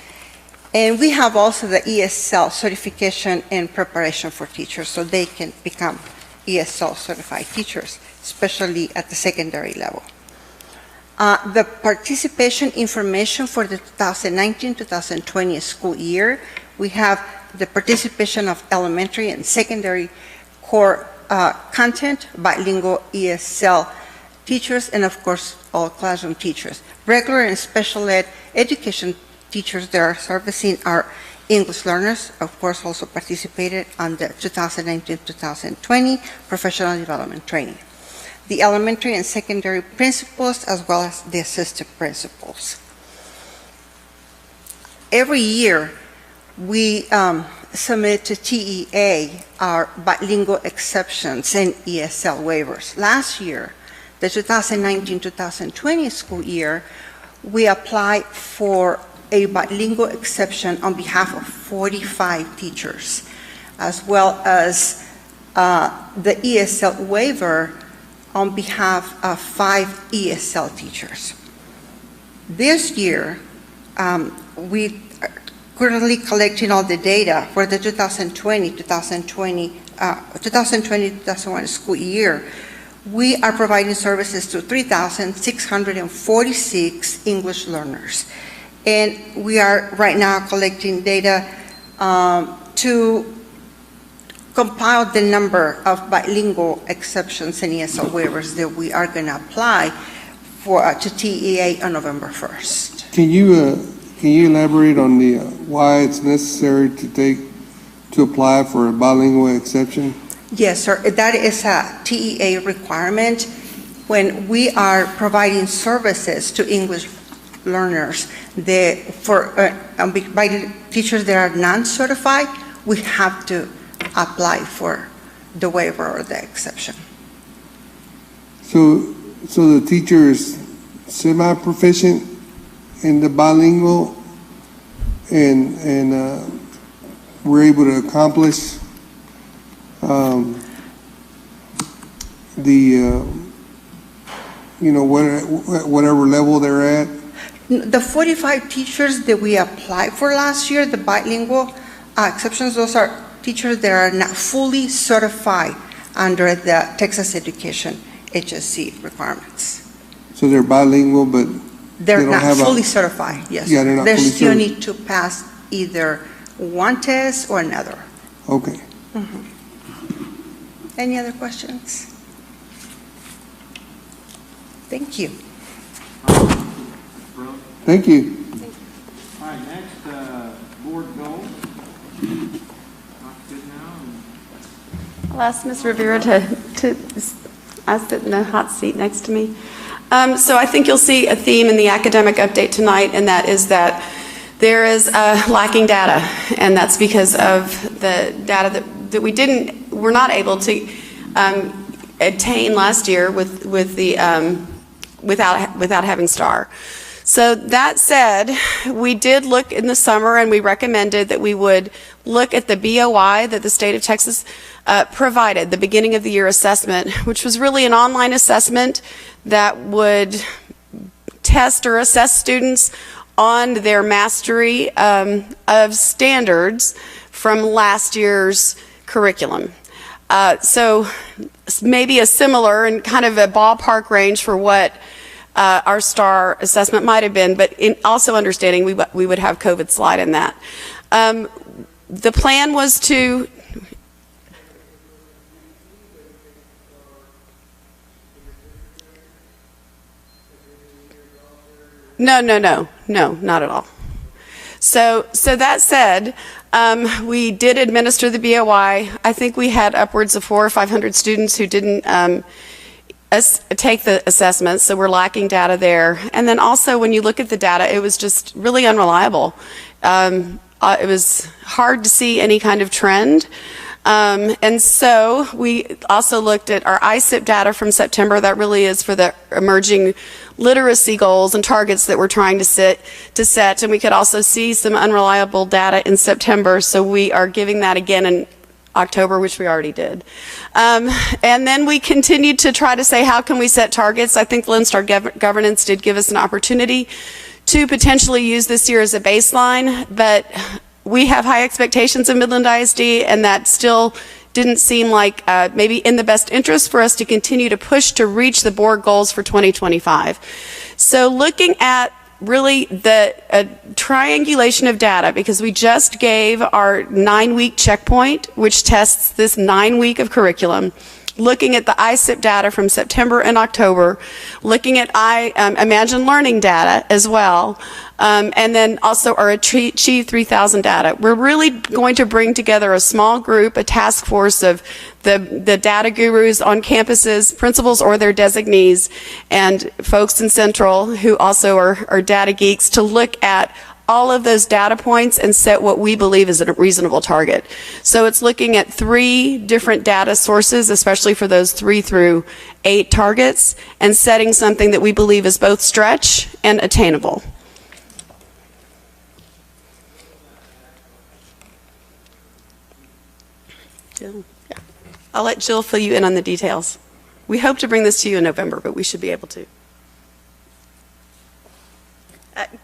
And we have also the ESL certification and preparation for teachers, so they can become ESL certified teachers, especially at the secondary level. The participation information for the 2019-2020 school year, we have the participation of elementary and secondary core content, bilingual ESL teachers, and of course, all classroom teachers. Regular and special ed education teachers that are servicing our English learners, of course, also participated on the 2019-2020 professional development training. The elementary and secondary principals, as well as the assistant principals. Every year, we submit to TEA our bilingual exceptions and ESL waivers. Last year, the 2019-2020 school year, we applied for a bilingual exception on behalf of 45 teachers, as well as the ESL waiver on behalf of 5 ESL teachers. This year, we are currently collecting all the data for the 2020-2021 school year. We are providing services to 3,646 English learners. And we are right now collecting data to compile the number of bilingual exceptions and ESL waivers that we are going to apply to TEA on November 1st. Can you elaborate on the why it's necessary to apply for a bilingual exception? Yes, sir. That is a TEA requirement when we are providing services to English learners. By the teachers that are non-certified, we have to apply for the waiver or the exception. So the teacher is semi-proficient in the bilingual, and we're able to accomplish whatever level they're at. The 45 teachers that we applied for last year, the bilingual exceptions, those are teachers that are not fully certified under the Texas Education HSC requirements. So they're bilingual, but they're not fully certified, yes. Yeah, they're not They fully still certified. need to pass either one test or another. Okay. Mhm. Any other questions? Thank you. Thank you. All right, next, board goals. I'll ask Ms. Rivera to sit in the hot seat next to me. So I think you'll see a theme in the academic update tonight, and that is that there is lacking data, and that's because of the data that we're not able to obtain last year without having STAR. So that said, we did look in the summer, and we recommended that we would look at the BOI that the state of Texas provided, the beginning of the year assessment, which was really an online assessment that would test or assess students on their mastery of standards from last year's curriculum. So maybe a similar and kind of a ballpark range for what our STAR assessment might have been, but also understanding we would have COVID slide in that. The plan was to No, not at all. So that said, we did administer the BOI. I think we had upwards of 400 or 500 students who didn't take the assessment, so we're lacking data there. And then also, when you look at the data, it was just really unreliable. It was hard to see any kind of trend. And so we also looked at our ISIP data from September. That really is for the emerging literacy goals and targets that we're trying to set. And we could also see some unreliable data in September, so we are giving that again in October, which we already did. And then we continued to try to say, how can we set targets? I think Lone Star Governance did give us an opportunity to potentially use this year as a baseline, but we have high expectations of Midland ISD, and that still didn't seem like maybe in the best interest for us to continue to push to reach the board goals for 2025. So looking at really the triangulation of data, because we just gave our 9-week checkpoint, which tests this 9 week of curriculum. looking at the ISIP data from September and October, looking at Imagine Learning data as well, and then also our Achieve 3000 data. We're really going to bring together a small group, a task force of the data gurus on campuses, principals or their designees, and folks in Central who also are data geeks to look at all of those data points and set what we believe is a reasonable target. So it's looking at 3 different data sources, especially for those 3 through 8 targets, and setting something that we believe is both stretch and attainable. Jill? Yeah. I'll let Jill fill you in on the details. We hope to bring this to you in November, but we should be able to.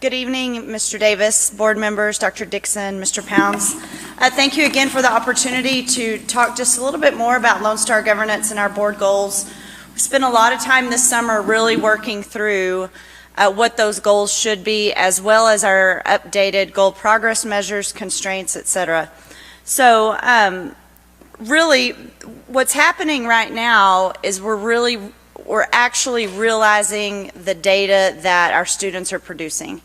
Good evening, Mr. Davis, board members, Dr. Dixon, Mr. Pounds. Thank you again for the opportunity to talk just a little bit more about Lone Star governance and our board goals. We spent a lot of time this summer really working through what those goals should be, as well as our updated goal progress measures, constraints, etc. So really what's happening right now is we're actually realizing the data that our students are producing.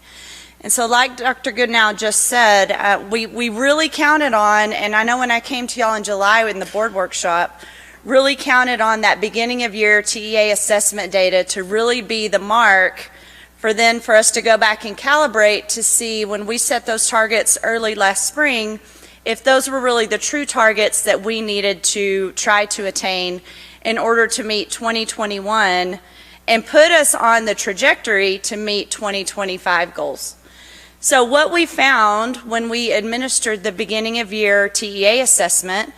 And so like Dr. Goodnow just said, we really counted on, and I know when I came to y'all in July in the board workshop, really counted on that beginning of year TEA assessment data to really be the mark for us to go back and calibrate to see when we set those targets early last spring, if those were really the true targets that we needed to try to attain in order to meet 2021 and put us on the trajectory to meet 2025 goals. So what we found when we administered the beginning of year TEA assessment,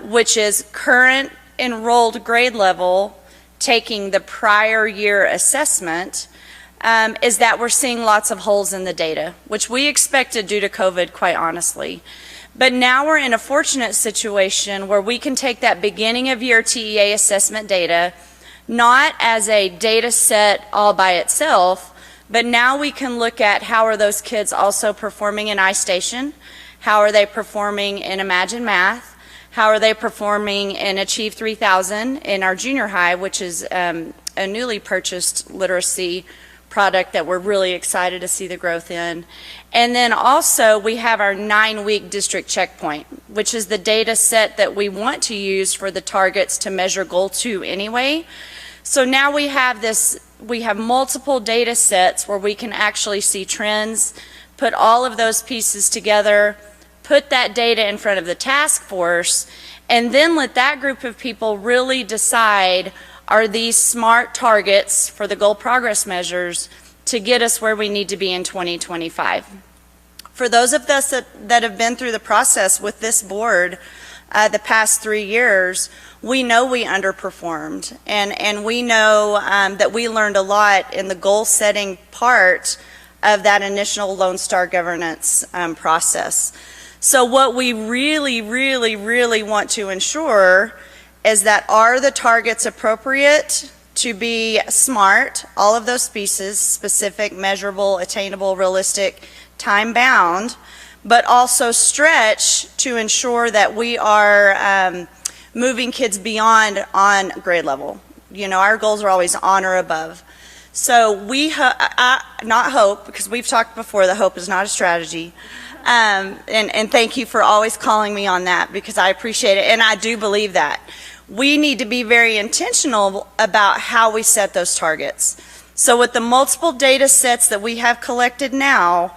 which is current enrolled grade level taking the prior year assessment, is that we're seeing lots of holes in the data, which we expected due to COVID, quite honestly. But now we're in a fortunate situation where we can take that beginning of year TEA assessment data, not as a data set all by itself, but now we can look at how are those kids also performing in iStation, how are they performing in Imagine Math, how are they performing in Achieve 3000 in our junior high, which is a newly purchased literacy product that we're really excited to see the growth in. And then also we have our 9-week district checkpoint, which is the data set that we want to use for the targets to measure goal 2 anyway. So now we have multiple data sets where we can actually see trends, put all of those pieces together, put that data in front of the task force, and then let that group of people really decide, are these smart targets for the goal progress measures to get us where we need to be in 2025. For those of us that have been through the process with this board the past 3 years, we know we underperformed, and we know that we learned a lot in the goal setting part of that initial Lone Star governance process. So what we really, really, really want to ensure is that are the targets appropriate to be SMART, all of those pieces, specific, measurable, attainable, realistic, time-bound, but also stretch to ensure that we are moving kids beyond on grade level. You know, our goals are always on or above. So we, not hope, because we've talked before that hope is not a strategy. And thank you for always calling me on that, because I appreciate it, and I do believe that. We need to be very intentional about how we set those targets. So with the multiple data sets that we have collected now,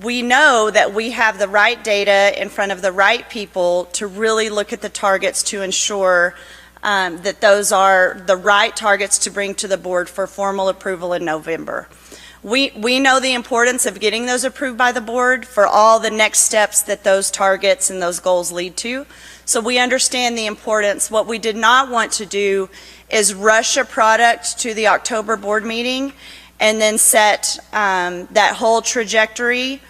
we know that we have the right data in front of the right people to really look at the targets to ensure that those are the right targets to bring to the board for formal approval in November. We know the importance of getting those approved by the board for all the next steps that those targets and those goals lead to. So we understand the importance. What we did not want to do is rush a product to the October board meeting and then set that whole trajectory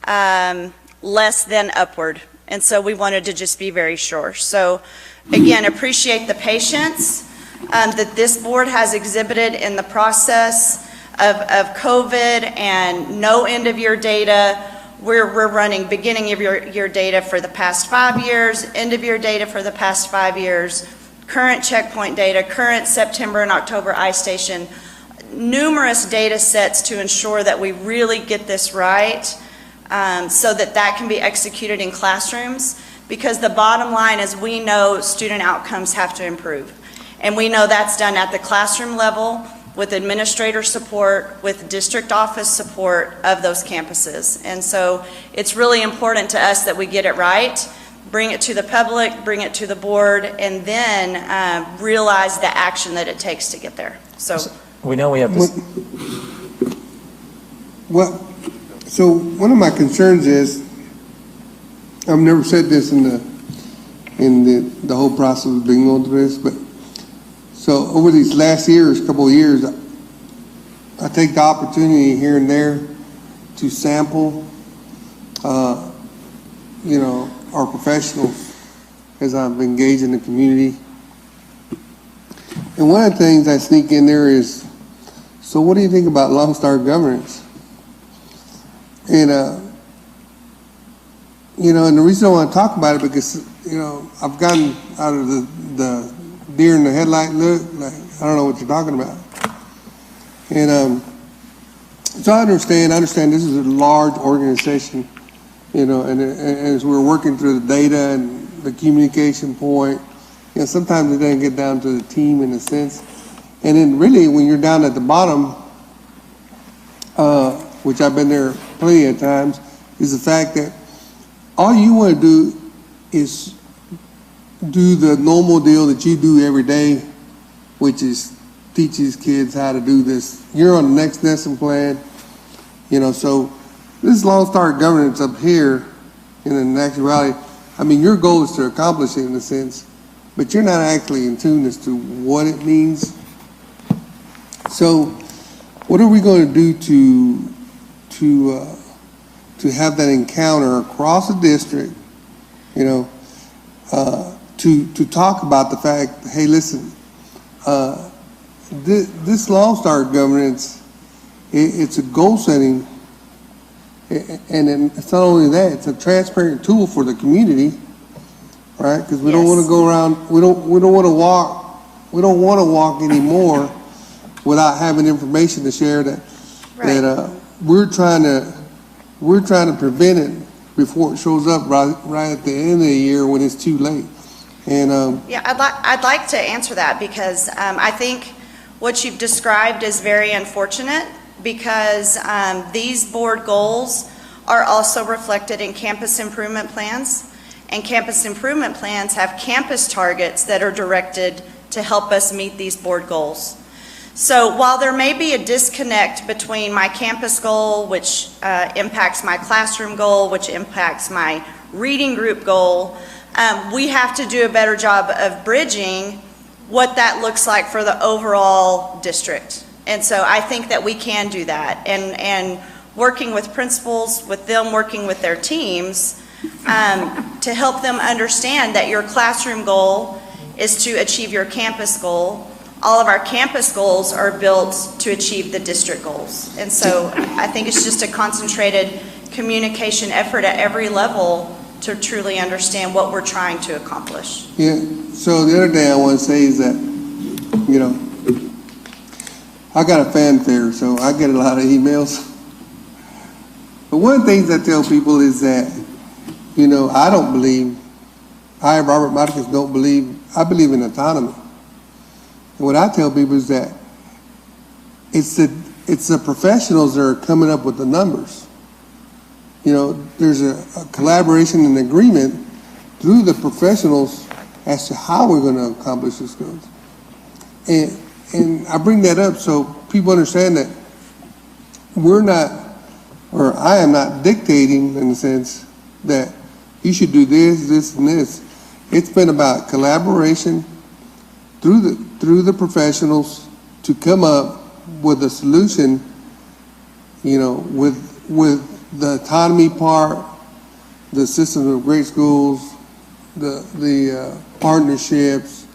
less than upward. And so we wanted to just be very sure. So again, appreciate the patience that this board has exhibited in the process of COVID and no end of year data. We're running beginning of year data for the past 5 years, end of year data for the past 5 years, current checkpoint data, current September and October I-Station, numerous data sets to ensure that we really get this right, so that that can be executed in classrooms, because the bottom line is we know student outcomes have to improve. And we know that's done at the classroom level, with administrator support, with district office support of those campuses. And so it's really important to us that we get it right, bring it to the public, bring it to the board, and then realize the action that it takes to get there. So we know we have this. So one of my concerns is, I've never said this in the whole process of being going through this, but so over these last couple of years, I take the opportunity here and there to sample, our professionals as I've engaged in the community. And one of the things I sneak in there is, so what do you think about Lone Star governance? And, and the reason I want to talk about it because, I've gotten out of the deer in the headlight look, like, I don't know what you're talking about. And so I understand this is a large organization, and as we're working through the data and the communication point, sometimes it doesn't get down to the team in a sense. And then really when you're down at the bottom, which I've been there plenty of times, is the fact that all you want to do is do the normal deal that you do every day, which is teach these kids how to do this. You're on the next lesson plan, so this Lone Star governance up here, in actuality, I mean, your goal is to accomplish it in a sense, but you're not actually in tune as to what it means. So what are we going to do to have that encounter across the district, to talk about the fact, hey, listen, this Lone Star governance, it's a goal setting, and then it's not only that, it's a transparent tool for the community, right? Because we don't want to go around, we don't want to walk anymore without having information to share that we're trying to prevent it before it shows up right at the end of the year when it's too late. And I'd like to answer that because I think what you've described is very unfortunate, because these board goals are also reflected in campus improvement plans, and campus improvement plans have campus targets that are directed to help us meet these board goals. So while there may be a disconnect between my campus goal, which impacts my classroom goal, which impacts my reading group goal, we have to do a better job of bridging what that looks like for the overall district. And so I think that we can do that. And working with principals, with them working with their teams, to help them understand that your classroom goal is to achieve your campus goal. All of our campus goals are built to achieve the district goals. And so I think it's just a concentrated communication effort at every level to truly understand what we're trying to accomplish. Yeah, so the other thing I want to say is that, I got a fanfare, so I get a lot of emails. But one of the things I tell people is that, I, Robert Marcus, I believe in autonomy. And what I tell people is that it's the professionals that are coming up with the numbers. There's a collaboration and agreement through the professionals as to how we're going to accomplish this goals. And I bring that up so people understand that I am not dictating in the sense that you should do this, and this. It's been about collaboration through the professionals to come up with a solution, with the autonomy part, the system of great schools, the partnerships,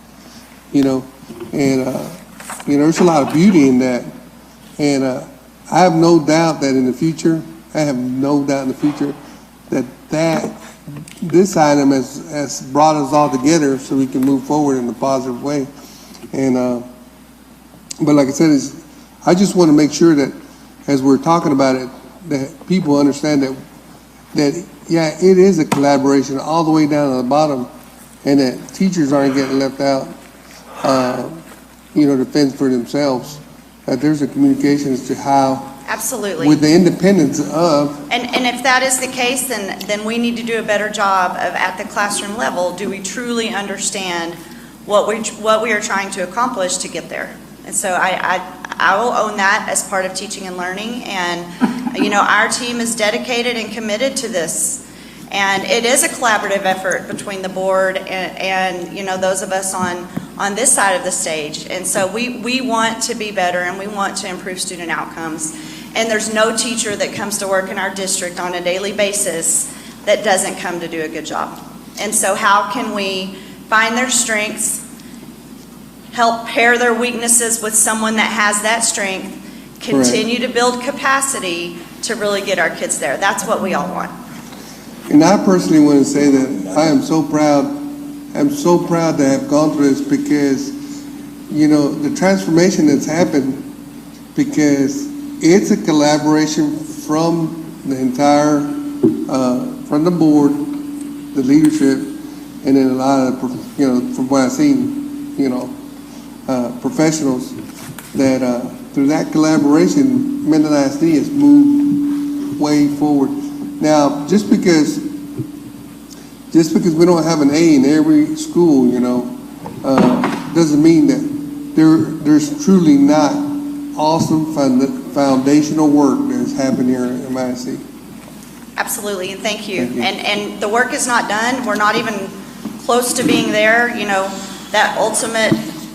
there's a lot of beauty in that. And I have no doubt that in the future, that this item has brought us all together so we can move forward in a positive way. And, but like I said, I just want to make sure that as we're talking about it, that people understand that yeah, it is a collaboration all the way down to the bottom, and that teachers aren't getting left out, to fend for themselves. That there's a communication as to how, Absolutely. with the independence of. And if that is the case, then we need to do a better job of, at the classroom level, do we truly understand what we are trying to accomplish to get there? And so I will own that as part of teaching and learning. And, our team is dedicated and committed to this. And it is a collaborative effort between the board and those of us on this side of the stage. And so we want to be better and we want to improve student outcomes. And there's no teacher that comes to work in our district on a daily basis that doesn't come to do a good job. And so how can we find their strengths, help pair their weaknesses with someone that has that strength, continue to build capacity to really get our kids there. That's what we all want. And I personally want to say that I am so proud. I'm so proud to have gone through this because, the transformation that's happened, because it's a collaboration from the entire, from the board, the leadership, and then a lot of, from what I've seen, professionals that through that collaboration, Midland ISD has moved way forward. Now, just because we don't have an A in every school, doesn't mean that there's truly not awesome foundational work that's happened here at MISD. Absolutely, and thank you. And the work is not done. We're not even close to being there. That ultimate,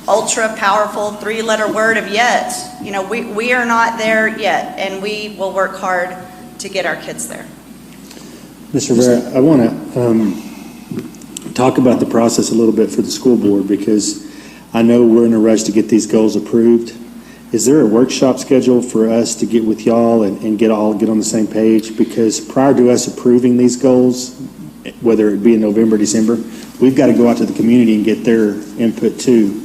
ultra powerful 3-letter word of yet. We are not there yet, and we will work hard to get our kids there. Mr. Rivera, I want to talk about the process a little bit for the school board because I know we're in a rush to get these goals approved. Is there a workshop schedule for us to get with y'all and get on the same page? Because prior to us approving these goals, whether it be in November, December, we've got to go out to the community and get their input too.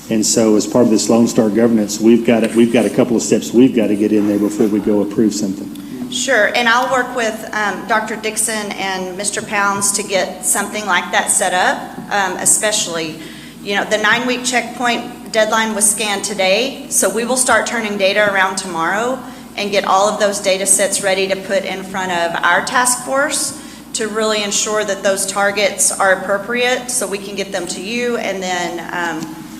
And so as part of this Lone Star governance, we've got a couple of steps we've got to get in there before we go approve something. Sure, and I'll work with Dr. Dixon and Mr. Pounds to get something like that set up, especially, the 9-week checkpoint deadline was scanned today, so we will start turning data around tomorrow and get all of those data sets ready to put in front of our task force to really ensure that those targets are appropriate so we can get them to you and then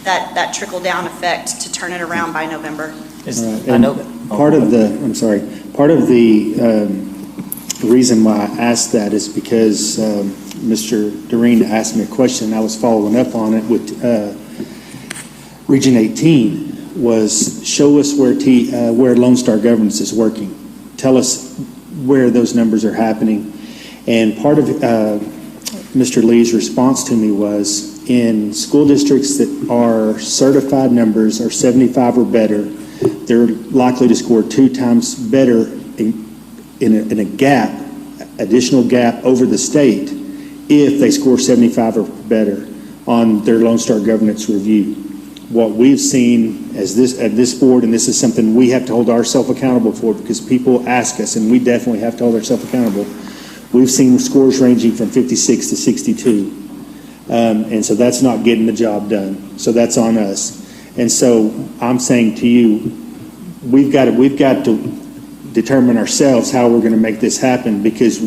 that trickle-down effect to turn it around by November. Part of the reason why I asked that is because Mr. Doreen asked me a question. I was following up on it with Region 18 was show us where Lone Star Governance is working. Tell us where those numbers are happening. And part of Mr. Lee's response to me was in school districts that are certified numbers are 75 or better, they're likely to score 2 times better in a gap, additional gap over the state if they score 75 or better on their Lone Star Governance review. What we've seen at this board, and this is something we have to hold ourselves accountable for because people ask us, and we definitely have to hold ourselves accountable. We've seen scores ranging from 56 to 62. And so that's not getting the job done. So that's on us. And so I'm saying to you, we've got to determine ourselves how we're going to make this happen because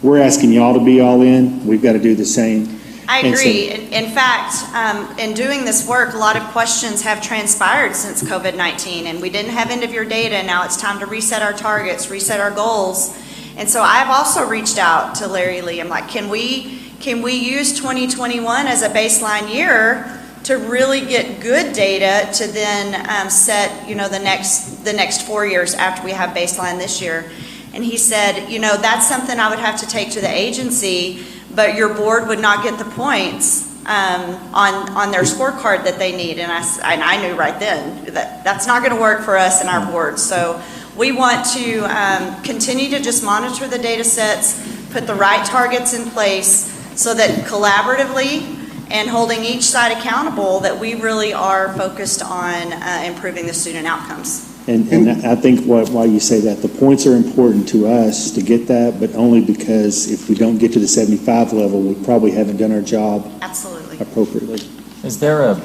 we're asking y'all to be all in. We've got to do the same. I agree. In fact, in doing this work, a lot of questions have transpired since COVID-19, and we didn't have end-of-year data. Now it's time to reset our targets, reset our goals. And so I've also reached out to Larry Lee. I'm like, can we use 2021 as a baseline year to really get good data to then set, the next 4 years after we have baseline this year? And he said, that's something I would have to take to the agency, but your board would not get the points on their scorecard that they need. And I knew right then that that's not going to work for us and our board. So we want to continue to just monitor the data sets, put the right targets in place so that collaboratively and holding each side accountable, that we really are focused on improving the student outcomes. And I think why you say that, the points are important to us to get that, but only because if we don't get to the 75 level, we probably haven't done our job Absolutely. appropriately. Is there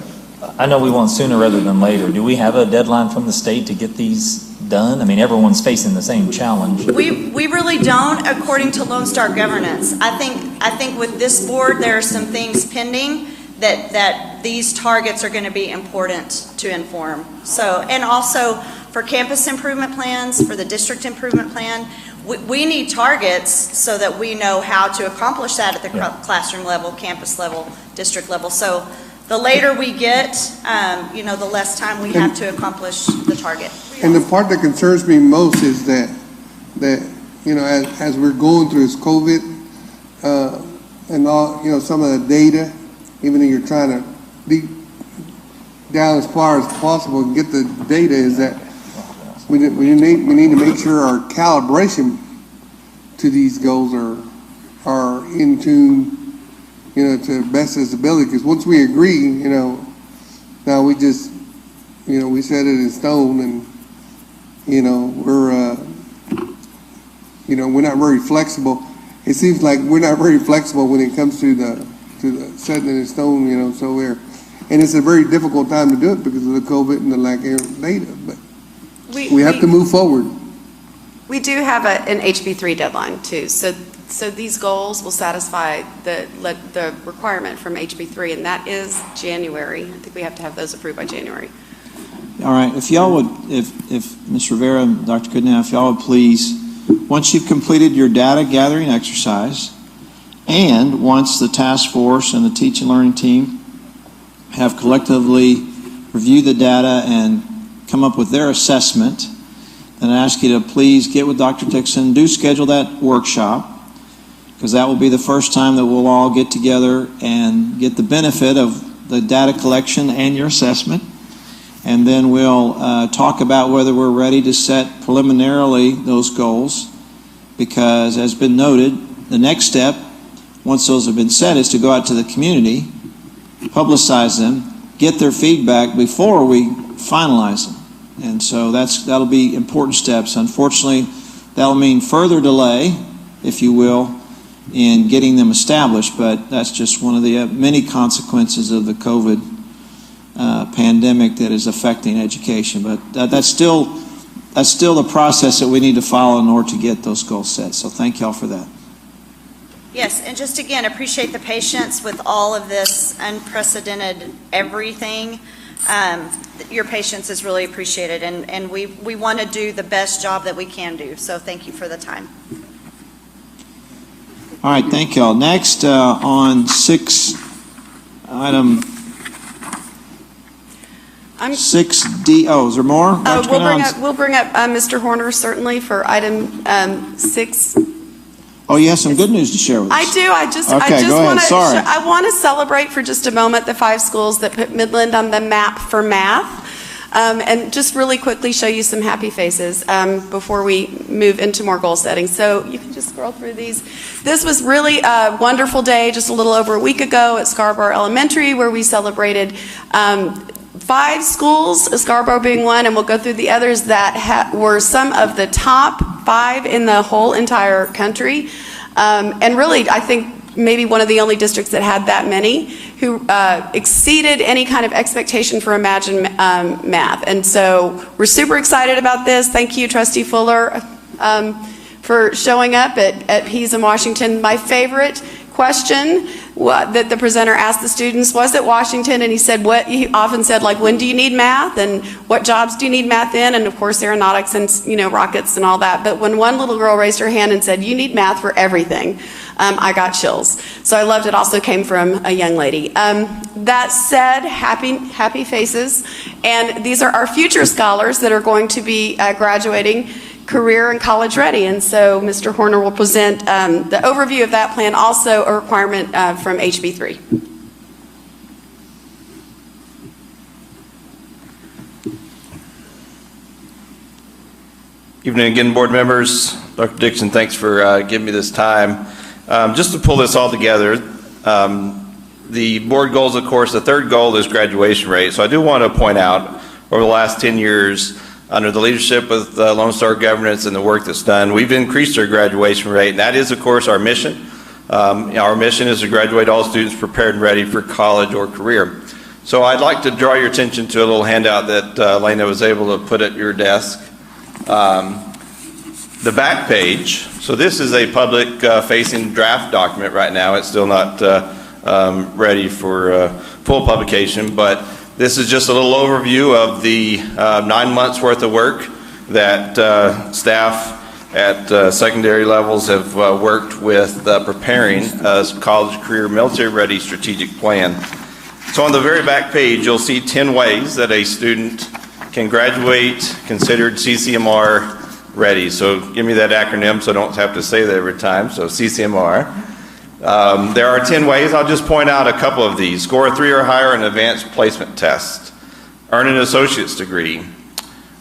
I know we want sooner rather than later. Do we have a deadline from the state to get these done? I mean, everyone's facing the same challenge. We really don't, according to Lone Star governance. I think with this board, there are some things pending that these targets are going to be important to inform. So, and also for campus improvement plans, for the district improvement plan, we need targets so that we know how to accomplish that at the classroom level, campus level, district level. So the later we get, the less time we have to accomplish the target. And the part that concerns me most is that as we're going through this COVID and all, some of the data, even though you're trying to deep down as far as possible and get the data, is that we need to make sure our calibration to these goals are in tune, to best of its ability. Because once we agree, now we just, we set it in stone, and we're not very flexible. It seems like we're not very flexible when it comes to the setting it in stone. And it's a very difficult time to do it because of the COVID and the lack of data. But we have to move forward. We do have an HB3 deadline too, so these goals will satisfy the requirement from HB3, and that is January. I think we have to have those approved by January. All right, if y'all would, if Ms. Rivera and Dr. Goodnow, if y'all would please, once you've completed your data gathering exercise, and once the task force and the teach and learning team have collectively reviewed the data and come up with their assessment, then I ask you to please get with Dr. Dixon, do schedule that workshop, because that will be the first time that we'll all get together and get the benefit of the data collection and your assessment. And then we'll talk about whether we're ready to set preliminarily those goals, because as been noted, the next step, once those have been set, is to go out to the community, publicize them, get their feedback before we finalize them. And so that'll be important steps. Unfortunately, that'll mean further delay, if you will, in getting them established, but that's just one of the many consequences of the COVID pandemic that is affecting education. But that's still the process that we need to follow in order to get those goals set. So thank y'all for that. Yes, and just again, appreciate the patience with all of this unprecedented everything. Your patience is really appreciated, and we want to do the best job that we can do. So thank you for the time. All right, thank y'all. Next, on item 6D. Oh, is there more? We'll bring up Mr. Horner certainly for item 6. Oh, you have some good news to share with us. I do. I just want to celebrate for just a moment the 5 schools that put Midland on the map for math. And just really quickly show you some happy faces before we move into more goal setting. So you can just scroll through these. This was really a wonderful day just a little over a week ago at Scarborough Elementary, where we celebrated 5 schools, Scarborough being one, and we'll go through the others that were some of the top 5 in the whole entire country. And really, I think maybe one of the only districts that had that many who exceeded any kind of expectation for Imagine Math. And so we're super excited about this. Thank you, Trustee Fuller, for showing up at Pease in Washington. My favorite question that the presenter asked the students was at Washington, and he often said, like, when do you need math, and what jobs do you need math in, and of course aeronautics and rockets and all that. But when one little girl raised her hand and said, you need math for everything, I got chills. So I loved it. Also came from a young lady. That said, happy faces, and these are our future scholars that are going to be graduating career and college ready. And so Mr. Horner will present the overview of that plan, also a requirement from HB3. Evening again, board members. Dr. Dixon, thanks for giving me this time. Just to pull this all together, the board goals, of course, the third goal is graduation rate. So I do want to point out, over the last 10 years, under the leadership of Lone Star Governance and the work that's done, we've increased our graduation rate, and that is, of course, our mission. Our mission is to graduate all students prepared and ready for college or career. So I'd like to draw your attention to a little handout that Lena was able to put at your desk. The back page, so this is a public facing draft document right now. It's still not ready for full publication, but this is just a little overview of the 9 months worth of work that staff at secondary levels have worked with preparing a college, career, military ready strategic plan. So on the very back page, you'll see 10 ways that a student can graduate considered CCMR ready. So give me that acronym so I don't have to say that every time. So CCMR. There are 10 ways. I'll just point out a couple of these. Score a 3 or higher in advanced placement test. Earn an associate's degree.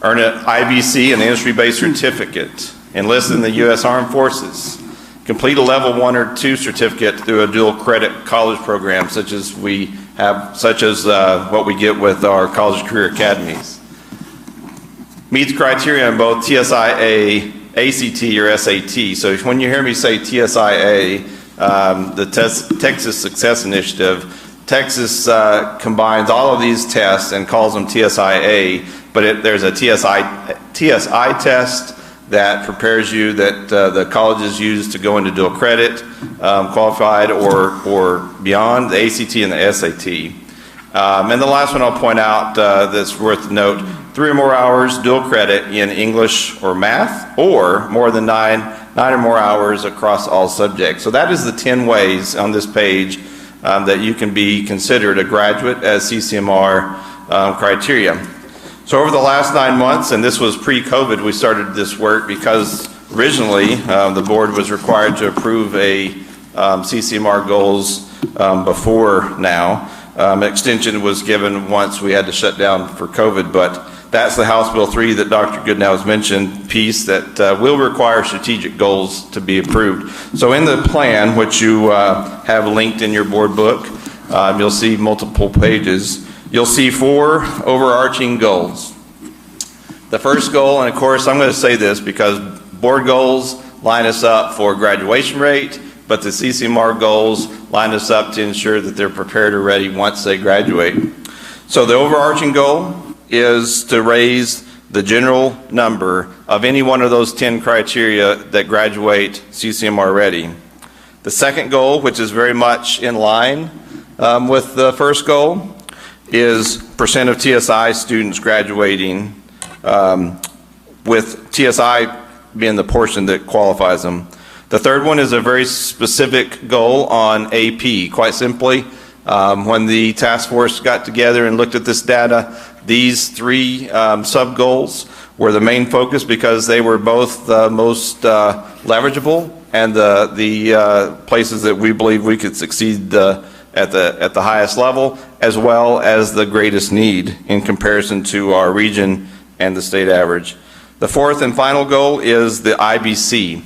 Earn an IBC, an industry-based certificate. Enlist in the U.S. Armed Forces. Complete a level 1 or 2 certificate through a dual credit college program, such as what we get with our college career academies. Meets criteria in both TSIA, ACT, or SAT. So when you hear me say TSIA, the Texas Success Initiative, Texas combines all of these tests and calls them TSIA, but there's a TSI test that prepares you, that the colleges use to go into dual credit, qualified or beyond, the ACT and the SAT. And the last one I'll point out that's worth note, 3 or more hours dual credit in English or math, or more than 9 or more hours across all subjects. So that is the 10 ways on this page that you can be considered a graduate as CCMR criteria. So over the last 9 months, and this was pre-COVID, we started this work because originally the board was required to approve a CCMR goals before now. Extension was given once we had to shut down for COVID, but that's the House Bill 3 that Dr. Goodnow has mentioned, piece that will require strategic goals to be approved. So in the plan, which you have linked in your board book, you'll see multiple pages. You'll see 4 overarching goals. The first goal, and of course I'm going to say this because board goals line us up for graduation rate, but the CCMR goals line us up to ensure that they're prepared or ready once they graduate. So the overarching goal is to raise the general number of any one of those 10 criteria that graduate CCMR ready. The second goal, which is very much in line with the first goal, is percent of TSI students graduating, with TSI being the portion that qualifies them. The third one is a very specific goal on AP. Quite simply, when the task force got together and looked at this data, these 3 sub-goals were the main focus because they were both the most leverageable and the places that we believe we could succeed at the highest level, as well as the greatest need in comparison to our region and the state average. The fourth and final goal is the IBC.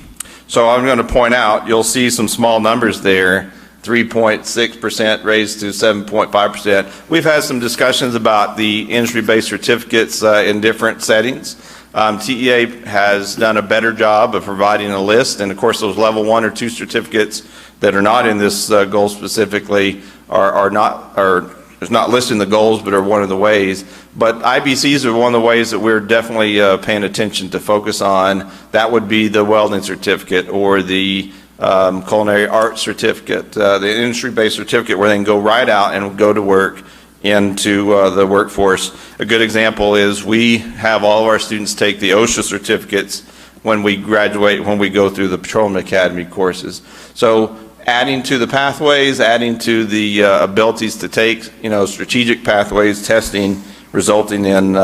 So I'm going to point out, you'll see some small numbers there, 3.6% raised to 7.5%. We've had some discussions about the industry-based certificates in different settings. TEA has done a better job of providing a list, and of course those level 1 or 2 certificates that are not in this goal specifically are not listed in the goals, but are one of the ways. But IBCs are one of the ways that we're definitely paying attention to focus on. That would be the welding certificate or the culinary arts certificate, the industry-based certificate where they can go right out and go to work into the workforce. A good example is we have all of our students take the OSHA certificates when we graduate, when we go through the Patrolman Academy courses. So adding to the pathways, adding to the abilities to take, strategic pathways, testing, resulting in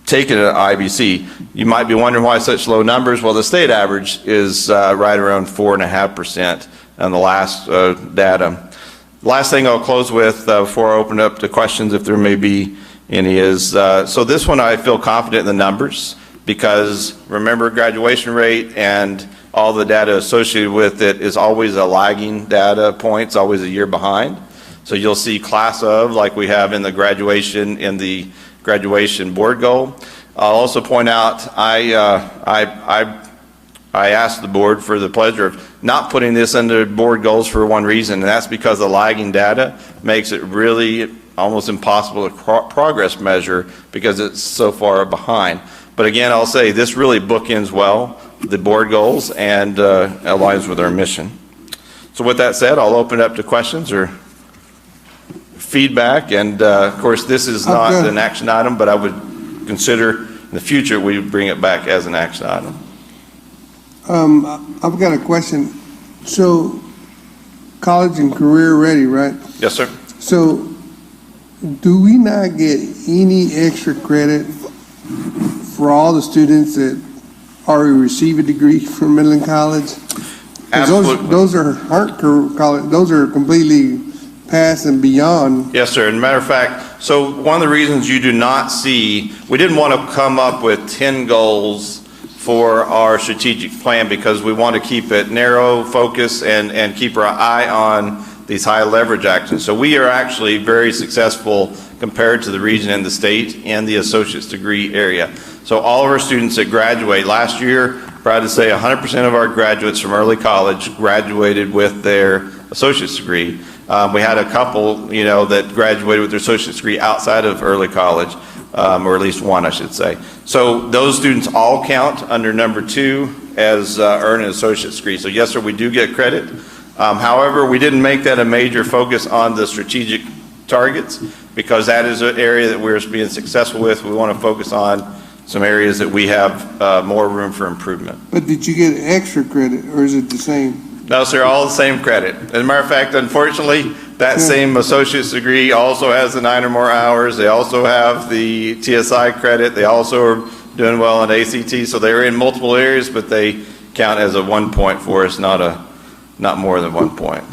taking an IBC. You might be wondering why such low numbers. Well, the state average is right around 4.5% on the last data. Last thing I'll close with before I open up to questions, if there may be any, is so this one I feel confident in the numbers because remember graduation rate and all the data associated with it is always a lagging data point, it's always a year behind. So you'll see class of, like we have in the graduation board goal. I'll also point out, I asked the board for the pleasure of not putting this under board goals for one reason, and that's because the lagging data makes it really almost impossible to progress measure because it's so far behind. But again, I'll say this really bookends well the board goals and aligns with our mission. So with that said, I'll open it up to questions or feedback, and of course this is not an action item, but I would consider in the future we would bring it back as an action item. I've got a question. So, college and career ready, right? Yes, sir. So, do we not get any extra credit for all the students that already receive a degree from Midland College? Absolutely. Those aren't college. Those are completely past and beyond. Yes, sir. And matter of fact, so one of the reasons you do not see, we didn't want to come up with 10 goals for our strategic plan because we want to keep it narrow, focus, and keep our eye on these high leverage actions. So we are actually very successful compared to the region and the state in the associate's degree area. So all of our students that graduate last year, proud to say 100% of our graduates from early college graduated with their associate's degree. We had a couple, that graduated with their associate's degree outside of early college, or at least one, I should say. So those students all count under number 2 as earn an associate's degree. So yes, sir, we do get credit. However, we didn't make that a major focus on the strategic targets because that is an area that we're being successful with. We want to focus on some areas that we have more room for improvement. But did you get extra credit, or is it the same? No, sir, all the same credit. As a matter of fact, unfortunately, that same associate's degree also has the 9 or more hours. They also have the TSI credit. They also are doing well in ACT. So they're in multiple areas, but they count as a 1 point for us, not more than 1 point.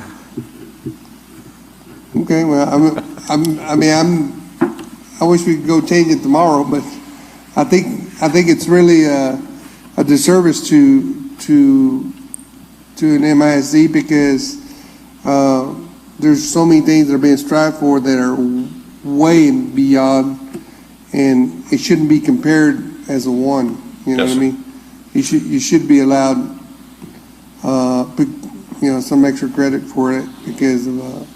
Okay, well, I wish we could go change it tomorrow, but I think it's really a disservice to an MISD because there's so many things that are being strived for that are way beyond, and it shouldn't be compared as a one. You know what I mean? You should be allowed, some extra credit for it because of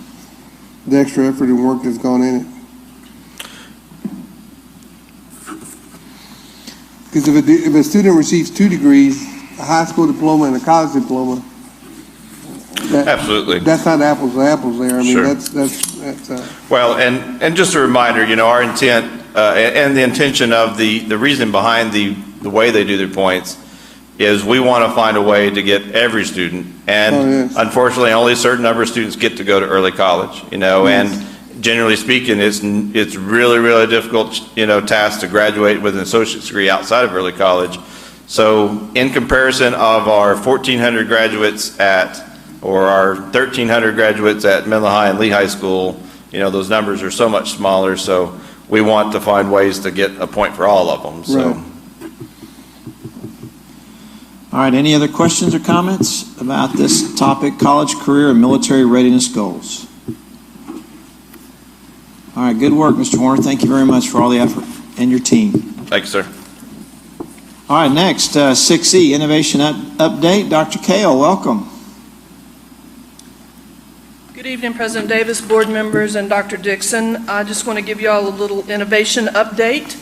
the extra effort and work that's gone in it. Because if a student receives 2 degrees, a high school diploma and a college diploma, absolutely, that's not apples to apples there. I mean, sure. that's well, and just a reminder, our intent and the intention of the reason behind the way they do their points is we want to find a way to get every student, and unfortunately, only a certain number of students get to go to early college. And generally speaking, it's really, really difficult, task to graduate with an associate's degree outside of early college. So in comparison of our 1,400 graduates or our 1,300 graduates at Midland High and Lee High School, those numbers are so much smaller. So we want to find ways to get a point for all of them. So. Right. All right, any other questions or comments about this topic, college, career, and military readiness goals? All right, good work, Mr. Horner. Thank you very much for all the effort and your team. Thank you, sir. All right, next, 6E, Innovation Update. Dr. Kale, welcome. Good evening, President Davis, board members, and Dr. Dixon. I just want to give you all a little innovation update.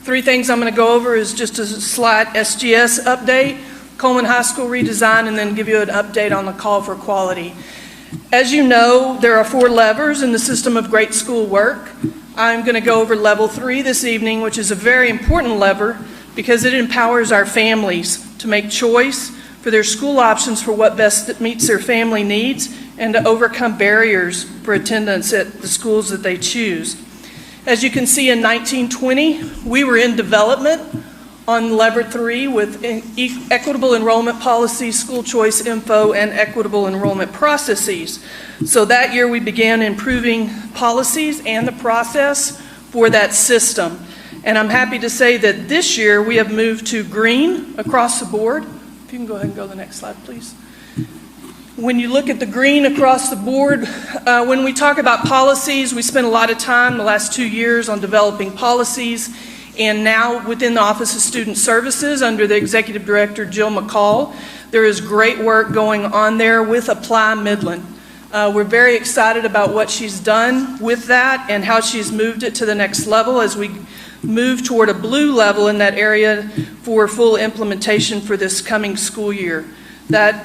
3 things I'm going to go over is just a slight SGS update, Coleman High School redesign, and then give you an update on the call for quality. As you know, there are 4 levers in the system of great school work. I'm going to go over level 3 this evening, which is a very important lever because it empowers our families to make choice for their school options for what best meets their family needs and to overcome barriers for attendance at the schools that they choose. As you can see, in 1920, we were in development on lever 3 with equitable enrollment policies, school choice info, and equitable enrollment processes. So that year we began improving policies and the process for that system. And I'm happy to say that this year we have moved to green across the board. If you can go ahead and go to the next slide, please. When you look at the green across the board, when we talk about policies, we spent a lot of time the last 2 years on developing policies. And now within the Office of Student Services, under the Executive Director, Jill McCall, there is great work going on there with Apply Midland. We're very excited about what she's done with that and how she's moved it to the next level as we move toward a blue level in that area for full implementation for this coming school year. That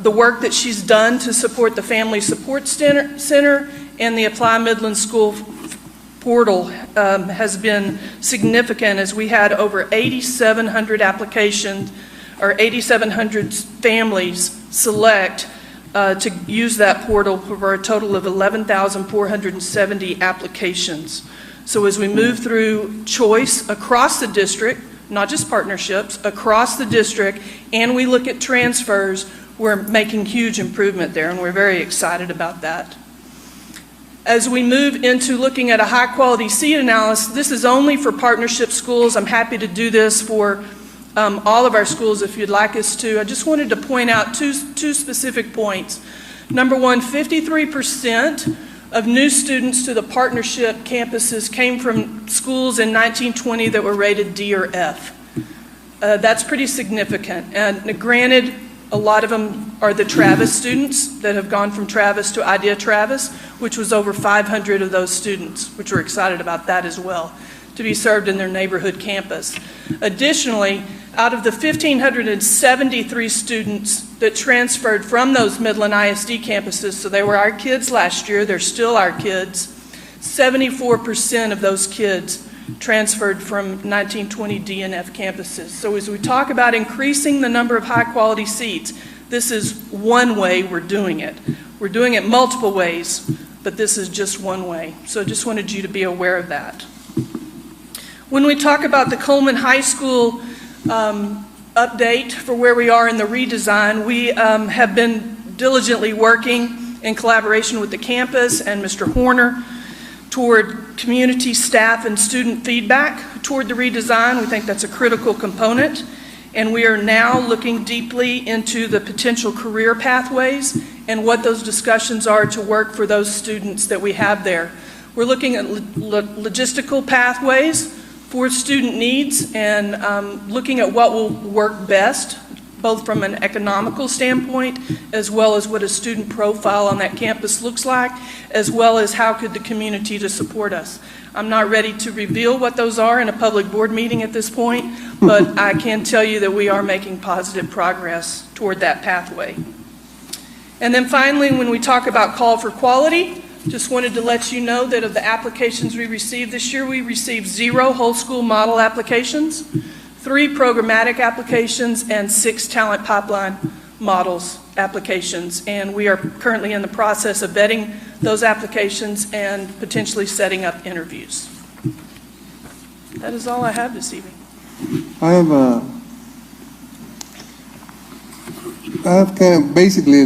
the work that she's done to support the Family Support Center and the Apply Midland School portal has been significant, as we had over 8,700 applications, or 8,700 families select to use that portal for a total of 11,470 applications. So as we move through choice across the district, not just partnerships, across the district, and we look at transfers, we're making huge improvement there, and we're very excited about that. As we move into looking at a high-quality seat analysis, this is only for partnership schools. I'm happy to do this for all of our schools if you'd like us to. I just wanted to point out two specific points. Number one, 53% of new students to the partnership campuses came from schools in 1920 that were rated D or F. That's pretty significant. And granted, a lot of them are the Travis students that have gone from Travis to IDEA Travis, which was over 500 of those students, which we're excited about that as well, to be served in their neighborhood campus. Additionally, out of the 1,573 students that transferred from those Midland ISD campuses, so they were our kids last year, they're still our kids, 74% of those kids transferred from 1920 D and F campuses. So as we talk about increasing the number of high-quality seats, this is one way we're doing it. We're doing it multiple ways, but this is just one way. So I just wanted you to be aware of that. When we talk about the Coleman High School update for where we are in the redesign, we have been diligently working in collaboration with the campus and Mr. Horner toward community, staff, and student feedback toward the redesign. We think that's a critical component. And we are now looking deeply into the potential career pathways and what those discussions are to work for those students that we have there. We're looking at logistical pathways for student needs and looking at what will work best, both from an economical standpoint, as well as what a student profile on that campus looks like, as well as how could the community to support us. I'm not ready to reveal what those are in a public board meeting at this point, but I can tell you that we are making positive progress toward that pathway. And then finally, when we talk about call for quality, just wanted to let you know that of the applications we received this year, we received 0 whole school model applications, 3 programmatic applications, and 6 talent pipeline models applications. And we are currently in the process of vetting those applications and potentially setting up interviews. That is all I have this evening. I have kind of basically,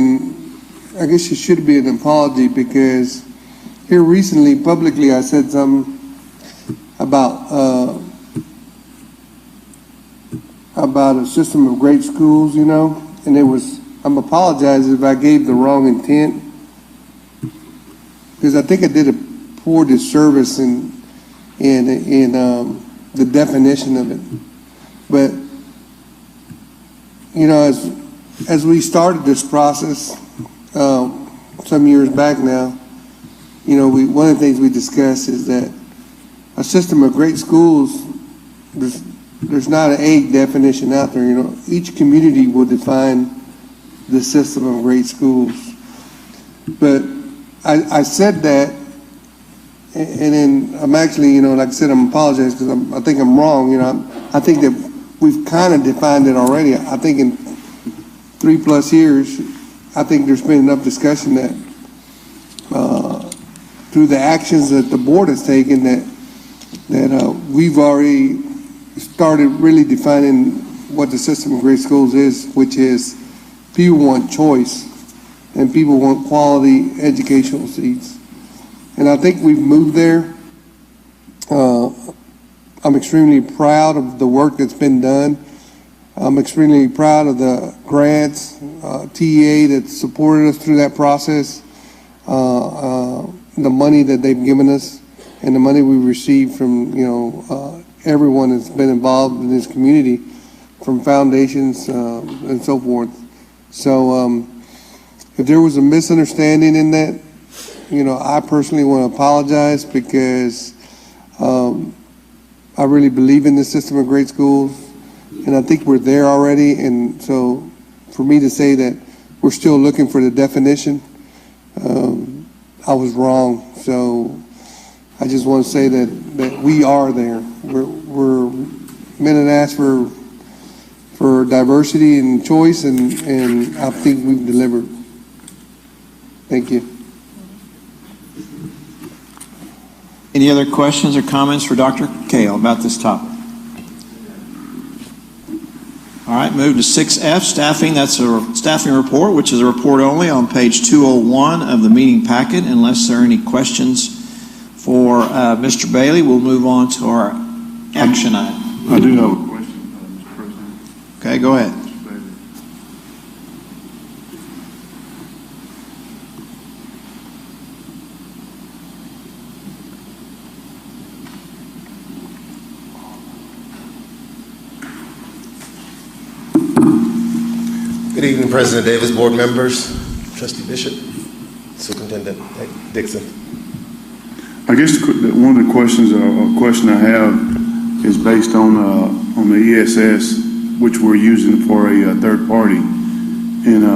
I guess it should be an apology, because here recently, publicly, I said something about a system of great schools, you know, and I'm apologizing if I gave the wrong intent, because I think I did a poor disservice in the definition of it. But, you know, as we started this process some years back now, you know, one of the things we discussed is that a system of great schools, there's not an A definition out there. You know, each community will define the system of great schools. But I said that, and then I'm actually, you know, like I said, I'm apologizing because I think I'm wrong. You know, I think that we've kind of defined it already. I think in 3+ years, I think there's been enough discussion that through the actions that the board has taken that we've already started really defining what the system of great schools is, which is people want choice and people want quality educational seats. And I think we've moved there. I'm extremely proud of the work that's been done. I'm extremely proud of the grants, TEA that supported us through that process, the money that they've given us, and the money we received from, everyone that's been involved in this community, from foundations and so forth. So if there was a misunderstanding in that, I personally want to apologize, because I really believe in the system of great schools, and I think we're there already. And so for me to say that we're still looking for the definition, I was wrong. So I just want to say that we are there. We're men and asked for diversity and choice, and I think we've delivered. Thank you. Any other questions or comments for Dr. Kale about this topic? All right, move to 6F, staffing. That's a staffing report, which is a report only on page 201 of the meeting packet. Unless there are any questions for Mr. Bailey, we'll move on to our action item. I do have a question, Mr. President. Okay, go ahead. Good evening, President Davis, board members, Trustee Bishop, Superintendent Dixon. I guess one of the questions, or question I have, is based on the ESS, which we're using for a third party, and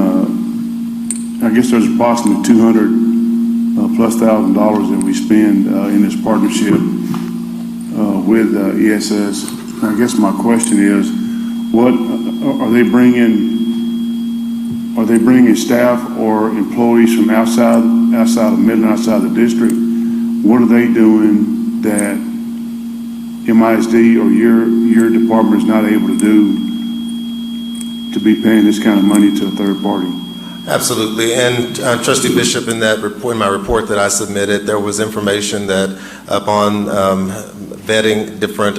I guess there's approximately $200+ thousand that we spend in this partnership with ESS. I guess my question is, what are they bringing? Are they bringing staff or employees from outside of Midland, outside the district? What are they doing that MISD or your department is not able to do to be paying this kind of money to a third party? Absolutely, and Trustee Bishop, in that report, in my report that I submitted, there was information that upon vetting different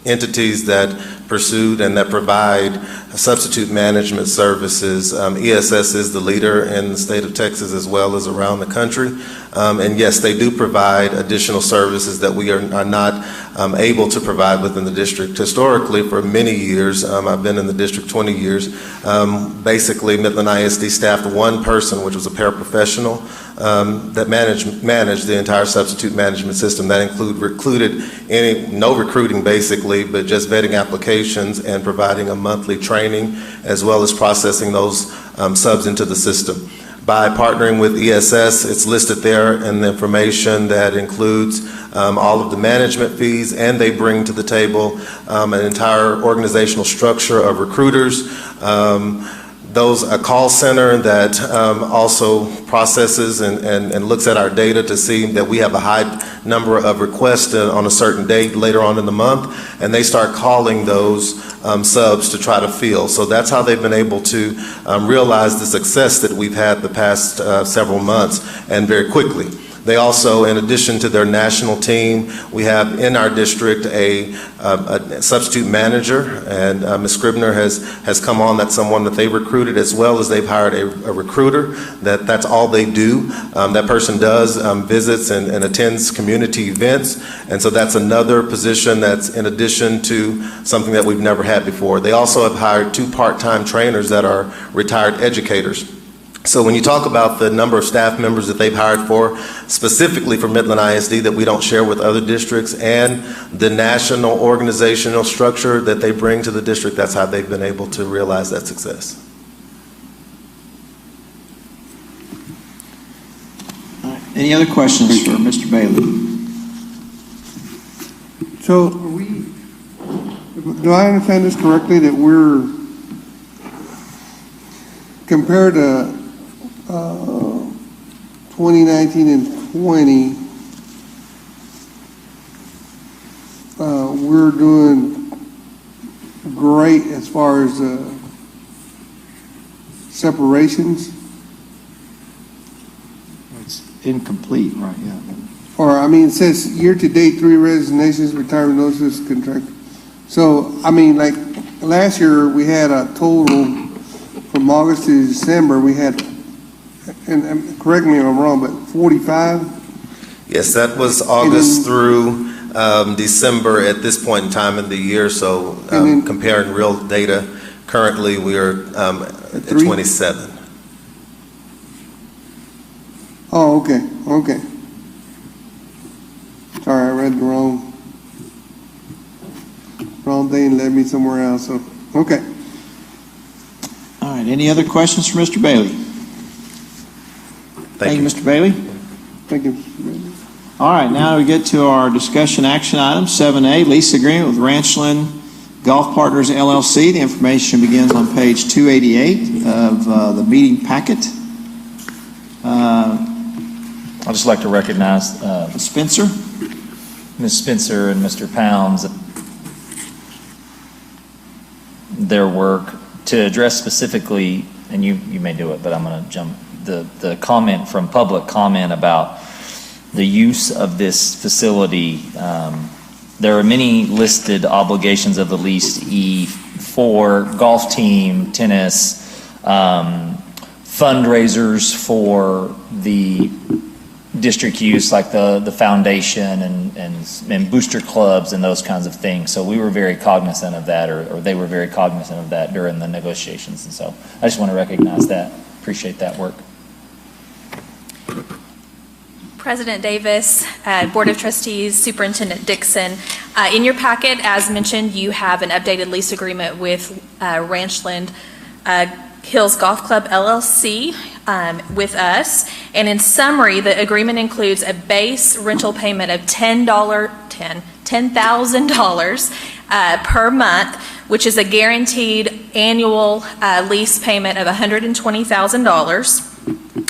entities that pursued and that provide substitute management services. ESS is the leader in the state of Texas as well as around the country. And yes, they do provide additional services that we are not able to provide within the district. Historically, for many years, I've been in the district 20 years, basically Midland ISD staffed one person, which was a paraprofessional, that managed the entire substitute management system. That included no recruiting basically, but just vetting applications and providing a monthly training, as well as processing those subs into the system. By partnering with ESS, it's listed there in the information that includes all of the management fees, and they bring to the table an entire organizational structure of recruiters, a call center that also processes and looks at our data to see that we have a high number of requests on a certain date later on in the month, and they start calling those subs to try to fill. So that's how they've been able to realize the success that we've had the past several months, and very quickly. They also, in addition to their national team, we have in our district a substitute manager, and Ms. Scribner has come on. That's someone that they recruited, as well as they've hired a recruiter. That's all they do. That person does visits and attends community events, and so that's another position that's in addition to something that we've never had before. They also have hired 2 part-time trainers that are retired educators. So when you talk about the number of staff members that they've hired for, specifically for Midland ISD that we don't share with other districts, and the national organizational structure that they bring to the district, that's how they've been able to realize that success. All right. Any other questions for Mr. Bailey? So do I understand this correctly, that we're, compared to 2019 and 20, we're doing great as far as separations? It's incomplete, right? Yeah. or, I mean, it says year-to-date, 3 resignations, retirement notices, contract. So, I mean, like, last year, we had a total from August to December, we had, and correct me if I'm wrong, but 45? Yes, that was August through December at this point in time in the year, so comparing real data, currently we are at 27. Oh, okay, okay. Sorry, I read the wrong thing, led me somewhere else, so, okay. All right, any other questions for Mr. Bailey? Thank you, Mr. Bailey. Thank you, Mr. Bailey. All right, now we get to our discussion action item, 7A, lease agreement with Ranchland Golf Partners LLC. The information begins on page 288 of the meeting packet. I'd just like to recognize Spencer. Ms. Spencer and Mr. Pounds, their work to address specifically, and you may do it, but I'm going to jump, the comment from public comment about the use of this facility. There are many listed obligations of the lease for golf team, tennis, fundraisers for the district use, like the foundation and booster clubs and those kinds of things. So we were very cognizant of that, or they were very cognizant of that during the negotiations. And so I just want to recognize that, appreciate that work. President Davis, Board of Trustees, Superintendent Dixon. In your packet, as mentioned, you have an updated lease agreement with Ranchland Hills Golf Club LLC with us. And in summary, the agreement includes a base rental payment of $10,000 per month, which is a guaranteed annual lease payment of $120,000.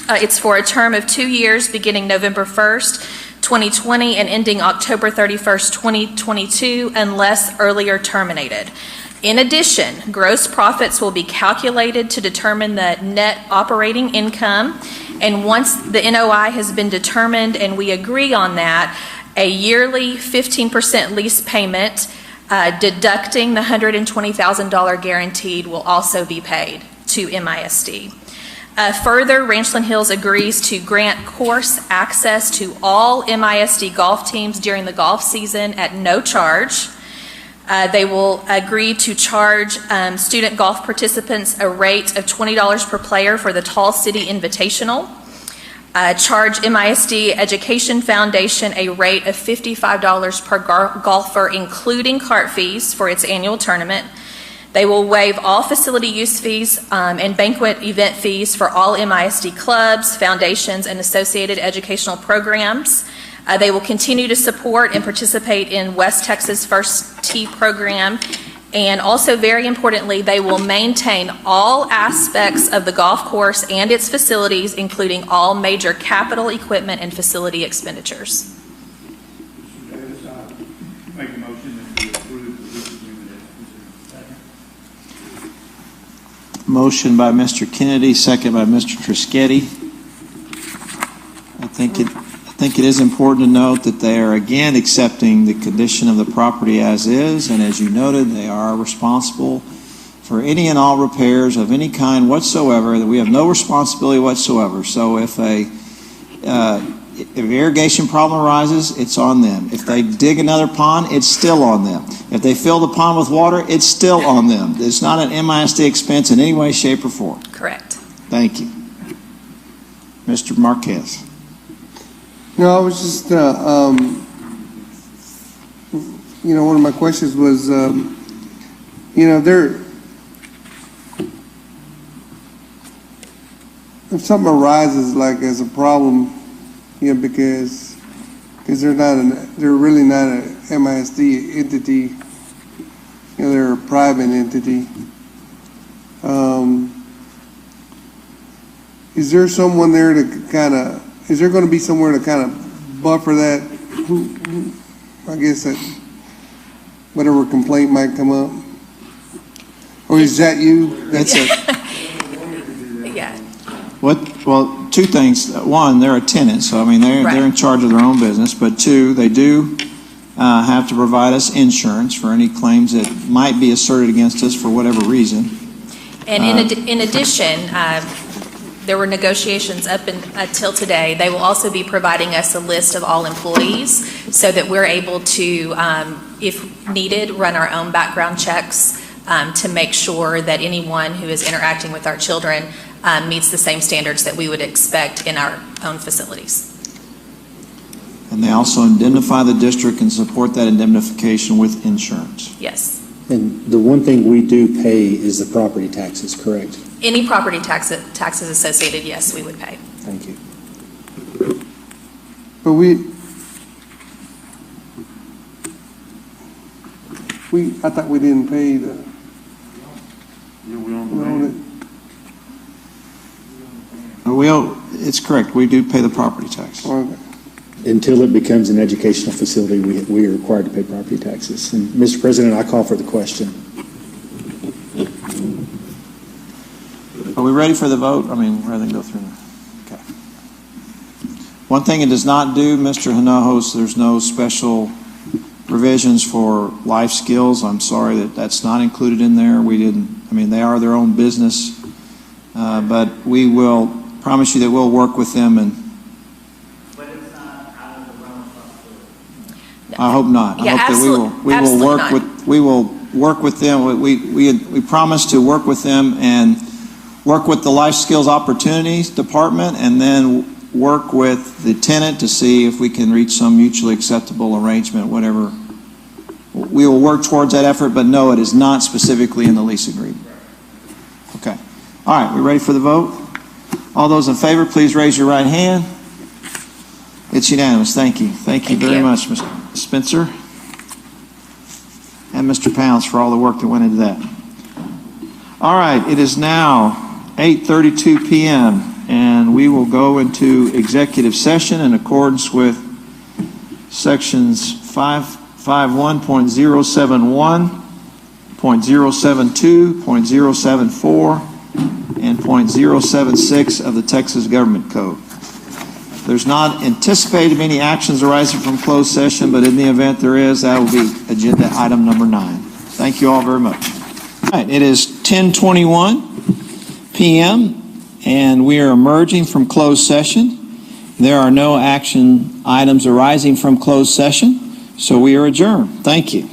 It's for a term of 2 years beginning November 1st, 2020 and ending October 31st, 2022, unless earlier terminated. In addition, gross profits will be calculated to determine the net operating income, and once the NOI has been determined and we agree on that, a yearly 15% lease payment deducting the $120,000 guaranteed will also be paid to MISD. Further, Ranchland Hills agrees to grant course access to all MISD golf teams during the golf season at no charge. They will agree to charge student golf participants a rate of $20 per player for the Tall City Invitational. Charge MISD Education Foundation a rate of $55 per golfer, including cart fees for its annual tournament. They will waive all facility use fees and banquet event fees for all MISD clubs, foundations, and associated educational programs. They will continue to support and participate in West Texas First Tee program. And also, very importantly, they will maintain all aspects of the golf course and its facilities, including all major capital equipment and facility expenditures. Make a motion that we approve the lease agreement as presented. Motion by Mr. Kennedy, second by Mr. Trischetti. I think it is important to note that they are again accepting the condition of the property as is, and as you noted, they are responsible for any and all repairs of any kind whatsoever. That we have no responsibility whatsoever. So if an irrigation problem arises, it's on them. If they dig another pond, it's still on them. If they fill the pond with water, it's still on them. It's not an MISD expense in any way, shape, or form. Correct. Thank you. Mr. Marquez. No, I was just, one of my questions was, if something arises like as a problem, because they're really not an MISD entity, they're a private entity. Is there someone there to is there going to be somewhere to kind of buffer that? I guess that whatever complaint might come up, or is that you? That's it. Yeah. What? Well, two things. One, they're a tenant, so I mean, they're in charge of their own business. But two, they do have to provide us insurance for any claims that might be asserted against us for whatever reason. And in addition, there were negotiations up until today. They will also be providing us a list of all employees so that we're able to, if needed, run our own background checks to make sure that anyone who is interacting with our children meets the same standards that we would expect in our own facilities. And they also indemnify the district and support that indemnification with insurance. Yes. And the one thing we do pay is the property taxes, correct? Any property taxes associated, yes, we would pay. Thank you. But I thought we didn't pay the. It's correct. We do pay the property tax. Until it becomes an educational facility, we are required to pay property taxes. And Mr. President, I call for the question. Are we ready for the vote? I mean, rather than go through. Okay. One thing it does not do, Mr. Hinojos, there's no special provisions for life skills. I'm sorry that that's not included in there. We didn't, I mean, they are their own business, but we will promise you that we'll work with them and I hope not. Yeah, I hope that we will work with them. We promise to work with them and work with the Life Skills Opportunities Department and then work with the tenant to see if we can reach some mutually acceptable arrangement, whatever. We will work towards that effort, but no, it is not specifically in the lease agreement. Okay. All right, we ready for the vote? All those in favor, please raise your right hand. It's unanimous. Thank you. Thank you very much, Mr. Spencer and Mr. Pounds for all the work that went into that. All right, it is now 8:32 p.m. and we will go into executive session in accordance with sections 551.071, .072, .074, and .076 of the Texas Government Code. There's not anticipated any actions arising from closed session, but in the event there is, that will be agenda item number 9. Thank you all very much. All right, it is 10:21 p.m. and we are emerging from closed session. There are no action items arising from closed session, so we are adjourned. Thank you.